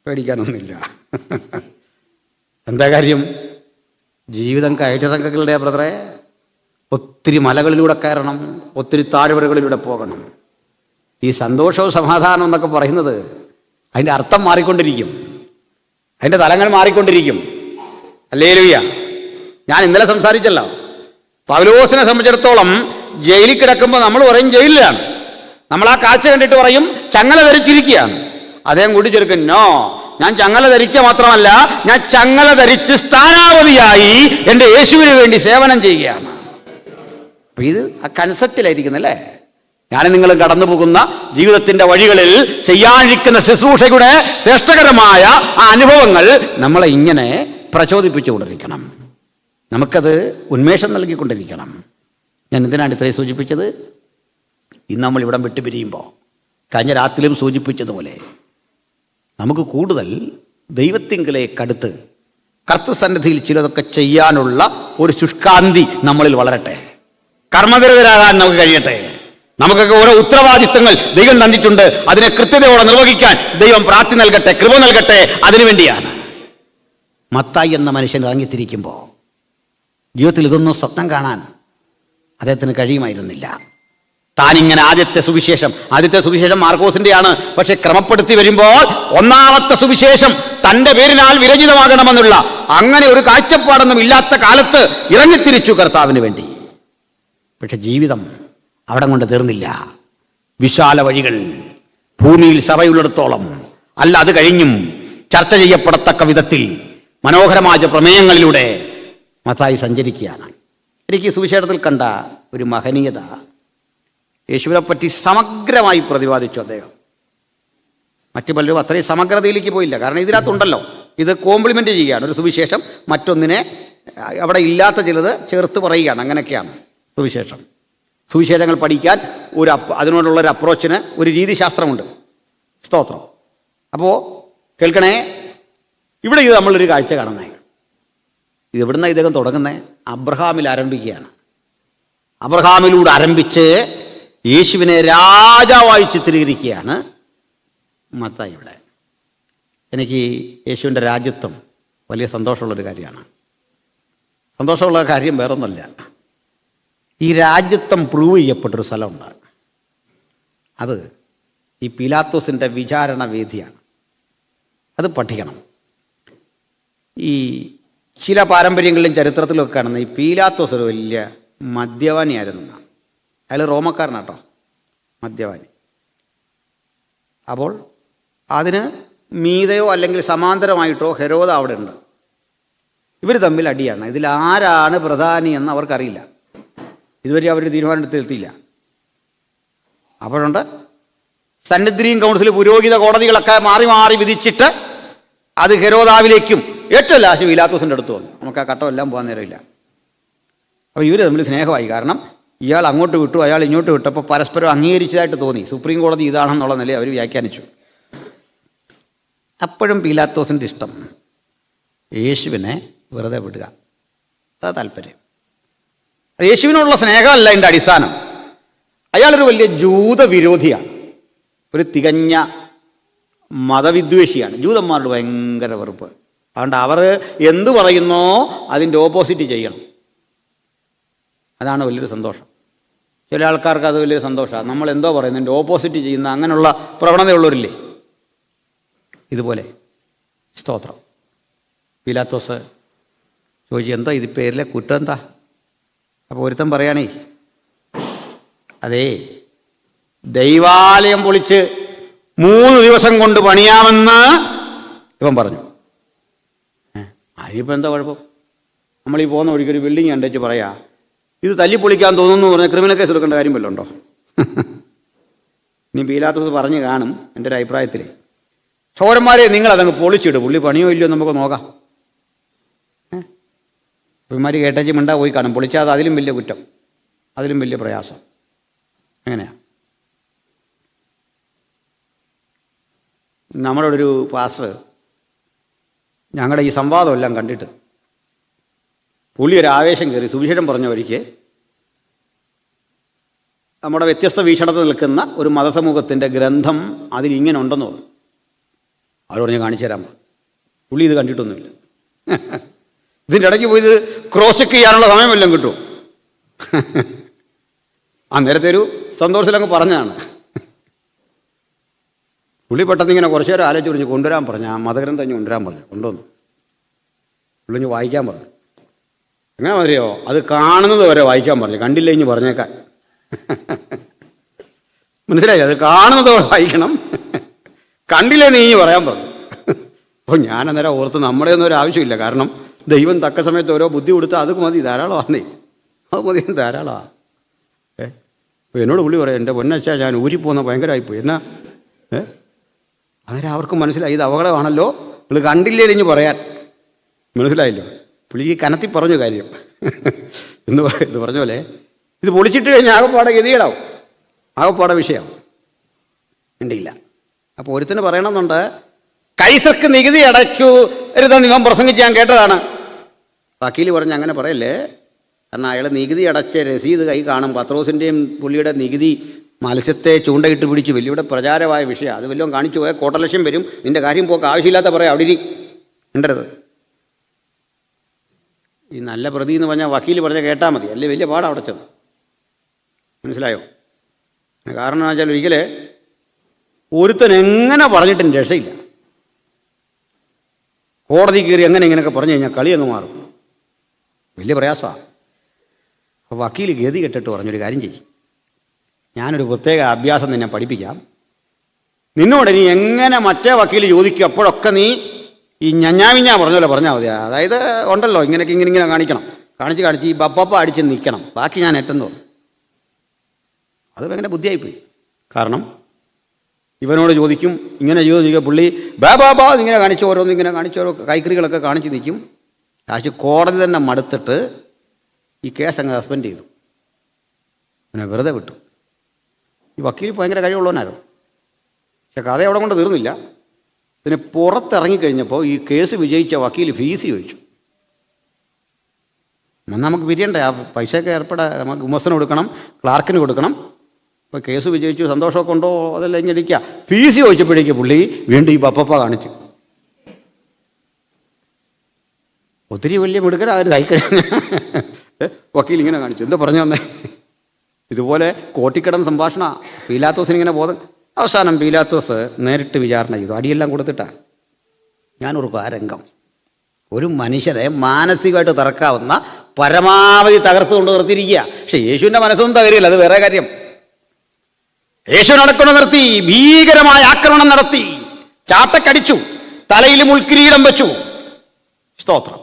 പേടിക്കാനൊന്നുമില്ല. എന്താ കാര്യം? ജീവിതം കയറ്റിറക്കങ്ങളുടെ ബ്രദറെ, ഒത്തിരി മലകളിലൂടെ കയറണം, ഒത്തിരി താഴ്വരകളിലൂടെ പോകണം. ഈ സന്തോഷവും സമാധാനം എന്നൊക്കെ പറയുന്നത് അതിൻ്റെ അർത്ഥം മാറിക്കൊണ്ടിരിക്കും, അതിൻ്റെ തലങ്ങൾ മാറിക്കൊണ്ടിരിക്കും. ഹല്ലേലൂയ. ഞാൻ ഇന്നലെ സംസാരിച്ചല്ലോ, പൗലോസിനെ സംബന്ധിച്ചിടത്തോളം ജയിലിൽ കിടക്കുമ്പോൾ നമ്മൾ പറയും ജയിലിലാണ്, നമ്മൾ ആ കാഴ്ച കണ്ടിട്ട് പറയും ചങ്ങല ധരിച്ചിരിക്കുകയാണ്. അദ്ദേഹം കൂട്ടിച്ചേർക്കും, നോ, ഞാൻ ചങ്ങല ധരിക്കുക മാത്രമല്ല, ഞാൻ ചങ്ങല ധരിച്ച് സ്ഥാനാവധിയായി എൻ്റെ യേശുവിന് വേണ്ടി സേവനം ചെയ്യുകയാണ്. അപ്പം ഇത് ആ കൺസെപ്റ്റിലായിരിക്കുന്നല്ലേ. ഞാൻ നിങ്ങൾ കടന്നു പോകുന്ന ജീവിതത്തിൻ്റെ വഴികളിൽ ചെയ്യാനിരിക്കുന്ന ശുശ്രൂഷയുടെ ശ്രേഷ്ഠകരമായ ആ അനുഭവങ്ങൾ നമ്മളെ ഇങ്ങനെ പ്രചോദിപ്പിച്ചുകൊണ്ടിരിക്കണം, നമുക്കത് ഉന്മേഷം നൽകിക്കൊണ്ടിരിക്കണം. ഞാൻ എന്തിനാണ് ഇത്രയും സൂചിപ്പിച്ചത്? ഇന്ന് നമ്മൾ ഇവിടം വിട്ടു പിരിയുമ്പോൾ കഴിഞ്ഞ രാത്രിയിലും സൂചിപ്പിച്ചതുപോലെ നമുക്ക് കൂടുതൽ ദൈവത്തിങ്കലേക്കടുത്ത് കർത്തൃസന്നിധിയിൽ ചിലതൊക്കെ ചെയ്യാനുള്ള ഒരു ശുഷ്കാന്തി നമ്മളിൽ വളരട്ടെ. കർമ്മനിരതരാകാൻ നമുക്ക് കഴിയട്ടെ. നമുക്കൊക്കെ ഓരോ ഉത്തരവാദിത്തങ്ങൾ ദൈവം തന്നിട്ടുണ്ട്. അതിനെ കൃത്യതയോടെ നിർവഹിക്കാൻ ദൈവം പ്രാപ്തി നൽകട്ടെ, കൃപ നൽകട്ടെ. അതിനുവേണ്ടിയാണ് മത്തായി എന്ന മനുഷ്യൻ ഇറങ്ങിത്തിരിക്കുമ്പോൾ ജീവിതത്തിൽ ഇതൊന്നും സ്വപ്നം കാണാൻ അദ്ദേഹത്തിന് കഴിയുമായിരുന്നില്ല. താനിങ്ങനെ ആദ്യത്തെ സുവിശേഷം മാർക്കോസിന്റെയാണ്. പക്ഷെ ക്രമപ്പെടുത്തി വരുമ്പോൾ ഒന്നാമത്തെ സുവിശേഷം തൻ്റെ പേരിനാൽ വിരചിതമാകണമെന്നുള്ള അങ്ങനെ ഒരു കാഴ്ചപ്പാടൊന്നും ഇല്ലാത്ത കാലത്ത് ഇറങ്ങിത്തിരിച്ചു കർത്താവിന് വേണ്ടി. പക്ഷെ ജീവിതം അവിടെ കൊണ്ട് തീർന്നില്ല. വിശാല വഴികൾ, ഭൂമിയിൽ സഭയുള്ളിടത്തോളം അല്ല, അത് കഴിഞ്ഞും ചർച്ച ചെയ്യപ്പെടത്തക്ക വിധത്തിൽ മനോഹരമായ പ്രമേയങ്ങളിലൂടെ മത്തായി സഞ്ചരിക്കുകയാണ്. എനിക്ക് സുവിശേഷത്തിൽ കണ്ട ഒരു മഹനീയത, യേശുവിനെ പറ്റി സമഗ്രമായി പ്രതിപാദിച്ചു അദ്ദേഹം. മറ്റു പലരും അത്രയും സമഗ്രതയിലേക്ക് പോയില്ല. കാരണം ഇതിനകത്തുണ്ടല്ലോ, ഇത് കോംപ്ലിമെൻ്റ് ചെയ്യുകയാണ്. ഒരു സുവിശേഷം മറ്റൊന്നിനെ അവിടെ ഇല്ലാത്ത ചിലത് ചേർത്ത് പറയുകയാണ്. അങ്ങനെയൊക്കെയാണ് സുവിശേഷങ്ങൾ പഠിക്കാൻ അതിനോടുള്ളൊരു അപ്രോച്ചിന് ഒരു രീതിശാസ്ത്രമുണ്ട്. സ്തോത്രം. അപ്പോൾ കേൾക്കണേ, ഇവിടെ ഇത് നമ്മളൊരു കാഴ്ച കാണുന്നത്. ഇത് എവിടുന്ന ഇദ്ദേഹം തുടങ്ങുന്നത്? അബ്രഹാമിൽ ആരംഭിക്കുകയാണ്. അബ്രഹാമിലൂടെ ആരംഭിച്ച് യേശുവിനെ രാജാവായി ചിത്രീകരിക്കുകയാണ് മത്തായി ഇവിടെ. എനിക്ക് യേശുവിൻ്റെ രാജ്യത്വം വലിയ സന്തോഷമുള്ളൊരു കാര്യമാണ്. സന്തോഷമുള്ള കാര്യം വേറൊന്നുമല്ല, ഈ രാജ്യത്വം പ്രൂവ് ചെയ്യപ്പെട്ടൊരു സ്ഥലമുണ്ട്. അത് ഈ പീലാത്തോസിൻ്റെ വിചാരണ വേദിയാണ്. അത് പഠിക്കണം. ഈ ചില പാരമ്പര്യങ്ങളിലും ചരിത്രത്തിലൊക്കെ കാണുന്ന ഈ പീലാത്തോസ് ഒരു വലിയ മദ്യപാനിയായിരുന്നു. അയാൾ റോമക്കാരനാട്ടോ, മദ്യപാനി. അപ്പോൾ അതിന് മീതയോ അല്ലെങ്കിൽ സമാന്തരമായിട്ടോ ഹെരോദ് അവിടെ ഉണ്ട്. ഇവർ തമ്മിൽ അടിയാണ്. ഇതിലാരാണ് പ്രധാനി എന്ന് അവർക്കറിയില്ല. ഇതുവരെ അവർ തീരുമാനമെടുത്തെത്തിയില്ല. അപ്പോഴുണ്ട് സന്നിദ്രീൻ കൗൺസിൽ, പുരോഹിത കോടതികളൊക്കെ മാറി മാറി വിധിച്ചിട്ട് അത് ഹെരോദാവിലേക്കും ഏറ്റവും ലാസ്റ്റ് പീലാത്തോസിൻ്റെ അടുത്ത് വന്നു. നമുക്ക് ആ കട്ടമെല്ലാം പോകാൻ നേരമില്ല. അപ്പോൾ ഇവർ തമ്മിൽ സ്നേഹമായി. കാരണം ഇയാൾ അങ്ങോട്ട് വിട്ടു, അയാൾ ഇങ്ങോട്ട് വിട്ടപ്പോൾ പരസ്പരം അംഗീകരിച്ചതായിട്ട് തോന്നി. സുപ്രീം കോടതി ഇതാണെന്നുള്ള നിലയിൽ അവർ വ്യാഖ്യാനിച്ചു. അപ്പോഴും പീലാത്തോസിൻ്റെ ഇഷ്ടം യേശുവിനെ വെറുതെ വിടുക. അതാ താല്പര്യം. യേശുവിനുള്ള സ്നേഹമല്ല എൻ്റെ അടിസ്ഥാനം. അയാളൊരു വലിയ ജൂതവിരോധിയാണ്, ഒരു തികഞ്ഞ മതവിദ്വേഷിയാണ്. ജൂതന്മാരോട് ഭയങ്കര വെറുപ്പ്. അതുകൊണ്ട് അവർ എന്തു പറയുന്നോ അതിൻ്റെ ഓപ്പോസിറ്റ് ചെയ്യണം. അതാണ് വലിയൊരു സന്തോഷം. ചില ആൾക്കാർക്ക് അത് വലിയൊരു സന്തോഷമാണ്. നമ്മൾ എന്തോ പറയുന്നു എൻ്റെ ഓപ്പോസിറ്റ് ചെയ്യുന്ന അങ്ങനെയുള്ള പ്രവണതയുള്ളവരില്ലേ. ഇതുപോലെ സ്തോത്രം. പീലാത്തോസ് ചോദിച്ചു, എന്താ ഇത് പേരിലെ കുറ്റം എന്താ? അപ്പോൾ ഒരുത്തൻ പറയുകയാണേ, അതേ ദൈവാലയം പൊളിച്ച് 3 ദിവസം കൊണ്ട് പണിയാമെന്ന് ഇവൻ പറഞ്ഞു. അതിനിപ്പോൾ എന്താ കുഴപ്പം? നമ്മളീ പോകുന്ന വഴിക്കൊരു ബിൽഡിങ് കണ്ടേച്ച് പറയാ ഇത് തല്ലിപ്പൊളിക്കാൻ തോന്നുന്നു പറഞ്ഞാൽ ക്രിമിനൽ കേസ് എടുക്കേണ്ട കാര്യം വല്ലതും ഉണ്ടോ? ഇനി പീലാത്തോസ് പറഞ്ഞു കാണും. എൻ്റെ ഒരു അഭിപ്രായത്തിൽ, ചോരന്മാരെ നിങ്ങൾ അതങ്ങ് പൊളിച്ചിട്, പുള്ളി പണിയോ ഇല്ലയോ നമുക്ക് നോക്കാം. പുള്ളിമാർ കേട്ടേച്ച് മിണ്ടാ പോയി കാണും. പൊളിച്ചാൽ അതിലും വലിയ കുറ്റം, അതിലും വലിയ പ്രയാസം. എങ്ങനെയാ? നമ്മുടെ ഒരു പാസ്റ്റർ ഞങ്ങളുടെ ഈ സംവാദമെല്ലാം കണ്ടിട്ട് പുള്ളി ഒരു ആവേശം കയറി സുവിശേഷം പറഞ്ഞവർക്ക് നമ്മുടെ വ്യത്യസ്ത വീക്ഷണത്തിൽ നിൽക്കുന്ന ഒരു മതസമൂഹത്തിൻ്റെ ഗ്രന്ഥം അതിലിങ്ങനെ ഉണ്ടെന്ന് പറഞ്ഞു. അവർ പറഞ്ഞ് കാണിച്ചു തരാൻ പറഞ്ഞു. പുള്ളി ഇത് കണ്ടിട്ടൊന്നുമില്ല. ഇതിൻ്റെ ഇടയ്ക്ക് പോയി ഇത് ക്രോസ് ചെക്ക് ചെയ്യാനുള്ള സമയം വല്ലതും കിട്ടുമോ? ആ നേരത്തെ ഒരു സന്തോഷത്തിലങ്ങ് പറഞ്ഞതാണ്. പുള്ളി പെട്ടെന്ന് ഇങ്ങനെ കുറച്ച് നേരം ആലോചിച്ച് പറഞ്ഞു കൊണ്ടുവരാൻ പറഞ്ഞു. ആ മതഗ്രന്ഥം തന്നെ കൊണ്ടുവരാൻ പറഞ്ഞു. കൊണ്ടുവന്നു. പുള്ളി വായിക്കാൻ പറഞ്ഞു. എങ്ങനെ അറിയോ? അത് കാണുന്നത് വരെ വായിക്കാൻ പറഞ്ഞു, കണ്ടില്ല ഇനി പറഞ്ഞേക്കാൻ. മനസ്സിലായി? അത് കാണുന്നത് വായിക്കണം, കണ്ടില്ലേ നീ പറയാൻ പറഞ്ഞു. അപ്പോൾ ഞാൻ അന്നേരം ഓർത്ത് നമ്മുടെ ഒന്നും ഒരു ആവശ്യമില്ല. കാരണം ദൈവം തക്ക സമയത്ത് ഓരോ ബുദ്ധി കൊടുത്താൽ അത് മതി, ധാരാളമാണേ. അത് മതി, ധാരാളമാണ്. അപ്പോൾ എന്നോട് പുള്ളി പറയാം, എൻ്റെ പൊന്നച്ചാ ഞാൻ ഊരിപ്പോകുന്ന ഭയങ്കരമായിപ്പോയി. എന്നാ അന്നേരം അവർക്ക് മനസ്സിലായി ഇത് അപകടമാണല്ലോ, നിങ്ങൾ കണ്ടില്ലേ ഇനി പറയാൻ. മനസ്സിലായില്ലോ? പുള്ളിക്ക് കനത്തി പറഞ്ഞു കാര്യം. എന്ന് പറഞ്ഞ പോലെ ഇത് പൊളിച്ചിട്ട് കഴിഞ്ഞാൽ ആകപ്പാടെ ഗതികേടാവും, ആകപ്പാടെ വിഷയമാവും. ഉണ്ടില്ല. അപ്പോൾ ഒരുത്തിന് പറയണമെന്നുണ്ട്, കൈസർക്ക് നികുതി അടയ്ക്കരുതെന്ന് ഇവൻ പ്രസംഗിച്ച് ഞാൻ കേട്ടതാണ്. വക്കീൽ പറഞ്ഞ് അങ്ങനെ പറയല്ലേ, കാരണം അയാൾ നികുതി അടച്ച രസീത് കൈ കാണും. പത്രോസിൻ്റെയും പുള്ളിയുടെ നികുതി മത്സ്യത്തെ ചൂണ്ടയിട്ട് പിടിച്ച് വലിയ പ്രചാരമായ വിഷയം. അത് വല്ലതും കാണിച്ചു പോയാൽ കോട്ടലക്ഷ്യം വരും. നിൻ്റെ കാര്യം പോക്ക് ആവശ്യമില്ലാത്ത പറയാം. അവിടെ ഇരി ഉണ്ടരുത്. ഈ നല്ല പ്രതി എന്ന് പറഞ്ഞാൽ വക്കീൽ പറഞ്ഞാൽ കേട്ടാൽ മതി, അല്ലേ വലിയ പാടാണ് അവിടെ ചെന്ന്. മനസ്സിലായോ? കാരണം എന്ന് വെച്ചാൽ ഒരിക്കൽ ഒരുത്തൻ എങ്ങനെ പറഞ്ഞിട്ടും രക്ഷയില്ല. കോടതി കയറി ഇങ്ങനെയൊക്കെ പറഞ്ഞു കഴിഞ്ഞാൽ കളി അങ്ങ് മാറും. വലിയ പ്രയാസമാണ്. അപ്പോൾ വക്കീൽ ഗതി കെട്ടിട്ട് പറഞ്ഞൊരു കാര്യം ചെയ്യും, ഞാനൊരു പ്രത്യേക അഭ്യാസം നിന്നെ പഠിപ്പിക്കാം. നിന്നോട് ഇനി എങ്ങനെ മറ്റേ വക്കീൽ ചോദിക്കും അപ്പോഴൊക്കെ നീ ഈ ഞഞ്ഞാവിഞ്ഞാ പറഞ്ഞല്ലോ പറഞ്ഞാൽ മതി. അതായത് ഉണ്ടല്ലോ ഇങ്ങനെ കാണിക്കണം, കാണിച്ച് ഈ ബപ്പ അടിച്ച് നിൽക്കണം, ബാക്കി ഞാൻ ഏറ്റെന്ന് പറഞ്ഞു. അത് ഭയങ്കര ബുദ്ധിയായിപ്പോയി. കാരണം ഇവനോട് ചോദിക്കും, ഇങ്ങനെ ചോദിക്കുക, പുള്ളി ബാ ഇങ്ങനെ കാണിച്ച് ഓരോ കൈക്കറികളൊക്കെ കാണിച്ച് നിൽക്കും. ലാസ്റ്റ് കോടതി തന്നെ മടുത്തിട്ട് ഈ കേസ് അങ്ങ് സസ്പെൻഡ് ചെയ്തു, പിന്നെ വെറുതെ വിട്ടു. ഈ വക്കീൽ ഭയങ്കര കഴിവുള്ളവനായിരുന്നു. പക്ഷെ കഥ അവിടെ കൊണ്ട് തീർന്നില്ല. പിന്നെ പുറത്തിറങ്ങിക്കഴിഞ്ഞപ്പോൾ ഈ കേസ് വിജയിച്ച വക്കീൽ ഫീസ് ചോദിച്ചു. എന്നാൽ നമുക്ക് പിരിയണ്ടേ, ആ പൈസയൊക്കെ നമുക്ക് ഉമസന് കൊടുക്കണം, ക്ലാർക്കിന് കൊടുക്കണം. ഇപ്പോൾ കേസ് വിജയിച്ചു, സന്തോഷമൊക്കെ ഉണ്ടോ അതെല്ലാം ഇങ്ങടിക്കുക. ഫീസ് ചോദിച്ചപ്പോഴേക്ക് പുള്ളി വീണ്ടും ഈ പപ്പ കാണിച്ചു. ഒത്തിരി വലിയ മിടുക്കരായിരുന്നു വക്കീൽ ഇങ്ങനെ കാണിച്ചു. എന്താ പറഞ്ഞു വന്നേ? ഇതുപോലെ കോട്ടിക്കിടന്ന സംഭാഷണ. പീലാത്തോസിന് ഇങ്ങനെ ബോധം. അവസാനം പീലാത്തോസ് നേരിട്ട് വിചാരണ ചെയ്തു, അടിയെല്ലാം കൊടുത്തിട്ടാണ്. ഞാനോർക്കും ആ രംഗം. ഒരു മനുഷ്യരെ മാനസികമായിട്ട് തറക്കാവുന്ന പരമാവധി തകർത്തുകൊണ്ട് നിർത്തിയിരിക്കുക. പക്ഷെ യേശുവിൻ്റെ മനസ്സൊന്നും തകരില്ല, അത് വേറെ കാര്യം. യേശു നടക്കൊണ്ട് നിർത്തി, ഭീകരമായ ആക്രമണം നടത്തി, ചാട്ടക്കടിച്ചു, തലയിൽ മുൾക്കിരീടം വെച്ചു. സ്തോത്രം.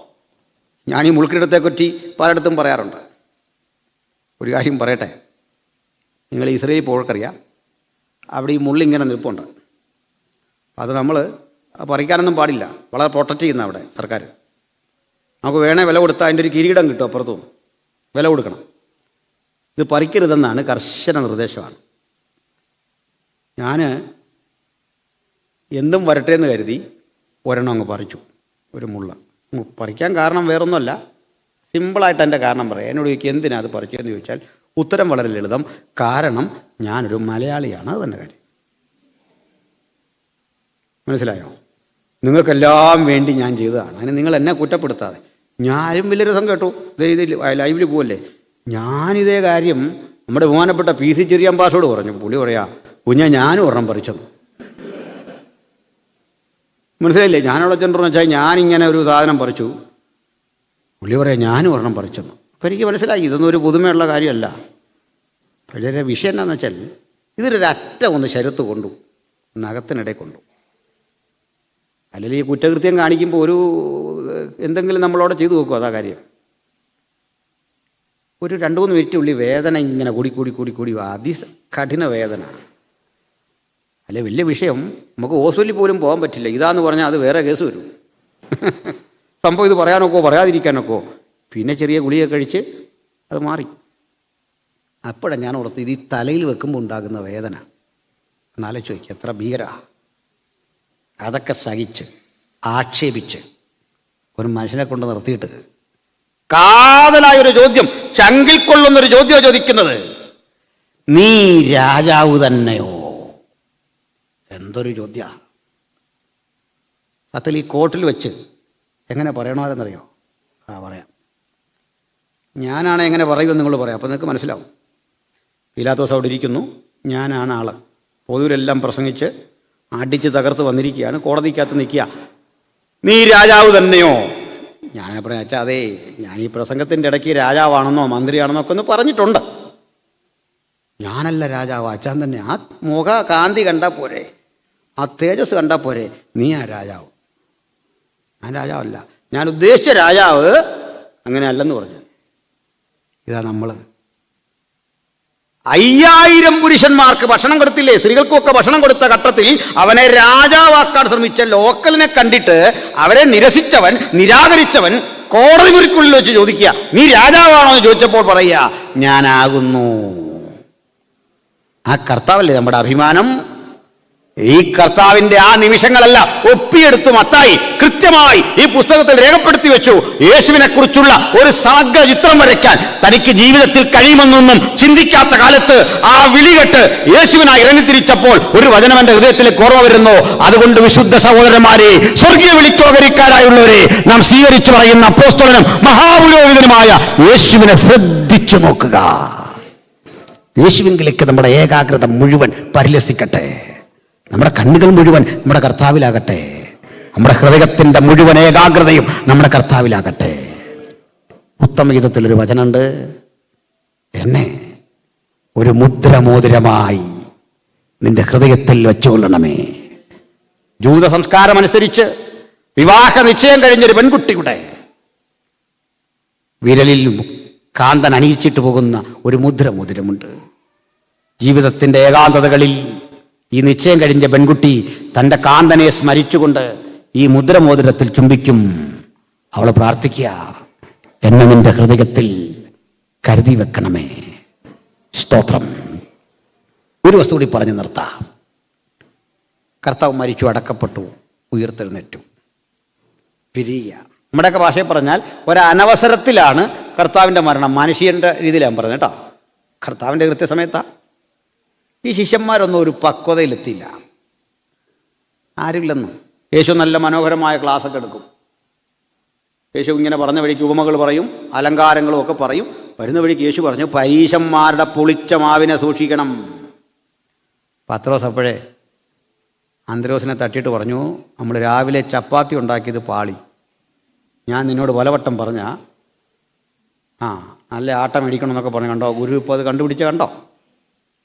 ഞാൻ ഈ മുൾക്കിരീടത്തെപ്പറ്റി പലയിടത്തും പറയാറുണ്ട്. ഒരു കാര്യം പറയട്ടെ, നിങ്ങൾ ഇസ്രയേൽ പോകൾക്കറിയാം, അവിടെ ഈ മുള്ളിങ്ങനെ നിൽപ്പുണ്ട്. അത് നമ്മൾ പറിക്കാനൊന്നും പാടില്ല, വളരെ പ്രൊട്ടക്റ്റ് ചെയ്യുന്ന അവിടെ സർക്കാർ. നമുക്ക് വേണേൽ വില കൊടുത്താൽ അതിൻ്റെ ഒരു കിരീടം കിട്ടും, അപ്പുറത്തും വില കൊടുക്കണം. ഇത് പറിക്കരുതെന്നാണ് കർശന നിർദ്ദേശമാണ്. ഞാൻ എന്തും വരട്ടെ എന്ന് കരുതി ഒരെണ്ണം അങ്ങ് പറിച്ചു, ഒരു മുള്ള. പറിക്കാൻ കാരണം വേറൊന്നുമല്ല, സിമ്പിളായിട്ട് എൻ്റെ കാരണം പറയാം. എന്നോട് ചോദിക്കുക എന്തിനാ അത് പറിച്ചതെന്ന് ചോദിച്ചാൽ ഉത്തരം വളരെ ലളിതം. കാരണം ഞാനൊരു മലയാളിയാണ്, അത് തന്നെ കാര്യം. മനസ്സിലായോ? നിങ്ങൾക്കെല്ലാം വേണ്ടി ഞാൻ ചെയ്തതാണ്, അതിന് നിങ്ങൾ എന്നെ കുറ്റപ്പെടുത്താതെ. ഞാനും വലിയ രസം കേട്ടു. ഇത് ലൈവിൽ പോവല്ലേ, ഞാനിതേ കാര്യം നമ്മുടെ ബഹുമാനപ്പെട്ട പി സി ചെറിയാൻ പാസോട് പറഞ്ഞു. പുള്ളി പറയാ, ഞാനും ഒരെണ്ണം പറിച്ചെന്ന്. മനസ്സിലായില്ലേ? ഞാനവിടെ ചെന്നു വെച്ചാൽ ഞാനിങ്ങനെ ഒരു സാധനം പറിച്ചു. പുള്ളി പറയാം ഞാനും ഒരെണ്ണം പറിച്ചെന്ന്. അപ്പം എനിക്ക് മനസ്സിലായി ഇതൊന്നും ഒരു പുതുമയുള്ള കാര്യമല്ല. പക്ഷേ വിഷയം എന്താണെന്ന് വെച്ചാൽ ഇതൊരറ്റം ഒന്ന് ശരത്ത് കൊണ്ടു, നഖത്തിനിടെ കൊണ്ടു. അല്ലെങ്കിൽ ഈ കുറ്റകൃത്യം കാണിക്കുമ്പോൾ ഒരു എന്തെങ്കിലും നമ്മളവിടെ ചെയ്തു നോക്കും, അതാ കാര്യം. ഒരു 2-3 മിനിറ്റ് വേദന ഇങ്ങനെ കൂടി അതികഠിന വേദന. അല്ലെ വലിയ വിഷയം, നമുക്ക് ഹോസ്പിറ്റലിൽ പോലും പോകാൻ പറ്റില്ല. ഇതാന്ന് പറഞ്ഞാൽ അത് വേറെ കേസ് വരും. സംഭവം ഇത് പറയാനൊക്കോ പറയാതിരിക്കാനൊക്കോ. പിന്നെ ചെറിയ ഗുളിക കഴിച്ച് അത് മാറി. അപ്പോഴാണ് ഞാൻ ഓർത്ത് ഇത് ഈ തലയിൽ വെക്കുമ്പോൾ ഉണ്ടാകുന്ന വേദന എന്നാലോചിച്ച് നോക്കി, എത്ര ഭീകര. അതൊക്കെ സഹിച്ച് ആക്ഷേപിച്ച് ഒരു മനുഷ്യനെ കൊണ്ട് നിർത്തിയിട്ട് കാതലായൊരു ചോദ്യം, ചങ്കിൽ കൊള്ളുന്നൊരു ചോദ്യം ചോദിക്കുന്നത്, നീ രാജാവ് തന്നെയോ? എന്തൊരു ചോദ്യ. സത്യത്തിൽ ഈ കോർട്ടിൽ വെച്ച് എങ്ങനെ പറയണമെന്നറിയോ? പറയാം. ഞാനാണ് എങ്ങനെ പറയുമെന്ന് നിങ്ങൾ പറയാം, അപ്പോൾ നിങ്ങൾക്ക് മനസ്സിലാവും. പീലാത്തോസ് അവിടെ ഇരിക്കുന്നു, ഞാനാണ് ആൾ. പൊതുവിലെല്ലാം പ്രസംഗിച്ച് അടിച്ച് തകർത്ത് വന്നിരിക്കുകയാണ്, കോടതിക്കകത്ത് നിൽക്കുക. നീ രാജാവ് തന്നെയോ? ഞാൻ പറയാം, അച്ഛാ അതേ, ഞാൻ ഈ പ്രസംഗത്തിൻ്റെ ഇടയ്ക്ക് രാജാവാണെന്നോ മന്ത്രിയാണെന്നോ ഒക്കെ ഒന്ന് പറഞ്ഞിട്ടുണ്ട്. ഞാനല്ല രാജാവ്, അച്ഛൻ തന്നെ. ആ മുഖ കാന്തി കണ്ടാൽ പോരെ, ആ തേജസ് കണ്ടാൽ പോരെ, നീ ആ രാജാവ്. ഞാൻ രാജാവല്ല, ഞാൻ ഉദ്ദേശിച്ച രാജാവ് അങ്ങനെ അല്ലെന്ന് പറഞ്ഞു. ഇതാ നമ്മൾ 5000 പുരുഷന്മാർക്ക് ഭക്ഷണം കൊടുത്തില്ലേ, സ്ത്രീകൾക്കൊക്കെ ഭക്ഷണം കൊടുത്ത ഘട്ടത്തിൽ അവനെ രാജാവാക്കാൻ ശ്രമിച്ച ലോക്കലിനെ കണ്ടിട്ട് അവരെ നിരസിച്ചവൻ, നിരാകരിച്ചവൻ കോടതി മുറിക്കുള്ളിൽ വെച്ച് ചോദിക്കുക, നീ രാജാവാണോ എന്ന് ചോദിച്ചപ്പോൾ പറയുക, ഞാനാകുന്നു. ആ കർത്താവല്ലേ നമ്മുടെ അഭിമാനം. ഈ കർത്താവിന്റെ ആ നിമിഷങ്ങളെല്ലാം ഒപ്പിയെടുത്ത് മത്തായി കൃത്യമായി ഈ പുസ്തകത്തിൽ രേഖപ്പെടുത്തി വെച്ചു. യേശുവിനെ കുറിച്ചുള്ള ഒരു സമഗ്ര ചിത്രം വരയ്ക്കാൻ തനിക്ക് ജീവിതത്തിൽ കഴിയുമെന്നൊന്നും ചിന്തിക്കാത്ത കാലത്ത് ആ വിളികെട്ട് യേശുവിനായി ഇറങ്ങിത്തിരിച്ചപ്പോൾ ഒരു വചനം എന്റെ ഹൃദയത്തിലേക്ക് ഓർമ്മ വരുന്നു. അതുകൊണ്ട് വിശുദ്ധ സഹോദരന്മാരെ, സ്വർഗീയ വിളിക്കോകരിക്കാരായുള്ളവരെ, നാം സ്വീകരിച്ചു പറയുന്ന അപ്പോസ്തലനും മഹാപുരോഹിതനുമായ യേശുവിനെ ശ്രദ്ധിച്ചു നോക്കുക. യേശുവിലേക്ക് നമ്മുടെ ഏകാഗ്രത മുഴുവൻ പരിലസിക്കട്ടെ. നമ്മുടെ കണ്ണുകൾ മുഴുവൻ നമ്മുടെ കർത്താവിലാകട്ടെ. നമ്മുടെ ഹൃദയത്തിൻ്റെ മുഴുവൻ ഏകാഗ്രതയും നമ്മുടെ കർത്താവിലാകട്ടെ. ഉത്തമഗീതത്തിലൊരു വചനമുണ്ട്, എന്നെ ഒരു മുദ്രമോതിരമായി നിന്റെ ഹൃദയത്തിൽ വെച്ചുകൊള്ളണമേ. ജൂത സംസ്കാരം അനുസരിച്ച് വിവാഹ നിശ്ചയം കഴിഞ്ഞൊരു പെൺകുട്ടിയുടെ വിരലിൽ കാന്തൻ അണിയിച്ചിട്ട് പോകുന്ന ഒരു മുദ്രമോതിരമുണ്ട്. ജീവിതത്തിൻ്റെ ഏകാന്തതകളിൽ ഈ നിശ്ചയം കഴിഞ്ഞ പെൺകുട്ടി തൻ്റെ കാന്തനെ സ്മരിച്ചുകൊണ്ട് ഈ മുദ്രമോതിരത്തിൽ ചുംബിക്കും. അവൾ പ്രാർത്ഥിക്കുക, എന്നെ നിന്റെ ഹൃദയത്തിൽ കരുതി വെക്കണമേ. സ്തോത്രം. ഒരു വസ്തു കൂടി പറഞ്ഞു നിർത്താം. കർത്താവ് മരിച്ചു, അടക്കപ്പെട്ടു, ഉയർത്തെഴുന്നേറ്റു, പിരിയുക. നമ്മുടെയൊക്കെ ഭാഷയിൽ പറഞ്ഞാൽ ഒരനവസരത്തിലാണ് കർത്താവിൻ്റെ മരണം. മനുഷ്യൻ്റെ രീതിയിലാണ് പറഞ്ഞത് കേട്ടോ. കർത്താവിൻ്റെ കൃത്യസമയത്താണ്. ഈ ശിഷ്യന്മാരൊന്നും ഒരു പക്വതയിലെത്തിയില്ല. ആരുമില്ലെന്ന്. യേശു നല്ല മനോഹരമായ ക്ലാസ്സൊക്കെ എടുക്കും. യേശു ഇങ്ങനെ പറഞ്ഞ വഴിക്ക് ഉപമകൾ പറയും, അലങ്കാരങ്ങളും ഒക്കെ പറയും. വരുന്ന വഴിക്ക് യേശു പറഞ്ഞു, പരീശന്മാരുടെ പുളിച്ച മാവിനെ സൂക്ഷിക്കണം. പത്രോസ് അപ്പോഴേ അന്ത്രോസിനെ തട്ടിയിട്ട് പറഞ്ഞു, നമ്മൾ രാവിലെ ചപ്പാത്തി ഉണ്ടാക്കിയത് പാളി. ഞാൻ നിന്നോട് പലവട്ടം പറഞ്ഞ നല്ല ആട്ടം മേടിക്കണം എന്നൊക്കെ പറഞ്ഞു. കണ്ടോ, ഗുരു ഇപ്പോൾ അത് കണ്ടുപിടിച്ച കണ്ടോ?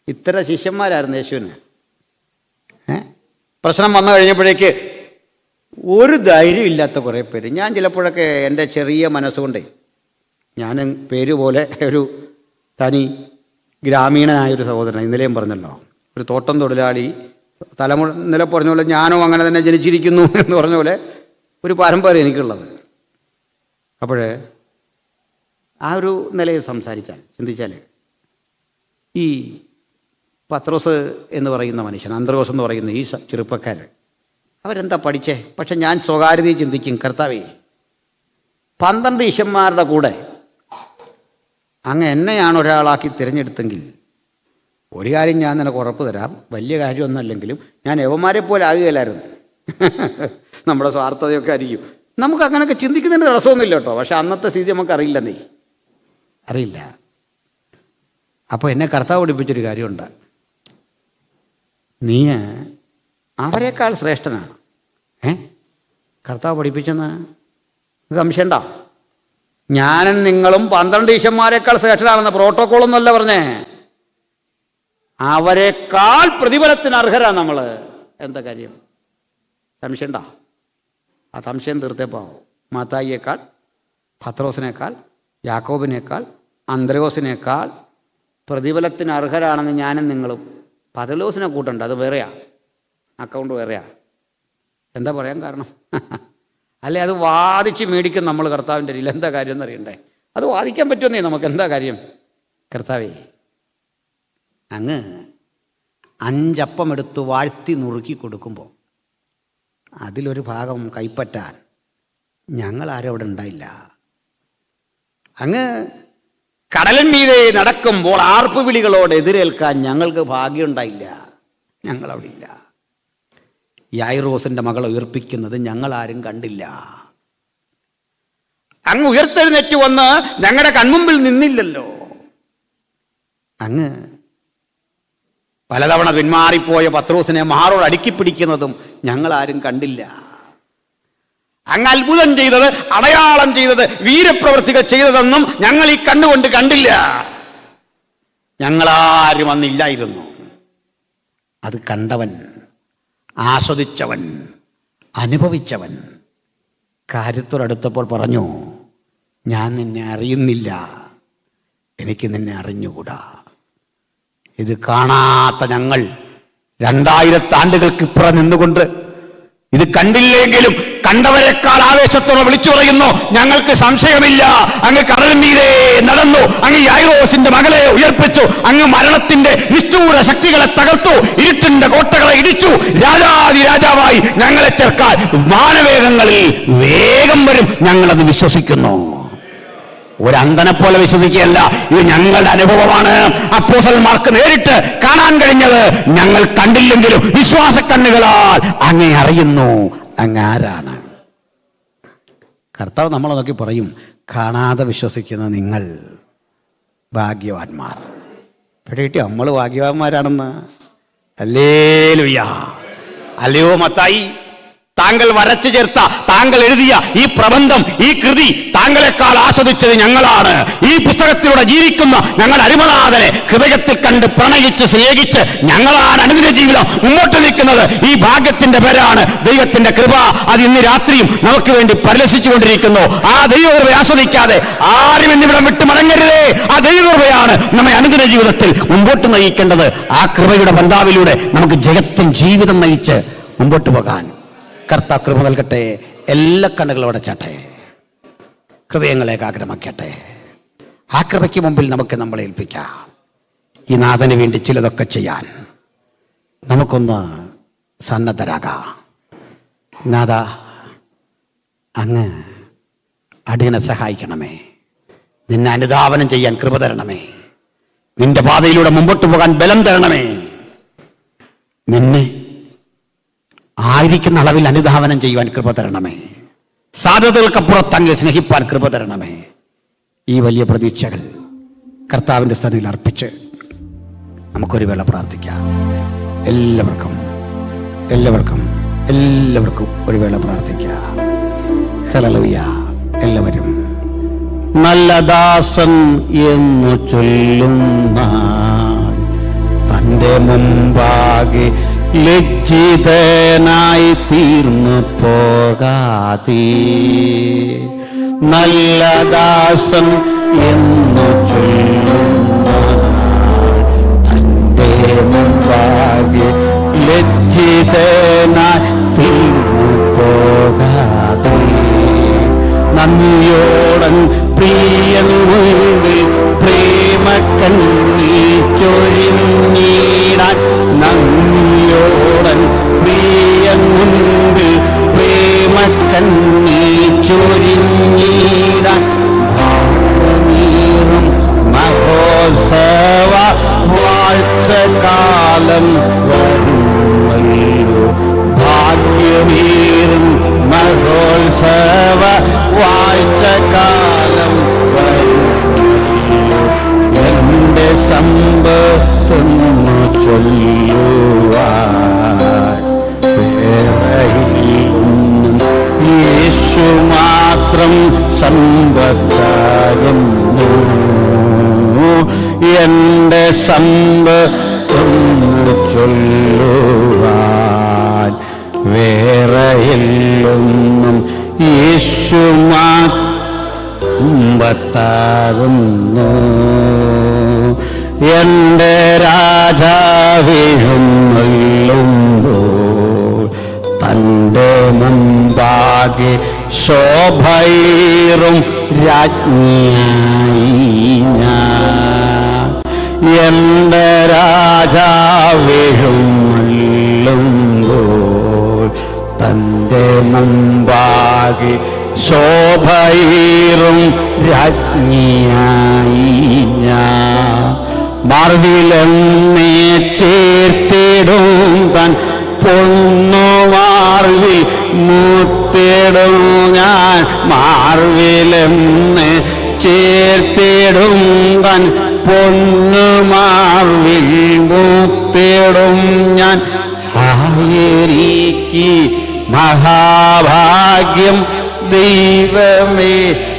ഇത്തരം ശിഷ്യന്മാരായിരുന്നു യേശുവിന്. പ്രശ്നം വന്നു കഴിഞ്ഞപ്പോഴേക്ക് ഒരു ധൈര്യമില്ലാത്ത കുറേ പേര്. ഞാൻ ചിലപ്പോഴൊക്കെ എൻ്റെ ചെറിയ മനസ്സുകൊണ്ടേ, ഞാൻ പേര് പോലെ ഒരു തനി ഗ്രാമീണനായൊരു സഹോദരൻ, ഇന്നലെയും പറഞ്ഞല്ലോ, ഒരു തോട്ടം തൊഴിലാളി, ഇന്നലെ പറഞ്ഞ പോലെ ഞാനും അങ്ങനെ തന്നെ ജനിച്ചിരിക്കുന്നു എന്ന് പറഞ്ഞ പോലെ ഒരു പാരമ്പര്യം എനിക്കുള്ളത്. അപ്പോൾ ആ ഒരു നിലയിൽ സംസാരിച്ചാൽ, ചിന്തിച്ചാൽ, ഈ പത്രോസ് എന്ന് പറയുന്ന മനുഷ്യൻ, അന്ത്രോസ് എന്ന് പറയുന്ന ഈ ചെറുപ്പക്കാർ, അവരെന്താ പഠിച്ചേ? പക്ഷെ ഞാൻ സ്വകാര്യതയിൽ ചിന്തിക്കും, കർത്താവേ, 12 ശിഷ്യന്മാരുടെ കൂടെ അങ്ങ് എന്നെയാണ് ഒരാളാക്കി തിരഞ്ഞെടുത്തെങ്കിൽ ഒരു കാര്യം ഞാൻ നിനക്ക് ഉറപ്പ് തരാം, വലിയ കാര്യമൊന്നുമല്ലെങ്കിലും ഞാൻ യവന്മാരെ പോലെ ആകുകയില്ലായിരുന്നു. നമ്മുടെ സ്വാർത്ഥതയൊക്കെ ആയിരിക്കും. നമുക്ക് അങ്ങനെയൊക്കെ ചിന്തിക്കുന്നതിന് തടസ്സമൊന്നുമില്ല കേട്ടോ. പക്ഷെ അന്നത്തെ സ്ഥിതി നമുക്ക് അറിയില്ലെന്നേ, അറിയില്ല. അപ്പോൾ എന്നെ കർത്താവ് പഠിപ്പിച്ചൊരു കാര്യമുണ്ട്, നീ അവരെക്കാൾ ശ്രേഷ്ഠനാണ്. കർത്താവ് പഠിപ്പിച്ചെന്ന് സംശയണ്ട. ഞാനും നിങ്ങളും 12 ശിഷ്യന്മാരെക്കാൾ ശ്രേഷ്ഠനാണെന്ന് പ്രോട്ടോക്കോളൊന്നുമല്ല പറഞ്ഞേ. അവരെക്കാൾ പ്രതിഫലത്തിന് അർഹരാണ് നമ്മൾ. എന്താ കാര്യം? സംശയണ്ട. ആ സംശയം തീർത്തേപ്പാവും. മത്തായിയേക്കാൾ, പത്രോസിനേക്കാൾ, യാക്കോബിനേക്കാൾ, അന്ത്രയോസിനേക്കാൾ പ്രതിഫലത്തിന് അർഹരാണെന്ന് ഞാനും നിങ്ങളും. പതലോസിനെ കൂട്ടണ്ട, അത് വേറെയാ, അക്കൗണ്ട് വേറെയാ. എന്താ പറയാൻ കാരണം? അല്ലെ അത് വാദിച്ച് മേടിക്കും നമ്മൾ കർത്താവിൻ്റെ രീതിയിൽ. എന്താ കാര്യം എന്നറിയണ്ടേ? അത് വാദിക്കാൻ പറ്റുമെന്നേ നമുക്ക്. എന്താ കാര്യം? കർത്താവേ, അങ്ങ് 5 അപ്പം എടുത്ത് വാഴ്ത്തി നുറുക്കി കൊടുക്കുമ്പോൾ അതിലൊരു ഭാഗം കൈപ്പറ്റാൻ ഞങ്ങളാരും അവിടെ ഉണ്ടായില്ല. അങ്ങ് കടലിൻ മീതെ നടക്കുമ്പോൾ ആർപ്പ് വിളികളോട് എതിരേൽക്കാൻ ഞങ്ങൾക്ക് ഭാഗ്യമുണ്ടായില്ല. ഞങ്ങളവിടെ ഇല്ല. യായിറോസിൻ്റെ മകളെ ഉയർപ്പിക്കുന്നത് ഞങ്ങളാരും കണ്ടില്ല. അങ്ങ് ഉയർത്തെഴുന്നേറ്റ് വന്ന് ഞങ്ങളുടെ കൺമുമ്പിൽ നിന്നില്ലല്ലോ. അങ്ങ് പലതവണ പിന്മാറിപ്പോയ പത്രോസിനെ മാറോട് അടുക്കിപ്പിടിക്കുന്നതും ഞങ്ങളാരും കണ്ടില്ല. അങ്ങ് അത്ഭുതം ചെയ്തത്, അടയാളം ചെയ്തത്, വീരപ്രവൃത്തികൾ ചെയ്തതെന്നും ഞങ്ങൾ ഈ കണ്ണുകൊണ്ട് കണ്ടില്ല. ഞങ്ങളാരും അന്നില്ലായിരുന്നു. അത് കണ്ടവൻ, ആസ്വദിച്ചവൻ, അനുഭവിച്ചവൻ കാര്യത്തോടടുത്തപ്പോൾ പറഞ്ഞു, ഞാൻ നിന്നെ അറിയുന്നില്ല, എനിക്ക് നിന്നെ അറിഞ്ഞുകൂടാ. ഇത് കാണാത്ത ഞങ്ങൾ 2000 ആണ്ടുകൾക്ക് ഇപ്പുറം നിന്നുകൊണ്ട് ഇത് കണ്ടില്ലെങ്കിലും കണ്ടവരെക്കാൾ ആവേശത്തോടെ വിളിച്ചു പറയുന്നു, ഞങ്ങൾക്ക് സംശയമില്ല, അങ്ങ് കടലിൻ മീതെ നടന്നു, അങ്ങ് യായിറോസിന്റെ മകളെ ഉയർപ്പിച്ചു, അങ്ങ് മരണത്തിന്റെ നിഷ്ഠൂര ശക്തികളെ തകർത്തു, ഇരുട്ടിന്റെ കോട്ടകളെ ഇടിച്ചു, രാജാതി രാജാവായി ഞങ്ങളെ ചേർക്കാൻ മാനവേഗങ്ങളിൽ വേഗം വരും, ഞങ്ങളത് വിശ്വസിക്കുന്നു. ഒരന്ധനെ പോലെ വിശ്വസിക്കുകയല്ല, ഇത് ഞങ്ങളുടെ അനുഭവമാണ്. അപ്പോസ്തലന്മാർക്ക് നേരിട്ട് കാണാൻ കഴിഞ്ഞത് ഞങ്ങൾ കണ്ടില്ലെങ്കിലും വിശ്വാസ കണ്ണുകളാൽ അങ്ങേ അറിയുന്നു, അങ്ങ് ആരാണ്. കർത്താവ് നമ്മളെ നോക്കി പറയും, കാണാതെ വിശ്വസിക്കുന്ന നിങ്ങൾ ഭാഗ്യവാന്മാർ. പക്ഷേ നമ്മൾ ഭാഗ്യവാന്മാരാണെന്ന്. ഹല്ലേലൂയ. അല്ലയോ മത്തായി, താങ്കൾ വരച്ചു ചേർത്ത, താങ്കൾ എഴുതിയ ഈ പ്രബന്ധം, ഈ കൃതി താങ്കളെക്കാൾ ആസ്വദിച്ചത് ഞങ്ങളാണ്. ഈ പുസ്തകത്തിലൂടെ ജീവിക്കുന്ന ഞങ്ങൾ അരുമനാഥനെ ഹൃദയത്തിൽ കണ്ട് പ്രണയിച്ച് സ്നേഹിച്ച് ഞങ്ങളാണ് അനുദിന ജീവിതം മുമ്പോട്ട് നിൽക്കുന്നത്. ഈ ഭാഗ്യത്തിന്റെ പേരാണ് ദൈവത്തിന്റെ കൃപ. അത് ഇന്ന് രാത്രിയും നമുക്ക് വേണ്ടി പരിലസിച്ചുകൊണ്ടിരിക്കുന്നു. ആ ദൈവകൃപയെ ആസ്വദിക്കാതെ ആരും എന്നിവിടം വിട്ട് മടങ്ങരുതേ. ആ ദൈവകൃപയാണ് നമ്മെ അനുദിന ജീവിതത്തിൽ മുമ്പോട്ട് നയിക്കേണ്ടത്. ആ കൃപയുടെ ബന്ധാവിലൂടെ നമുക്ക് ജഗത്തും ജീവിതം നയിച്ച് മുമ്പോട്ട് പോകാൻ കർത്താവ് കൃപ നൽകട്ടെ. എല്ലാ കണ്ണുകളും അടച്ചാട്ടെ, ഹൃദയങ്ങളെ ഏകാഗ്രമാക്കട്ടെ. ആ കൃപയ്ക്ക് മുമ്പിൽ നമുക്ക് നമ്മളെ ഏൽപ്പിക്കാം. ഈ നാഥന് വേണ്ടി ചിലതൊക്കെ ചെയ്യാൻ നമുക്കൊന്ന് സന്നദ്ധരാകാം. നാഥ, അങ്ങ് അടിയനെ സഹായിക്കണമേ. നിന്നെ അനുധാവനം ചെയ്യാൻ കൃപ തരണമേ. നിന്റെ പാതയിലൂടെ മുമ്പോട്ട് പോകാൻ ബലം തരണമേ. നിന്നെ ആയിരിക്കുന്ന അളവിൽ അനുധാവനം ചെയ്യുവാൻ കൃപ തരണമേ. സാധ്യതകൾക്കപ്പുറത്ത് അങ്ങ് സ്നേഹിപ്പാൻ കൃപ തരണമേ. ഈ വലിയ പ്രതീക്ഷകൾ കർത്താവിൻ്റെ സന്നിധിയിൽ അർപ്പിച്ച് നമുക്കൊരു വേള പ്രാർത്ഥിക്കാം. എല്ലാവർക്കും ഒരു വേള പ്രാർത്ഥിക്കാം. ഹല്ലേലൂയ. എല്ലാവരും നല്ല ദാസൻ എന്നു ചൊല്ലുന്ന തൻ്റെ മുമ്പാകെ ലജ്ജിതനായി തീർന്നു പോകാതെ, നല്ല ദാസൻ എന്നു ചൊല്ലുന്ന തൻ്റെ മുമ്പാകെ ലജ്ജിതനായി തീർന്നു പോകാതെ, നന്ദിയോടൻ പ്രിയൻ മുൻപിൽ പ്രേമ കണ്ണീർ ചൊരിഞ്ഞിടാൻ, നന്ദിയോടൻ പ്രിയൻ മുൻപിൽ പ്രേമ കണ്ണീർ ചൊരിഞ്ഞിടാൻ, ഭാവനീറും മഹോത്സവ വാഴ്ചകാലം വരുമല്ലോ, ഭാഗ്യമീറും മഹോത്സവ വാഴ്ചകാലം വരുമല്ലോ, എന്റെ സമ്പത്തൊന്നു ചൊല്ലുവാൻ വേറെയൊന്നും യേശു മാത്രം സമ്പത്താകുന്നു, എന്റെ സമ്പത്തൊന്നു ചൊല്ലുവാൻ വേറെയൊന്നും യേശു സമ്പത്താകുന്നു, എന്റെ രാജാവെഴുന്നള്ളുമ്പോൾ തൻ്റെ മുമ്പാകെ ശോഭയേറും രാജ്ഞിയായി ഞാൻ, എന്റെ രാജാവെഴുന്നള്ളുമ്പോൾ തൻ്റെ മുമ്പാകെ ശോഭയേറും രാജ്ഞിയായി ഞാൻ, മാർവിലെന്നെ ചേർത്തിടും താൻ പൊന്നു മാർവിൽ മുത്തിടും ഞാൻ, മാർവിലെന്നെ ചേർത്തിടും താൻ പൊന്നു മാർവിൽ മുത്തിടും ഞാൻ, ആയിരിക്കി മഹാഭാഗ്യം ദൈവമേ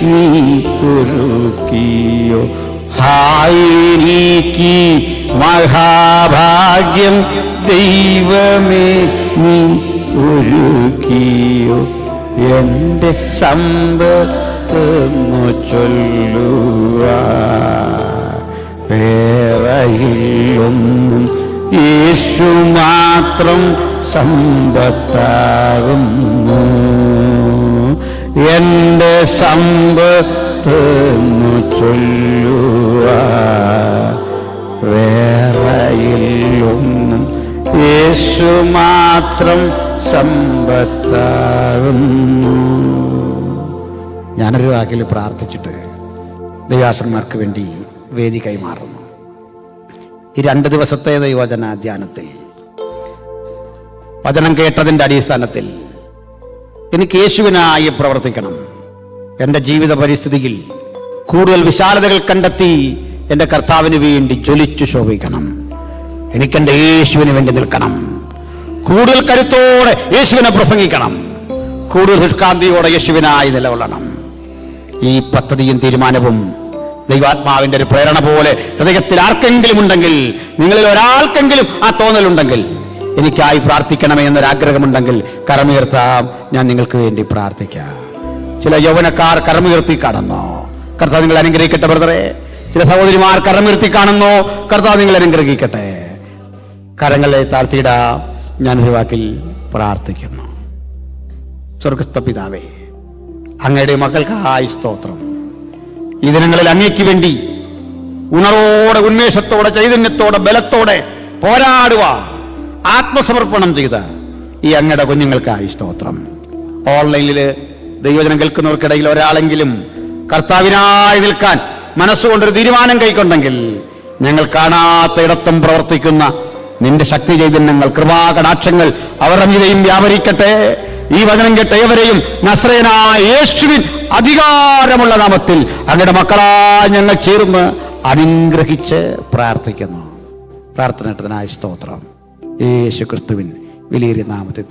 നീ ഒരുക്കിയോ, ഹായിരിക്കി മഹാഭാഗ്യം ദൈവമേ നീ ഒരുക്കിയോ, എൻ്റെ സമ്പത്തെന്നു ചൊല്ലുവാൻ വേറെയൊന്നും യേശു മാത്രം സമ്പത്താകുന്നു. എൻ്റെ സമ്പത്തെന്നു ചൊല്ലുവാൻ വേറെയില്ലൊന്നും, യേശു മാത്രം സമ്പത്താകുന്നു. ഞാനൊരു വാക്കിൽ പ്രാർത്ഥിച്ചിട്ട് ദൈവാസന്മാർക്ക് വേണ്ടി വേദി കൈമാറുന്നു. ഈ 2 ദിവസത്തെ ദൈവവചന ധ്യാനത്തിൽ വചനം കേട്ടതിൻ്റെ അടിസ്ഥാനത്തിൽ എനിക്ക് യേശുവിനായി പ്രവർത്തിക്കണം. എൻ്റെ ജീവിത പരിസ്ഥിതിയിൽ കൂടുതൽ വിശാലതകൾ കണ്ടെത്തി എൻ്റെ കർത്താവിന് വേണ്ടി ജ്വലിച്ചു ശോഭിക്കണം. എനിക്കെൻ്റെ യേശുവിന് വേണ്ടി നിൽക്കണം. കൂടുതൽ കരുത്തോടെ യേശുവിനെ പ്രസംഗിക്കണം. കൂടുതൽ ശുഷ്കാന്തിയോടെ യേശുവിനായി നിലകൊള്ളണം. ഈ പദ്ധതിയും തീരുമാനവും ദൈവാത്മാവിൻ്റെ ഒരു പ്രേരണ പോലെ ഹൃദയത്തിൽ ആർക്കെങ്കിലും ഉണ്ടെങ്കിൽ, നിങ്ങളിൽ ഒരാൾക്കെങ്കിലും ആ തോന്നലുണ്ടെങ്കിൽ, എനിക്കായി പ്രാർത്ഥിക്കണമേ എന്നൊരാഗ്രഹമുണ്ടെങ്കിൽ കരമുയർത്താം. ഞാൻ നിങ്ങൾക്ക് വേണ്ടി പ്രാർത്ഥിക്കാം. ചില യൗവനക്കാർ കരമുയർത്തി കാണുന്നു. കർത്താവ് നിങ്ങൾ അനുഗ്രഹിക്കട്ടെ ബ്രദറെ. ചില സഹോദരിമാർ കരമുയർത്തി കാണുന്നു. കർത്താവ് നിങ്ങൾ അനുഗ്രഹിക്കട്ടെ. കരങ്ങളെ താഴ്ത്തിയിടാം. ഞാനൊരു വാക്കിൽ പ്രാർത്ഥിക്കുന്നു. സ്വർഗസ്ഥ പിതാവേ, അങ്ങയുടെ മക്കൾക്കായി സ്തോത്രം. ഈ ദിനങ്ങളിൽ അങ്ങയ്ക്ക് വേണ്ടി ഉണർവോടെ, ഉന്മേഷത്തോടെ, ചൈതന്യത്തോടെ, ബലത്തോടെ പോരാടുക ആത്മസമർപ്പണം ചെയ്ത ഈ അങ്ങയുടെ കുഞ്ഞുങ്ങൾക്കായി സ്തോത്രം. ഓൺലൈനിൽ ദൈവജനം കേൾക്കുന്നവർക്കിടയിൽ ഒരാളെങ്കിലും കർത്താവിനായി നിൽക്കാൻ മനസ്സുകൊണ്ടൊരു തീരുമാനം കൈക്കൊണ്ടെങ്കിൽ, ഞങ്ങൾ കാണാത്ത ഇടത്തും പ്രവർത്തിക്കുന്ന നിന്റെ ശക്തി ചൈതന്യങ്ങൾ, കൃപാകടാക്ഷങ്ങൾ അവരുടെ മീതെയും വ്യാപരിക്കട്ടെ. ഈ വചനം കേട്ട ഏവരെയും നസ്രയനായ യേശുവിൻ അധികാരമുള്ള നാമത്തിൽ അങ്ങയുടെ മക്കളായി ഞങ്ങൾ ചേർന്ന് അനുഗ്രഹിച്ച് പ്രാർത്ഥിക്കുന്നു. പ്രാർത്ഥനയായി സ്തോത്രം. യേശു ക്രിസ്തുവിൻ വിലയേറിയ നാമത്തിൽ